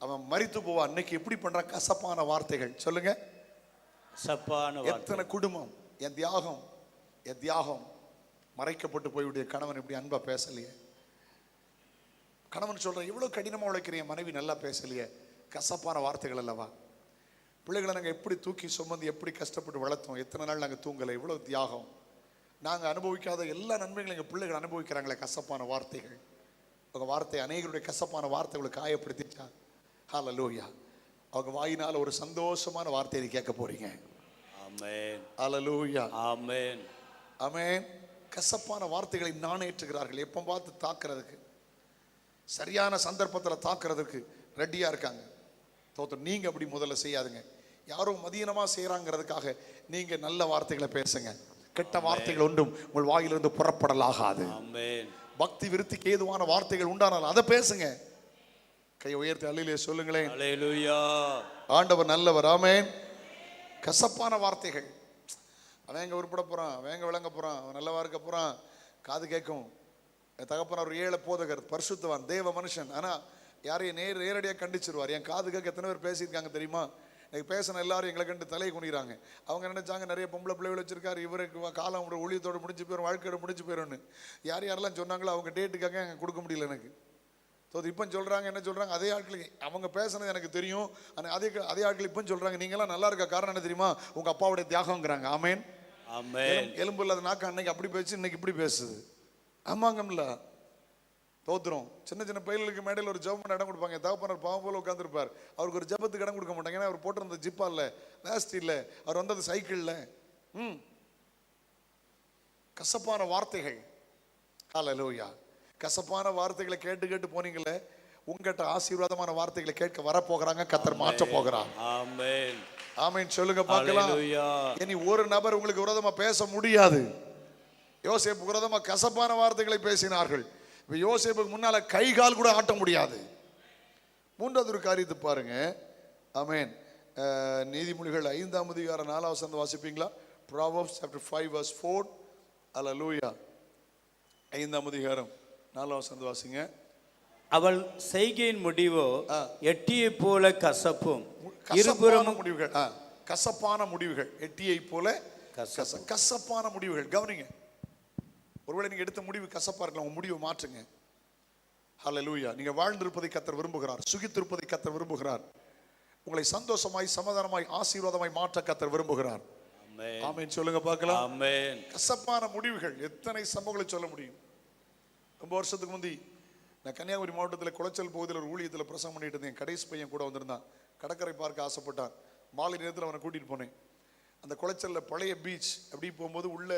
அவன் மரித்து போவான். இன்னைக்கு எப்படி பண்றான்? கசப்பான வார்த்தைகள். சொல்லுங்க. எத்தனை குடும்பம், என் தியாகம் மறைக்கப்பட்டு போய்விடைய கணவன் இப்படி அன்பா பேசலையே. கணவன் சொல்ற எவ்வளவு கடினமா உழைக்கிறீங்க, மனைவி நல்லா பேசலையே. கசப்பான வார்த்தைகள் அல்லவா? பிள்ளைகளை நாங்கள் எப்படி தூக்கி சுமந்து எப்படி கஷ்டப்பட்டு வளர்த்தோம், எத்தனை நாள் நாங்கள் தூங்கலை, இவ்வளவு தியாகம். நாங்கள் அனுபவிக்காத எல்லா நன்மைகளும் எங்கள் பிள்ளைகள் அனுபவிக்கிறாங்களே. கசப்பான வார்த்தைகள். அவங்க வார்த்தை அநேகருடைய கசப்பான வார்த்தைகளை காயப்படுத்திச்சா? ஹல்லேலூயா. அவங்க வாயினால ஒரு சந்தோஷமான வார்த்தையை கேட்க போறீங்க. ஆமென். ஹல்லேலூயா. ஆமென். ஆமென். கசப்பான வார்த்தைகளை நாணேற்றுகிறார்கள். எப்போ பார்த்து தாக்குறதுக்கு, சரியான சந்தர்ப்பத்தில் தாக்குறதுக்கு ரெடியா இருக்காங்க. நீங்க அப்படி முதல்ல செய்யாதுங்க. யாரும் மதியனமா செய்யறாங்கிறதுக்காக நீங்க நல்ல வார்த்தைகளை பேசுங்க. கெட்ட வார்த்தைகள் ஒன்றும் உங்கள் வாயிலிருந்து புறப்படலாகாது. பக்தி விருத்திக்கு ஏதுவான வார்த்தைகள் உண்டானால் அதை பேசுங்க. கை உயர்த்தி அல்லேலூயா சொல்லுங்களேன். அல்லேலூயா. ஆண்டவர் நல்லவர். ஆமென். கசப்பான வார்த்தைகள். அவன் எங்க உருப்பட போறான், அவன் எங்க விளங்க போறான், அவன் நல்லவா இருக்க போறான், காது கேட்கும். தகப்பன் அவர் ஏழை போதகர், பரிசுத்தவான், தேவ மனுஷன். ஆனா யாரையும் நேரடியாக கண்டிச்சிருவார். என் காது கேட்க எத்தனை பேர் பேசியிருக்காங்க தெரியுமா? எனக்கு பேசின எல்லாரும் எங்களை கண்டு தலையை குனிறாங்க. அவங்க நினைச்சாங்க நிறைய பொம்பளை பிள்ளைகள் வச்சிருக்காரு, இவருக்கு காலம் ஒளியத்தோடு முடிஞ்சு போயிடும், வாழ்க்கையோட முடிஞ்சு போயிடும்னு. யாரெல்லாம் சொன்னாங்களோ அவங்க டேட்டுக்காக அங்கே கொடுக்க முடியல எனக்கு. இப்போ சொல்றாங்க, என்ன சொல்றாங்க? அதே ஆட்களுக்கு அவங்க பேசுனது எனக்கு தெரியும். அதே ஆட்கள் இப்போ சொல்றாங்க நீங்களாம் நல்லா இருக்க காரணம் என்ன தெரியுமா? உங்க அப்பாவுடைய தியாகங்கிறாங்க. ஆமேன். எலும்பு இல்லாத நாக்கு அன்னைக்கு அப்படி பேச்சு, இன்னைக்கு இப்படி பேசுது. ஆமாங்கம்ல. தோத்துரும். சின்ன சின்ன பயிர்களுக்கு மேடையில் ஒரு ஜபம் இடம் கொடுப்பாங்க. தகப்பனர் பாவம் போல உட்காந்துருப்பார். அவருக்கு ஒரு ஜபத்துக்கு இடம் கொடுக்க மாட்டாங்க. ஏன்னா அவர் போட்டிருந்த ஜிப்பா இல்லை, வேஸ்ட் இல்லை, அவர் வந்தது சைக்கிள்ல. கசப்பான வார்த்தைகள். ஹல்லேலூயா. கசப்பான வார்த்தைகளை கேட்டு கேட்டு போனீங்களே, உங்ககிட்ட ஆசீர்வாதமான வார்த்தைகளை கேட்க வரப்போகிறாங்க. கர்த்தர் மாற்ற போகிறார். ஆமென். ஆமென் சொல்லுங்க பார்க்கலாம். இனி ஒரு நபர் உங்களுக்கு விரோதமா பேச முடியாது. யோசேப்பு விரோதமா கசப்பான வார்த்தைகளை பேசினார்கள். யோசேப்புக்கு முன்னால கை கால் கூட ஆட்ட முடியாது. மூன்றாவது ஒரு காரியத்தை பாருங்க. ஆமென். நீதிமொழிகள் 5ஆம் அதிகாரம் 4ஆம் வசனம் வாசிப்பீங்களா? Proverbs chapter 5 verse 4. அல்லேலூயா. 5ஆம் அதிகாரம் 4ஆம் வசனம் வாசிங்க. அவள் செய்கையின் முடிவோ எட்டியை போல கசப்பும், இருபுறமும் முடிவுகள். கசப்பான முடிவுகள். எட்டியை போல கசப்பான முடிவுகள். கவனிங்க. ஒருவேளை நீங்க எடுத்த முடிவு கசப்பா இருக்கலாம், உங்க முடிவை மாற்றுங்க. ஹல்லேலூயா. நீங்க வாழ்ந்திருப்பதை கர்த்தர் விரும்புகிறார், சுகித்திருப்பதை கர்த்தர் விரும்புகிறார், உங்களை சந்தோஷமாய் சமாதானமாய் ஆசீர்வாதமாய் மாற்ற கர்த்தர் விரும்புகிறார். ஆமென் சொல்லுங்க பார்க்கலாம். ஆமென். கசப்பான முடிவுகள் எத்தனை சம்பவங்களை சொல்ல முடியும். ரொம்ப வருஷத்துக்கு முந்தி நான் கன்னியாகுமரி மாவட்டத்தில் குளச்சல் பகுதியில் ஒரு ஊழியத்தில் பிரசங்கம் பண்ணிட்டு இருந்தேன். கடைசி பையன் கூட வந்திருந்தான். கடற்கரை பார்க்க ஆசைப்பட்டான். மாலை நேரத்தில் அவனை கூட்டிட்டு போனேன். அந்த குளச்சல்ல பழைய பீச் அப்படி போகும்போது உள்ள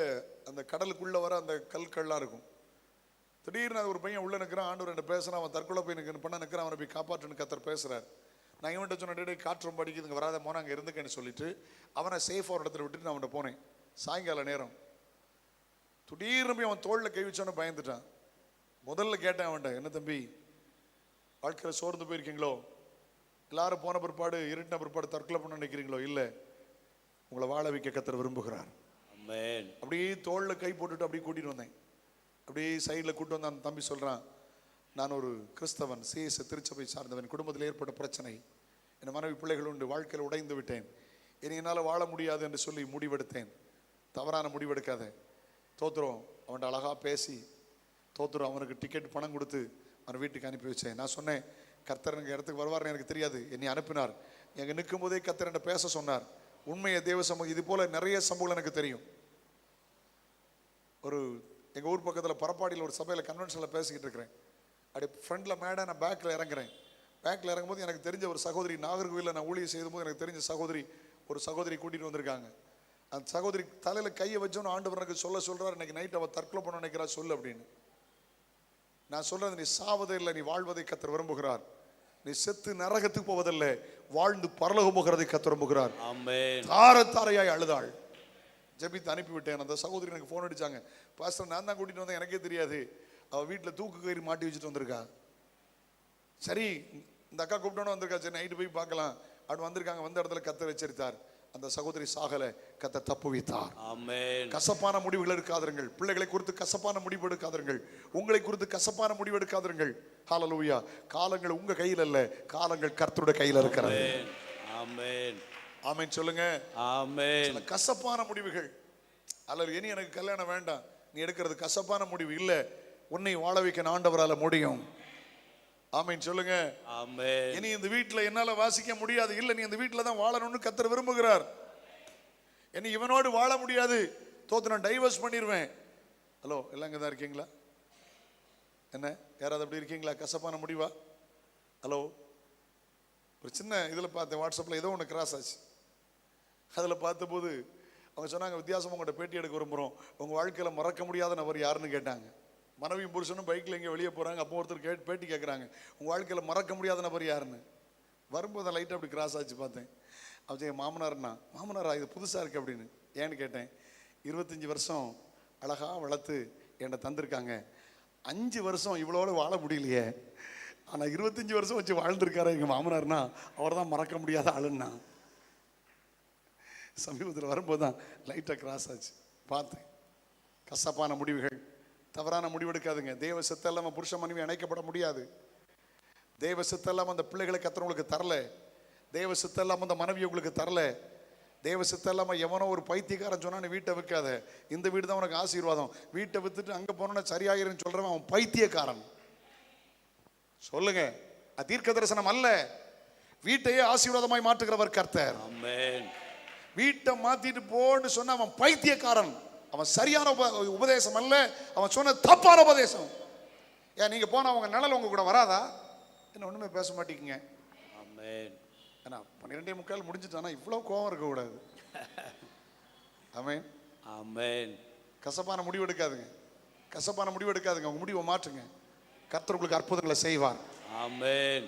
அந்த கடலுக்குள்ள வர அந்த கல்லாம் இருக்கும். திடீர்னு ஒரு பையன் உள்ள நிற்கிறான். ஆண்டவர் என்ன பேசுறான், அவன் தற்கொலை போய் பண்ண நிற்கிறான். அவனை போய் காப்பாற்றுன்னு கர்த்தர் பேசுறாரு. நான் இவன்கிட்ட சொன்ன காற்று ரொம்ப அடிக்குதுங்க, வராத போன அங்கே இருந்துக்கன்னு சொல்லிட்டு அவனை சேஃபாக ஒரு இடத்துல விட்டுட்டு நான் அவன்கிட்ட போனேன். சாயங்கால நேரம் திடீர்னு போய் அவன் தோளில் கை வச்சோன்னு பயந்துட்டான். முதல்ல கேட்டேன் அவன்கிட்ட, என்ன தம்பி வாழ்க்கையில் சோர்ந்து போயிருக்கீங்களோ, எல்லாரும் போன பிற்பாடு இருட்டின பிற்பாடு தற்கொலை பண்ண நினைக்கிறீங்களோ? இல்லை, உங்களை வாழ வைக்க கர்த்தர் விரும்புகிறார். அப்படியே தோளில் கை போட்டுட்டு அப்படியே கூட்டிட்டு வந்தேன். அப்படியே சைடில் கூட்டு வந்த அந்த தம்பி சொல்றான், நான் ஒரு கிறிஸ்தவன், சிஎஸ் திருச்சபை சார்ந்தவன், குடும்பத்தில் ஏற்பட்ட பிரச்சனை, என் மனைவி பிள்ளைகள் உண்டு, வாழ்க்கையில் உடைந்து விட்டேன், இனி என்னால் வாழ முடியாது என்று சொல்லி முடிவெடுத்தேன். தவறான முடிவெடுக்காத. தோத்துரும். அவன்கிட்ட அழகா பேசி தோத்துரும். அவனுக்கு டிக்கெட் பணம் கொடுத்து அவன் வீட்டுக்கு அனுப்பி வச்சேன். நான் சொன்னேன், கர்த்தர் எங்கள் இடத்துக்கு வருவார்னு எனக்கு தெரியாது, என்னை அனுப்பினார். எங்கே நிற்கும் போதே கர்த்தர் என்கிட்ட பேச சொன்னார். உண்மையை தேவ சமூகம். இது போல நிறைய சம்பவங்கள் எனக்கு தெரியும். ஒரு எங்கள் ஊர் பக்கத்தில் பரப்பாடியில் ஒரு சபையில் கன்வென்ஷனில் பேசிக்கிட்டு இருக்கிறேன். அப்படி ஃப்ரண்டில் மேடை நான் பேக்கில் இறங்குறேன். பேக்கில் இறங்கும்போது எனக்கு தெரிஞ்ச ஒரு சகோதரி, நாகர்கோவிலில் நான் ஊழியர் செய்யும்போது எனக்கு தெரிஞ்ச ஒரு சகோதரி கூட்டிகிட்டு வந்திருக்காங்க. அந்த சகோதரி தலையில் கையை வச்சோன்னு ஆண்டவர் எனக்கு சொல்கிறார், இன்னைக்கு நைட் அவள் தற்கொலை பண்ண நினைக்கிறா சொல்லு அப்படின்னு. நான் சொல்றது, நீ சாவதே இல்லை, நீ வாழ்வதை கர்த்தர் விரும்புகிறார். நீ செத்து நரகத்துக்கு போவதில்லை, வாழ்ந்து பரலோகம் போகிறதை கர்த்தர் விரும்புகிறார். ஆமென். தாரையாய் அழுதாள். ஜெபித்து அனுப்பிவிட்டேன். அந்த சகோதரி எனக்கு ஃபோன் அடிச்சாங்க, பாஸ்டர் நான் தான் கூட்டிட்டு வந்தேன், எனக்கே தெரியாது, அவ வீட்டில் தூக்கு கயிறு மாட்டி வச்சுட்டு வந்திருக்கா. சரி, இந்த அக்கா கூப்பிட்டோன்னு வந்திருக்கா. சரி, நைட்டு போய் பார்க்கலாம் அப்படி வந்திருக்காங்க. வந்த இடத்துல கர்த்தர் எச்சரித்தார். அந்த சகோதரி சாகல, கர்த்தர் தப்புவித்தார். ஆமென். கசப்பான முடிவுகள் எடுக்காதீர்கள். பிள்ளைகளை குறித்து கசப்பான முடிவு எடுக்காதீர்கள். உங்களை குறித்து கசப்பான முடிவு எடுக்காதீர்கள். ஹல்லேலூயா. காலங்கள் உங்க கையில் அல்ல, காலங்கள் கர்த்தருடைய கையில் இருக்கிறது. ஆமென். ஆமென் சொல்லுங்க. ஆமென். கசப்பான முடிவுகள் அல்ல, இனி எனக்கு கல்யாணம் வேண்டாம், நீ எடுக்கிறது கசப்பான முடிவு இல்ல. உன்னை வாழ வைக்க ஆண்டவரால முடியும். ஆமென் சொல்லுங்க. ஆமென். இனி இந்த வீட்டுல என்னால வாசிக்க முடியாது இல்ல, நீ இந்த வீட்டுல தான் வாழணும்னு கர்த்தர் விரும்புகிறார். இனி இவனோடு வாழ முடியாது, தோத்து நான் டைவர்ஸ் பண்ணிடுவேன். ஹலோ, எல்லாம் இங்க தான் இருக்கீங்களா? என்ன யாராவது அப்படி இருக்கீங்களா? கசப்பான முடிவா? ஹலோ, ஒரு சின்ன இதுல பார்த்தேன், வாட்ஸ்அப்ல ஏதோ ஒன்று கிராஸ் ஆச்சு. அதுல பார்த்தபோது அவங்க சொன்னாங்க, வித்தியாசமா உங்கள்கிட்ட பேட்டி எடுக்க விரும்புகிறோம், உங்க வாழ்க்கையில மறக்க முடியாத நபர் யாருன்னு கேட்டாங்க. மனைவியும் புருஷனும் பைக்கில் எங்கே வெளியே போகிறாங்க. அப்போ ஒருத்தர் பேட்டி கேட்குறாங்க, உங்கள் வாழ்க்கையில் மறக்க முடியாத நபர் யாருன்னு. வரும்போது தான் லைட்டாக அப்படி கிராஸ் ஆச்சு பார்த்தேன். அப்படி என் மாமனார்னா, மாமனாரா இது புதுசாக இருக்குது அப்படின்னு. ஏன்னு கேட்டேன். 25 வருஷம் அழகாக வளர்த்து என்னை தந்திருக்காங்க. 5 வருஷம் இவ்வளோட வாழ முடியலையே, ஆனால் 25 வருஷம் வச்சு வாழ்ந்துருக்காரு எங்கள் மாமனார்னா, அவர் தான் மறக்க முடியாத ஆளுன்னா. சமீபத்தில் வரும்போது தான் லைட்டாக கிராஸ் ஆச்சு பார்த்தேன். கசப்பான முடிவுகள், தவறான முடிவெடுக்காதுங்க. தேவ சித்தம் இல்லாமல் புருஷ மனைவி இணைக்கப்பட முடியாது. தேவ சித்தம் இல்லாமல் அந்த பிள்ளைகளை கர்த்தர் உங்களுக்கு தரல. தேவ சித்தம் இல்லாமல் அந்த மனைவி உங்களுக்கு தரல. தேவ சித்தம் இல்லாமல் எவனோ ஒரு பைத்தியக்காரன் சொன்னா நீ வீட்டை விற்காத, இந்த வீடு தான் உனக்கு ஆசீர்வாதம், வீட்டை வித்துட்டு அங்கே போனோன்னா சரியாயிருன்னு சொல்றவன் அவன் பைத்தியக்காரன். சொல்லுங்க, அது தீர்க்க தரிசனம் அல்ல. வீட்டையே ஆசீர்வாதமாய் மாற்றுகிறவர் கர்த்தர். ஆமென். வீட்டை மாத்திட்டு போன்னு சொன்ன அவன் பைத்தியக்காரன். அவன் சரியான உபதேசம் அல்ல, அவன் சொன்ன தப்பான உபதேசம். ஏன் நீங்க போனா அவங்க நிழல் உங்க கூட வராதா? என்ன ஒண்ணுமே பேச மாட்டீங்க. ஆமென். ஏன்னா 12:45 முடிஞ்சிட்டானா இவ்வளவு கோவம் இருக்க கூடாது. ஆமென். ஆமென். கசப்பான முடிவு எடுக்காதுங்க, கசப்பான முடிவு எடுக்காதுங்க. உங்க முடிவை மாற்றுங்க, கர்த்தர் உங்களுக்கு அற்புதங்களை செய்வார். ஆமென்.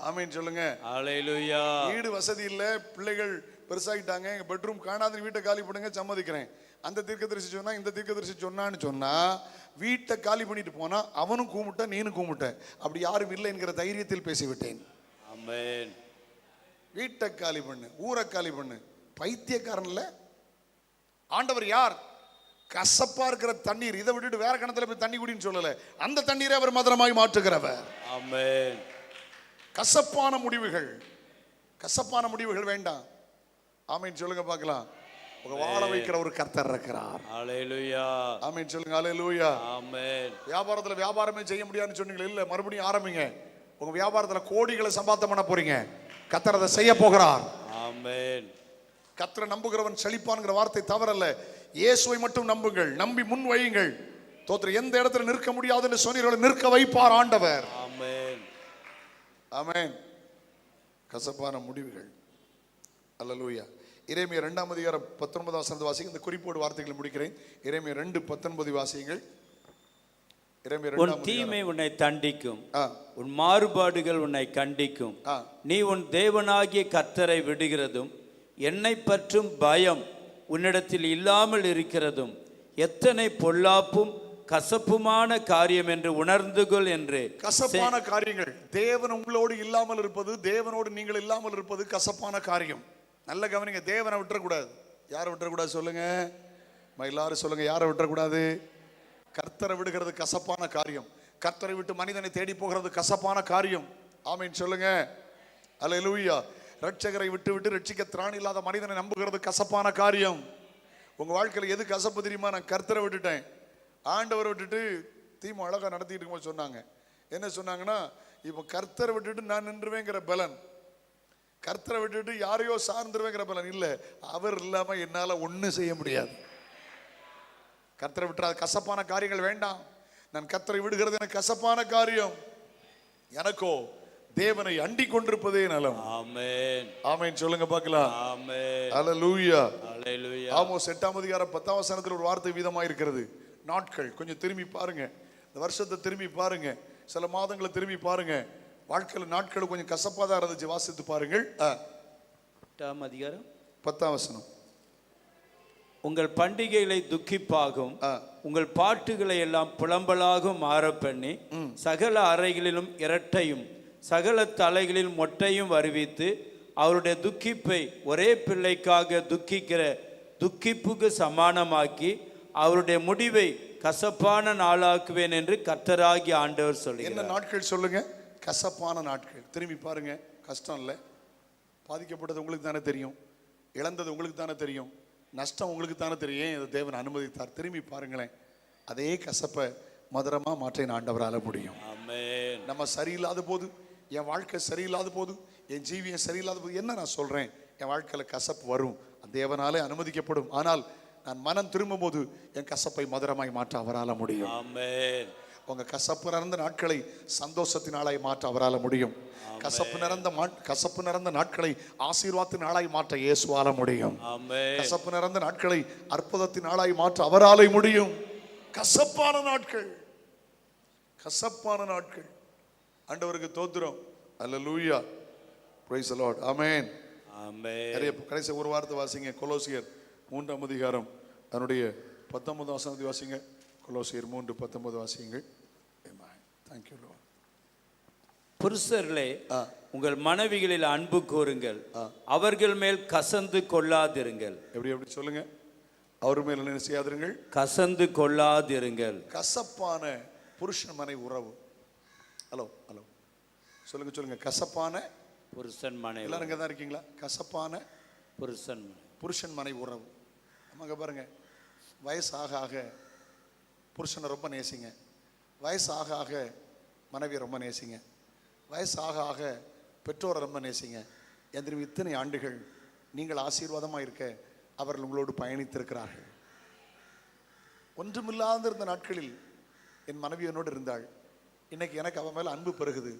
ஆமென் சொல்லுங்க. ஹல்லேலூயா. வீடு வசதி இல்ல, பிள்ளைகள் பெருசாகிட்டாங்க, எங்க பெட்ரூம் காணாத, வீட்டை காலி பண்ணுங்க, சம்மதிக்கிறேன். அந்த தீர்க்கதரிசி சொன்னா, இந்த தீர்க்கதரிசி சொன்னான்னு சொன்னா, வீட்டை காலி பண்ணிட்டு போனா அவனும் கூமுட்ட, நீனும் கூமுட்ட. அப்படி யாரும் இல்லை என்கிற தைரியத்தில் பேசிவிட்டேன். ஆமென். வீட்டை காலி பண்ணு, ஊரை காலி பண்ணு. பைத்தியக்காரன் இல்ல ஆண்டவர். யார்? கசப்பா இருக்கிற தண்ணீர் இதை விட்டுட்டு வேற கிணத்துல போய் தண்ணி குடின்னு சொல்லல, அந்த தண்ணீரை அவர் மதுரமாய் மாற்றுகிறவர். ஆமென். கசப்பான முடிவுகள், கசப்பான முடிவுகள் வேண்டாம். ஆமென் சொல்லுங்க பார்க்கலாம். உங்க வாழ வைக்கிற ஒரு கர்த்தர் இருக்கிறார். ஹல்லேலூயா. ஆமென் சொல்லுங்க. ஹல்லேலூயா. ஆமென். வியாபாரத்துல வியாபாரமே செய்ய முடியாதுன்னு சொன்னீங்களே, இல்ல மறுபடியும் ஆரம்பிங்க. உங்க வியாபாரத்துல கோடிகளை சம்பாத்தம் பண்ண போறீங்க. கர்த்தர் அதை செய்ய போகிறார். ஆமென். கர்த்தரை நம்புகிறவன் செழிப்பான்ங்கிற வார்த்தை தவறல்ல. இயேசுவை மட்டும் நம்புங்கள், நம்பி முன் வையுங்கள். தோத்திர எந்த இடத்துல நிற்க முடியாதுன்னு சொன்னீர்களோ நிற்க வைப்பார் ஆண்டவர். ஆமென். ஆமென். கசப்பான முடிவுகள். அல்லேலூயா. எரேமியா 2ஆம் அதிகாரம் 19ஆம் வசனத்தை வாசிங்க. இந்த குறிப்போடு வார்த்தைகளை முடிக்கிறேன். எரேமியா 2:19 வாசியுங்கள். எரேமியா 2ஆம் உன் அதிகாரம். தீமை உன்னை தண்டிக்கும், உன் மாறுபாடுகள் உன்னை கண்டிக்கும். நீ உன் தேவனாகிய கர்த்தரை விடுகிறதும், என்னை பற்றும் பயம் உன்னிடத்தில் இல்லாமல் இருக்கிறதும் எத்தனை பொல்லாப்பும் கசப்புமான காரியம் என்று உணர்ந்துகொள் என்று. கசப்பான காரியங்கள், தேவன் உங்களோடு இல்லாமல் இருப்பது, தேவனோடு நீங்கள் இல்லாமல் இருப்பது கசப்பான காரியம். நல்ல கவனிங்க. தேவனை விட்டுறக்கூடாது. யாரை விட்டுறக்கூடாது சொல்லுங்க? எல்லாரும் சொல்லுங்க, யாரை விட்டுறக்கூடாது? கர்த்தரை விடுகிறது கசப்பான காரியம். கர்த்தரை விட்டு மனிதனை தேடி போகிறது கசப்பான காரியம். ஆமென் சொல்லுங்க. அல்லேலூயா. ரட்சகரை விட்டு விட்டு ரட்சிக்க திராணி இல்லாத மனிதனை நம்புகிறது கசப்பான காரியம். உங்க வாழ்க்கையில் எது கசப்பு தெரியுமா? நான் கர்த்தரை விட்டுட்டேன், ஆண்டவரை விட்டுட்டு. தீமு அழகா நடத்திட்டு இருக்கும்போது சொன்னாங்க, என்ன சொன்னாங்கன்னா, இப்போ கர்த்தரை விட்டுட்டு நான் நின்றுவேங்கிற பலன், கர்த்தரை விட்டுட்டு யாரையோ சார்ந்துருவேங்கிற பலன் இல்லை. அவர் இல்லாம என்னால ஒன்றும் செய்ய முடியாது. கர்த்தரை விட்டுறாது. கசப்பான காரியங்கள் வேண்டாம். நான் கர்த்தரை விடுகிறது எனக்கு கசப்பான காரியம். எனக்கோ தேவனை அண்டிக் கொண்டிருப்பதே நலம். ஆமென். ஆமென் சொல்லுங்க பார்க்கலாம். ஆமென். ஹல்லேலூயா. ஹல்லேலூயா. ஆமோஸ் 8ஆம் அதிகாரம் 10ஆம் வசனத்தில் ஒரு வார்த்தை வீதமாக இருக்கிறது. நாட்கள் கொஞ்சம் திரும்பி பாருங்க, இந்த வருஷத்தை திரும்பி பாருங்க, சில மாதங்களை திரும்பி பாருங்க. வாழ்க்கையில் நாட்கள் கொஞ்சம் கசப்பாக தான் இருந்துச்சு. வாசித்து பாருங்கள். 8ஆம் அதிகாரம் 10ஆம் வசனம். உங்கள் பண்டிகைகளை துக்கிப்பாகும் உங்கள் பாட்டுகளை எல்லாம் புலம்பலாகும் மாற பண்ணி சகல அறைகளிலும் இரட்டையும் சகல தலைகளில் மொட்டையும் வருவித்து அவருடைய துக்கிப்பை ஒரே பிள்ளைக்காக துக்கிக்கிற துக்கிப்புக்கு சமானமாக்கி அவருடைய முடிவை கசப்பான நாளாக்குவேன் என்று கர்த்தராகிய ஆண்டவர் சொல்லுகிறார். என்ன நாட்கள் சொல்லுங்க? கசப்பான நாட்கள். திரும்பி பாருங்க, கஷ்டம் இல்லை, பாதிக்கப்பட்டது உங்களுக்கு தானே தெரியும், இழந்தது உங்களுக்கு தானே தெரியும், நஷ்டம் உங்களுக்கு தானே தெரியும். ஏன் இதை தேவன் அனுமதித்தார்? திரும்பி பாருங்களேன், அதே கசப்பை மதுரமா மாற்ற ஆண்டவரால முடியும். ஆமென். நம்ம சரியில்லாத போது, என் வாழ்க்கை சரியில்லாத போது, என் ஜீவியம் சரியில்லாத போது, என்ன நான் சொல்றேன், என் வாழ்க்கையில கசப்பு வரும், தேவனாலே அனுமதிக்கப்படும். ஆனால் நான் மனம் திரும்பும் போது என் கசப்பை மதுரமாய் மாற்ற அவரால முடியும். ஆமென். உங்க கசப்பு நிறைந்த நாட்களை சந்தோஷத்தின் நாளாய் மாற்ற அவரால முடியும். கசப்பு நிறைந்த நாட்களை ஆசீர்வாதத்தின் நாளாய் மாற்ற இயேசுவால முடியும். ஆமென். கசப்பு நிறைந்த நாட்களை அற்புதத்தின் நாளாய் மாற்ற அவராலே முடியும். கசப்பான நாட்கள், கசப்பான நாட்கள். ஆண்டவருக்கு தோத்திரம். அல்லேலூயா, பிரைஸ் தி லார்ட். ஆமென். ஆமென். நிறைய கடைசி ஒரு வார்த்தை வாசிங்க, கொலோசியர் 3ஆம் அதிகாரம் அதனுடைய 19ஆம் வசனத்தை வாசிங்க. கொலோசியர் 3:19 வாசியுங்கள். Thank you Lord. புருஷர்களே, உங்கள் மனைவிகளில் அன்பு கூறுங்கள், அவர்கள் மேல் கசந்து கொள்ளாதிருங்கள். எப்படி சொல்லுங்க? அவர் மேல் என்ன செய்யாதிருங்கள்? கசந்து கொள்ளாதிருங்கள். கசப்பான புருஷன் மனைவி உறவு. ஹலோ ஹலோ சொல்லுங்க. கசப்பான புருஷன் மனைவி. எல்லாரும் இங்கே தான் இருக்கீங்களா? கசப்பான புருஷன் மனைவி உறவு. அம்மாங்க பாருங்க, வயசு ஆக ஆக புருஷனை ரொம்ப நேசிங்க, வயசு ஆக ஆக மனைவியை ரொம்ப நேசிங்க, வயசு ஆக ஆக பெற்றோரை ரொம்ப நேசிங்க. எந்திரி இத்தனை ஆண்டுகள் நீங்கள் ஆசீர்வாதமாக இருக்க அவர்கள் உங்களோடு பயணித்திருக்கிறார்கள். ஒன்றுமில்லாத இருந்த நாட்களில் என் மனைவி என்னோடு இருந்தாள். இன்னைக்கு எனக்கு அவன் மேலே அன்பு பெருகுது.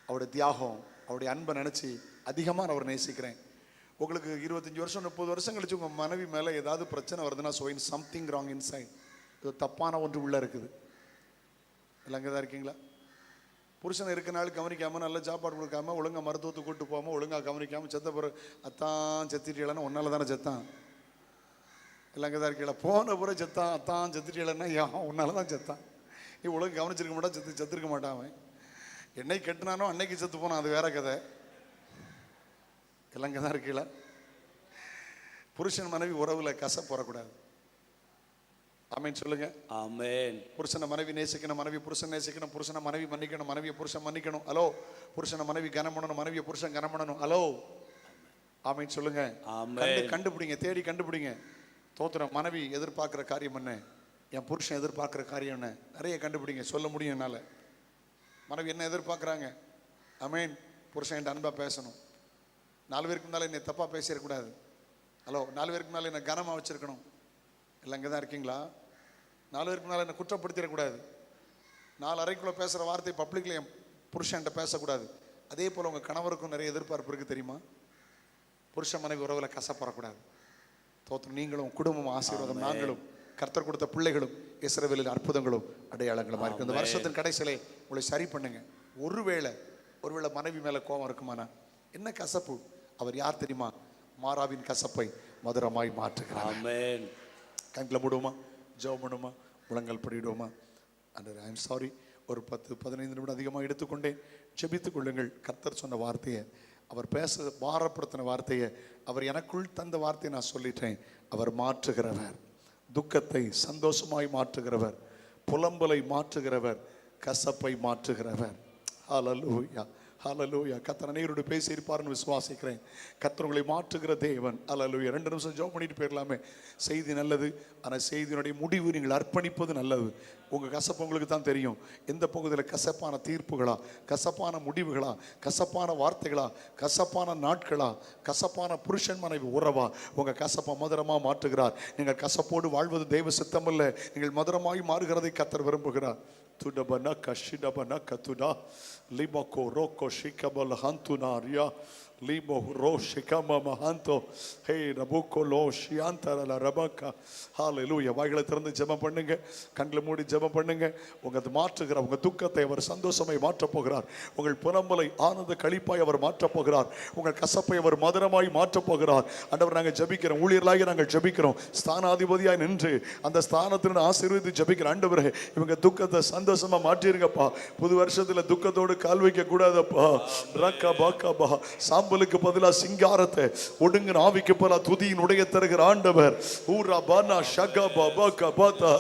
அவருடைய தியாகம், அவருடைய அன்பை நினச்சி அதிகமாக நான் அவரை நேசிக்கிறேன். உங்களுக்கு 25 வருஷம் 30 வருஷம் கழிச்சு உங்கள் மனைவி மேலே ஏதாவது பிரச்சனை வருதுன்னா, so in something wrong inside, இது தப்பான ஒன்று உள்ளே இருக்குது. இல்லை அங்கே தான் இருக்கீங்களா? புருஷனை இருக்க நாள் கவனிக்காமல், நல்ல சாப்பாடு கொடுக்காம, ஒழுங்காக மருத்துவத்துக்கு கூப்பிட்டு போகாமல், ஒழுங்காக கவனிக்காமல், செத்த பிறகு அத்தான் செத்துட்டீங்களா, ஒன்னால தானே செத்தான். இல்லை அங்கே தான் இருக்கீங்களா? போன பிறகு செத்தான், அத்தான் செத்துட்டீங்களா, உன்னால தான் செத்தான். நீ ஒழுங்கு கவனிச்சிருக்க மாட்டான், செத்துருக்க மாட்டான். அவன் என்னைக்கு கட்டினானோ அன்னைக்கு செத்து போனான், அது வேற கதை. எல்லாம் தான் இருக்கீங்களா? புருஷன் மனைவி உறவுல கசப்பு வரக்கூடாது. ஆமென் சொல்லுங்க. ஆமென். புருஷனை மனைவி நேசிக்கணும், மனைவி புருஷன் நேசிக்கணும், புருஷனை மனைவி மன்னிக்கணும், மனைவியை புருஷன் மன்னிக்கணும். ஹலோ. புருஷனை மனைவி கனம் பண்ணணும், மனைவியை புருஷன் கனம் பண்ணணும். ஹலோ. ஆமென் சொல்லுங்க. கண்டுபிடிங்க, தேடி கண்டுபிடிங்க. தோத்திரம். மனைவி எதிர்பார்க்கிற காரியம் என்ன, என் புருஷன் எதிர்பார்க்கிற காரியம் என்ன, நிறைய கண்டுபிடிங்க. சொல்ல முடியும் என்னால். மனைவி என்ன எதிர்பார்க்குறாங்க? ஆமென். புருஷன் என்கிட்ட அன்பா பேசணும், 4 பேருக்கு முன்னால என்னை தப்பா பேசிடக்கூடாது. ஹலோ. 4 பேருக்கு முன்னால என்னை கனமாக வச்சிருக்கணும். இல்லை அங்கே தான் இருக்கீங்களா? 4 பேருக்கு முன்னால் என்னை குற்றப்படுத்திடக்கூடாது. 4 அறைக்குள்ளே பேசுகிற வார்த்தை பப்ளிக்கில் என் புருஷன்கிட்ட பேசக்கூடாது. அதே போல் உங்கள் கணவருக்கும் நிறைய எதிர்பார்ப்பு இருக்குது தெரியுமா? புருஷன் மனைவி உறவில் கசப்படக்கூடாது. தோற்று நீங்களும் குடும்பம் ஆசீர்வாதம், நாங்களும் கர்த்தர் கொடுத்த பிள்ளைகளும் இஸ்ரவேலில் அற்புதங்களும் அடையாளங்களுமா இருக்கு. இந்த வருஷத்தின் கடைசியிலே உங்களை சரி பண்ணுங்க. ஒருவேளை மனைவி மேலே கோபம் இருக்குமானா, என்ன கசப்பு? அவர் யார் தெரியுமா? மாறாவின் கசப்பை மதுரமாய் மாற்றுகிறார். ஆமென். கண்களை மூடுவோமா, ஜெபம் பண்ணுமா, முழங்கால் படிடுவோமா? ஐ எம் சாரி, ஒரு 10-15 நிமிடம் அதிகமாக எடுத்துக்கொண்டேன். ஜெபித்துக் கொள்ளுங்கள். கர்த்தர் சொன்ன வார்த்தையை, அவர் பேச பாரப்படுத்தின வார்த்தையை, அவர் எனக்குள் தந்த வார்த்தையை நான் சொல்லிட்டேன். அவர் மாற்றுகிறவர், துக்கத்தை சந்தோஷமாய் மாற்றுகிறவர், புலம்பலை மாற்றுகிறவர், கசப்பை மாற்றுகிறவர். ஹல்லேலூயா, ஹல்லேலூயா. கர்த்தர் அநேகரோடு பேசியிருப்பார்னு விசுவாசிக்கிறேன். கர்த்தர் உங்களை மாற்றுகிற தேவன். ஹல்லேலூயா. 2 நிமிஷம் ஜெபம் பண்ணிட்டு போயிடலாமே. செய்தி நல்லது, ஆனால் செய்தியினுடைய முடிவு நீங்கள் அர்ப்பணிப்பது நல்லது. உங்கள் கசப்பு உங்களுக்கு தான் தெரியும். எந்த பகுதியில் கசப்பான தீர்ப்புகளா, கசப்பான முடிவுகளா, கசப்பான வார்த்தைகளா, கசப்பான நாட்களா, கசப்பான புருஷன் மனைவி உறவா, உங்கள் கசப்பை மதுரமாக மாற்றுகிறார். நீங்கள் கசப்போடு வாழ்வது தெய்வ சித்தமல்ல, நீங்கள் மதுரமாய் மாறுகிறதை கர்த்தர் விரும்புகிறார். துடபன கஷிடபன கத்துடா லிபகோ ரோகோ ஷிகபல் ஹந்துனாரியா Libo Roshi Kama Mahanto. Hey, Rabuko Lo Shiantara La Rabaka. Hallelujah. வாய்களை திறந்து ஜெபம் பண்ணுங்க. கண்களை மூடி ஜெபம் பண்ணுங்க. உங்க மாற்றுகிறார், உங்க துக்கத்தை அவர் சந்தோஷமாய் மாற்றப் போகிறார். உங்கள் புலம்பலை ஆனந்த களிப்பாய் அவர் மாற்றப் போகிறார். உங்கள் கசப்பை அவர் மதுரமாய் மாற்றப் போகிறார். ஆண்டவர், நாங்கள் ஜெபிக்கிறோம், ஊழியர்களாகி நாங்கள் ஜெபிக்கிறோம். ஸ்தானாதிபதியாய் நின்று அந்த ஸ்தானத்தின் ஆசீர்வதித்து ஜெபிக்கிறோம். ஆண்டவரே, இவங்க துக்கத்தை சந்தோஷமா மாற்றிருங்கப்பா. புது வருஷத்துல துக்கத்தோடு கால் வைக்க கூடாதப்பா. ரக்கா பாக்கா பா. சாம்பலுக்கு பதிலா சிங்காரத்தை, ஒடுங்கின ஆவிக்கு பதிலா துதியின் உடைய தருகிற ஆண்டவர். ஊரா பானா ஷகா பாபா கபாதா.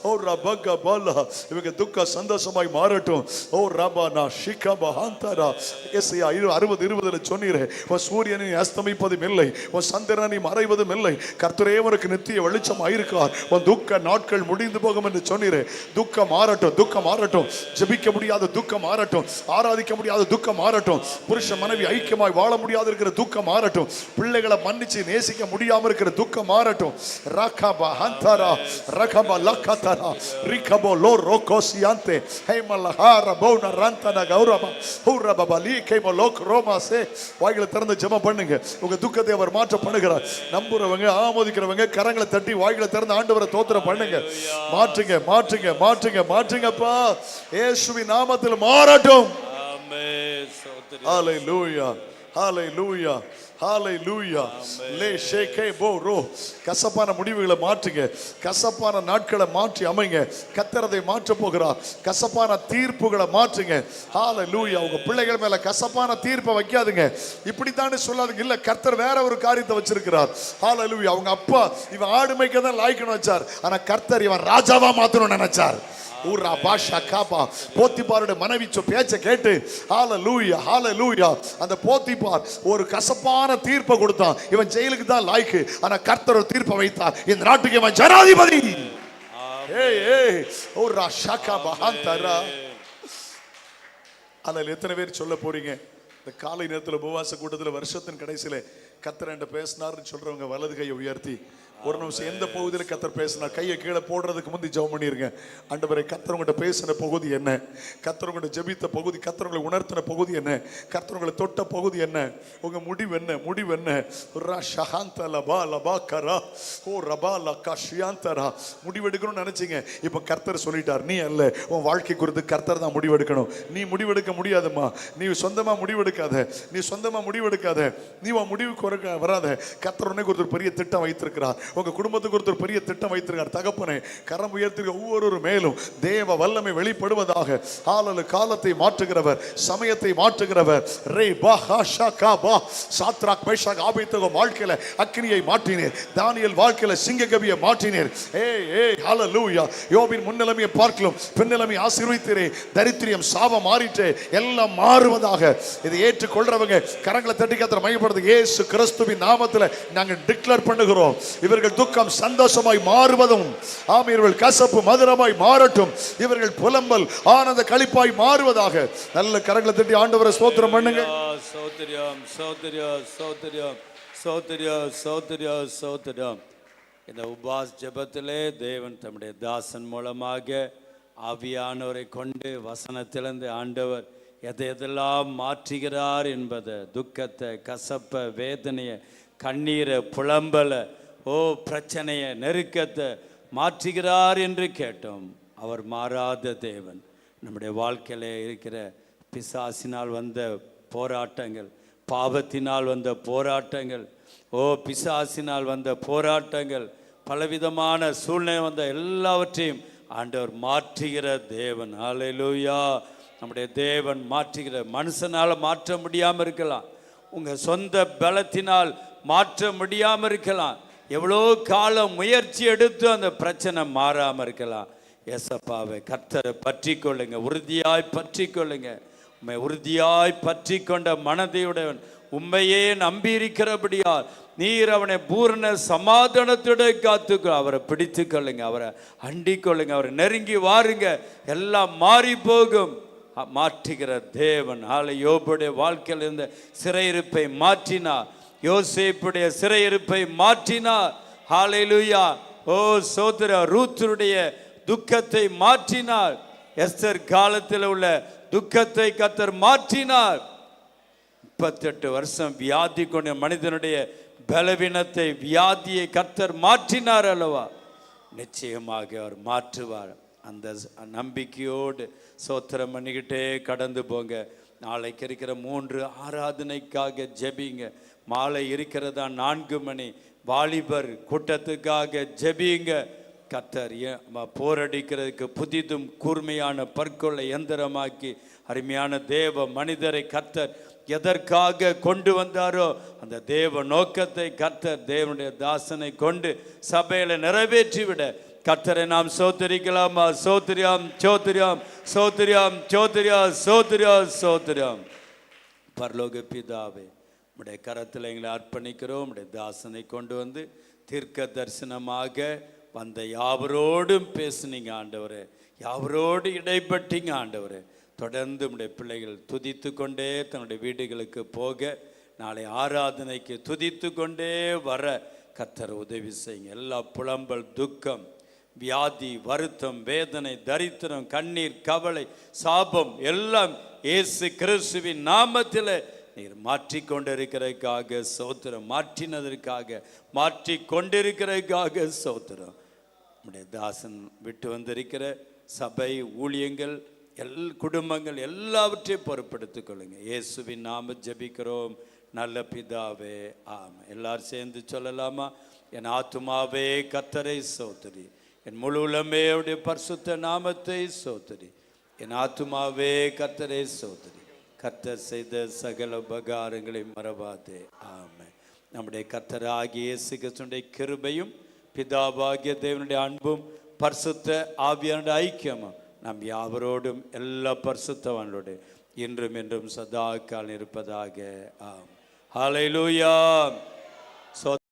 ஓ ரபகா பாலா. இவங்க துக்க சந்தோஷமாய் மாறட்டும். ஓ ரபானா ஷிகா பஹாந்தரா. ஏசாயா 60:20 சொன்னீரே, உன் சூரியனை அஸ்தமிப்பதும் இல்லை, உன் சந்திரனை மறைவதும் இல்லை, கர்த்தரே உனக்கு நித்திய வெளிச்சம் ஆயிருக்கார். உன் துக்க நாட்கள் முடிந்து போகும் என்று சொன்னீரே. துக்கம் மாறட்டும், துக்கம் மாறட்டும். ஜெபிக்க முடியாத துக்கம் மாறட்டும், ஆராதிக்க முடியாத துக்கம் மாறட்டும், புருஷ மனைவி ஐக்கியமாய் வாழ முடியாத இருக்கிற துக்கம் மாறட்டும், பிள்ளைகளை மன்னிச்சு நேசிக்க முடியாம இருக்கிற துக்கம் மாறட்டும். ரகபா ஹந்தரா ரகபா லக்கதரா ரிகபோ லோ ரோகோசியாந்தே ஹேமலஹார பௌன ரந்தன கௌரபா ஹூரபா லீகேமோ லோக் ரோமாசே. வாய்களை திறந்து ஜெபம் பண்ணுங்க. உங்க துக்கத்தை அவர் மாற்ற பண்ணுகிறார். நம்புறவங்க, ஆமோதிக்கிறவங்க கரங்களை தட்டி வாய்களை திறந்து ஆண்டவரை தோத்திரம் பண்ணுங்க. மாற்றுங்க, மாற்றுங்க, மாற்றுங்க, மாற்றுங்கப்பா. இயேசுவின் நாமத்தில் மாறட்டும். ஆமென். ஸ்தோத்திரம். ஹalleluya, ஹalleluya, ஹalleluya. லே ஷேகே போரோ. கசப்பான முடிவுகளை மாற்றுங்க. கசப்பான நாட்களை மாற்றி அமைங்க. கர்த்தர் அதை மாற்ற போகிறார். கசப்பான தீர்ப்புகளை மாற்றுங்க. ஹalleluya. உங்க பிள்ளைகள் மேல கசப்பான தீர்ப்பை வைக்காதுங்க. இப்படித்தானே சொல்லாதுங்க. இல்ல, கர்த்தர் வேற ஒரு காரியத்தை வச்சிருக்கிறார். ஹalleluya. அவங்க அப்பா இவன் ஆடு மேய்க்க தான் லாய்க்கணும் வச்சார். ஆனா கர்த்தர் இவன் ராஜாவா மாத்தணும்னு நினைச்சார். ஊரா பாஷா காபா. போத்திபாருடைய மனைவி பேச்ச கேட்டு ஹalleluya, ஹalleluya, அந்த போத்திபார் ஒரு கசப்பான தீர்ப்பை கொடுத்தான். இவன் ஜெயிலுக்கு தான் லாய்க்கு. ஆனா கர்த்தர் ஒரு தீர்ப்பை வைத்தார். இந்த நாட்டுக்கு இவன் ஜனாதிபதி. ஏய் ஏய் ஊரா ஷாகா பஹாந்தரா. அதில் எத்தனை பேர் சொல்ல போறீங்க? இந்த காலை நேரத்தில் உபவாச கூட்டத்தில் வருஷத்தின் கடைசியில கர்த்தர் என்கிட்ட பேசினார்னு சொல்றவங்க வலது கையை உயர்த்தி ஒரு நிமிஷம் எந்த பகுதியில் கர்த்தர் பேசினார் கையை கீழே போடுறதுக்கு முந்தி ஜெபம் பண்ணிருங்க. ஆண்டவரே, கர்த்தர் உங்கள்கிட்ட பேசின பகுதி என்ன? கர்த்தர் உங்கள்கிட்ட ஜெபித்த பகுதி, கர்த்தர் உங்களை உணர்த்தின பகுதி என்ன? கர்த்தர் உங்களை தொட்ட பகுதி என்ன? உங்க முடிவு என்ன? முடிவு என்ன? முடிவெடுக்கணும்னு நினைச்சீங்க, இப்ப கர்த்தர் சொல்லிட்டார், நீ அல்ல, உன் வாழ்க்கை குறித்து கர்த்தர் தான் முடிவெடுக்கணும். நீ முடிவெடுக்க முடியாதுமா. நீ சொந்தமா முடிவெடுக்காத, நீ சொந்தமா முடிவெடுக்காத, நீ உன் முடிவுக்கு வராத. கர்த்தர் உன்னை குறித்து ஒரு பெரிய திட்டம் வைத்திருக்கிறார். உங்க குடும்பத்துக்கு ஒருத்தர் பெரிய திட்டம் வைத்திருக்கார். தகப்பனே, கரம் உயர்த்திருக்க ஒவ்வொரு மேலும் தேவ வல்லமை வெளிப்படுவதாக. ஹalleluya. காலத்தை மாற்றுகிறவர், சமயத்தை மாற்றுகிறவர். ரே பா ஹாஷா காபா. சாத்ராக் மேஷாக் ஆபேத்நேகோ வாழ்க்கையில அக்கினியை மாற்றினீர். தானியேல் வாழ்க்கையில சிங்ககவியை மாற்றினீர். ஏய் ஏய் ஹalleluya. யோபின் முன்னிலைமையை பார்க்கலாம் பின்னிலைமை ஆசீர்வதித்தீரே. தரித்திரியம் சாபம் மாறிட்டே, எல்லாம் மாறுவதாக. இதை ஏற்றுக்கொள்றவங்க கரங்களை தட்டி கர்த்தரை மகிமைப்படுத்து. இயேசு கிறிஸ்துவின் நாமத்தில் நாங்கள் டிக்ளேர் பண்ணுகிறோம். இவர்கள் துக்கம் சந்தோஷமாய் மாறுவதும், ஆம், இவர்கள் கசப்பு மதுரமாய் மாறட்டும். இவர்கள் புலம்பல் ஆனந்த களிப்பாய் மாறுவதாக. நல்ல கரங்களை தட்டி ஆண்டவரை ஸ்தோத்திரம் பண்ணுங்க. சௌத்திரியம், சௌத்திரியம், சௌத்திரியம், சௌத்திரியம், சௌத்திரியம், சௌத்திரியம். இந்த உபாஸ் ஜெபத்திலே தேவன் தம்முடைய தாசன் மூலமாக ஆவியானவரை கொண்டு வசனத்திலிருந்து ஆண்டவர் எதையெல்லாம் மாற்றுகிறார் என்பதை, துக்கத்தை, கசப்பை, வேதனையை, கண்ணீரை, புலம்பலை, பிரச்சனையை, நெருக்கத்தை மாற்றுகிறார் என்று கேட்டோம். அவர் மாறாத தேவன். நம்முடைய வாழ்க்கையில் இருக்கிற பிசாசினால் வந்த போராட்டங்கள், பாவத்தினால் வந்த போராட்டங்கள், பிசாசினால் வந்த போராட்டங்கள், பலவிதமான சூழ்நிலை வந்த எல்லாவற்றையும் ஆண்டவர் மாற்றுகிற தேவன். ஹல்லேலூயா. நம்முடைய தேவன் மாற்றுகிற. மனுஷனால் மாற்ற முடியாமல் இருக்கலாம், உங்கள் சொந்த பலத்தினால் மாற்ற முடியாமல் இருக்கலாம், எவ்வளோ காலம் முயற்சி எடுத்து அந்த பிரச்சனை மாறாமல் இருக்கலாம். ஏசப்பாவை, கர்த்தரை பற்றி கொள்ளுங்க, உறுதியாய் பற்றி கொள்ளுங்க. உண்மை உறுதியாய் பற்றி கொண்ட மனதையுடன் உண்மையே நம்பியிருக்கிறபடியால் நீர் அவனை பூரண சமாதானத்தோட காத்துக்கோ. அவரை பிடித்து கொள்ளுங்க, அவரை அண்டிக் கொள்ளுங்க, அவரை நெருங்கி வாருங்க. எல்லாம் மாறி போகும். மாற்றுகிற தேவன். யோபுடைய வாழ்க்கையில் இருந்த சிறையிருப்பை மாற்றினார். யோசேப்புடைய சிறையிருப்பை மாற்றினார். ஹல்லேலூயா. சோதர ரூத்துடைய துக்கத்தை மாற்றினார். எஸ்தர் காலத்தில் உள்ள துக்கத்தை கர்த்தர் மாற்றினார். 38 வருஷம் வியாதி கொண்ட மனிதனுடைய பலவீனத்தை, வியாதியை கர்த்தர் மாற்றினார் அல்லவா? நிச்சயமாக அவர் மாற்றுவார். அந்த நம்பிக்கையோடு சோத்திரம் பண்ணிக்கிட்டே கடந்து போங்க. நாளைக்கு இருக்கிற 3 ஆராதனைக்காக ஜெபிங்க. மாலை இருக்கிறதா 4 மணி வாலிபர் கூட்டத்துக்காக ஜெபிங்க. கர்த்தர் போரடிக்கிறதுக்கு புதிதும் கூர்மையான பற்கொள்ளை எந்திரமாக்கி அருமையான தேவ மனிதரை கர்த்தர் எதற்காக கொண்டு வந்தாரோ அந்த தேவ நோக்கத்தை கர்த்தர் தேவனுடைய தாசனை கொண்டு சபையில நிறைவேற்றிவிட கர்த்தரை நாம் சோதரிக்கலாமா? சோதரியாம் சோதரியாம் சோதரியாம் சோதரியா சோதரியா சோதரியாம். பரலோக பிதாவே, உடைய கரத்தில் எங்களை அர்ப்பணிக்கிறோம். உடைய தாசனை கொண்டு வந்து தீர்க்க தரிசனமாக வந்த யாவரோடும் பேசுனீங்க ஆண்டவரே, யாவரோடு இடைப்பட்டீங்க ஆண்டவரே. தொடர்ந்து உடைய பிள்ளைகள் துதித்து கொண்டே தன்னுடைய வீடுகளுக்கு போக, நாளை ஆராதனைக்கு துதித்து கொண்டே வர கர்த்தர் உதவி செய்யுங்க. எல்லா புலம்பல், துக்கம், வியாதி, வருத்தம், வேதனை, தரித்திரம், கண்ணீர், கவலை, சாபம் எல்லாம் இயேசு கிறிஸ்துவின் நாமத்தில் நீர் மாற்றிக்கொண்டிருக்கிறதுக்காக சோத்திரம். மாற்றினதற்காக, மாற்றி கொண்டிருக்கிறதுக்காக சோத்திரம். நம்முடைய தாசன் விட்டு வந்திருக்கிற சபை ஊழியங்கள், குடும்பங்கள் எல்லாவற்றையும் பொறுப்படுத்திக் கொள்ளுங்க. இயேசுவின் நாம ஜெபிக்கிறோம் நல்ல பிதாவே, ஆமென். எல்லாரும் சேர்ந்து சொல்லலாமா? என் ஆத்துமாவே கர்த்தரை சோத்திரி, என் முழு உலமே அவருடைய பரிசுத்த நாமத்தை சோத்திரி. என் ஆத்துமாவே கர்த்தரை சோத்திரி, கர்த்தர் செய்த சகல உபகாரங்களை மறவாதே. ஆமென். நம்முடைய கர்த்தராகிய இயேசு கிறிஸ்துவின் கிருபையும் பிதாவாகிய தேவனுடைய அன்பும் பரிசுத்த ஆவியானுடைய ஐக்கியமும் நம் யாவரோடும் எல்லா பரிசுத்தவான்களோடு இன்றும் என்றும் சதா காலம் இருப்பதாக. ஆம். ஹல்லேலூயா.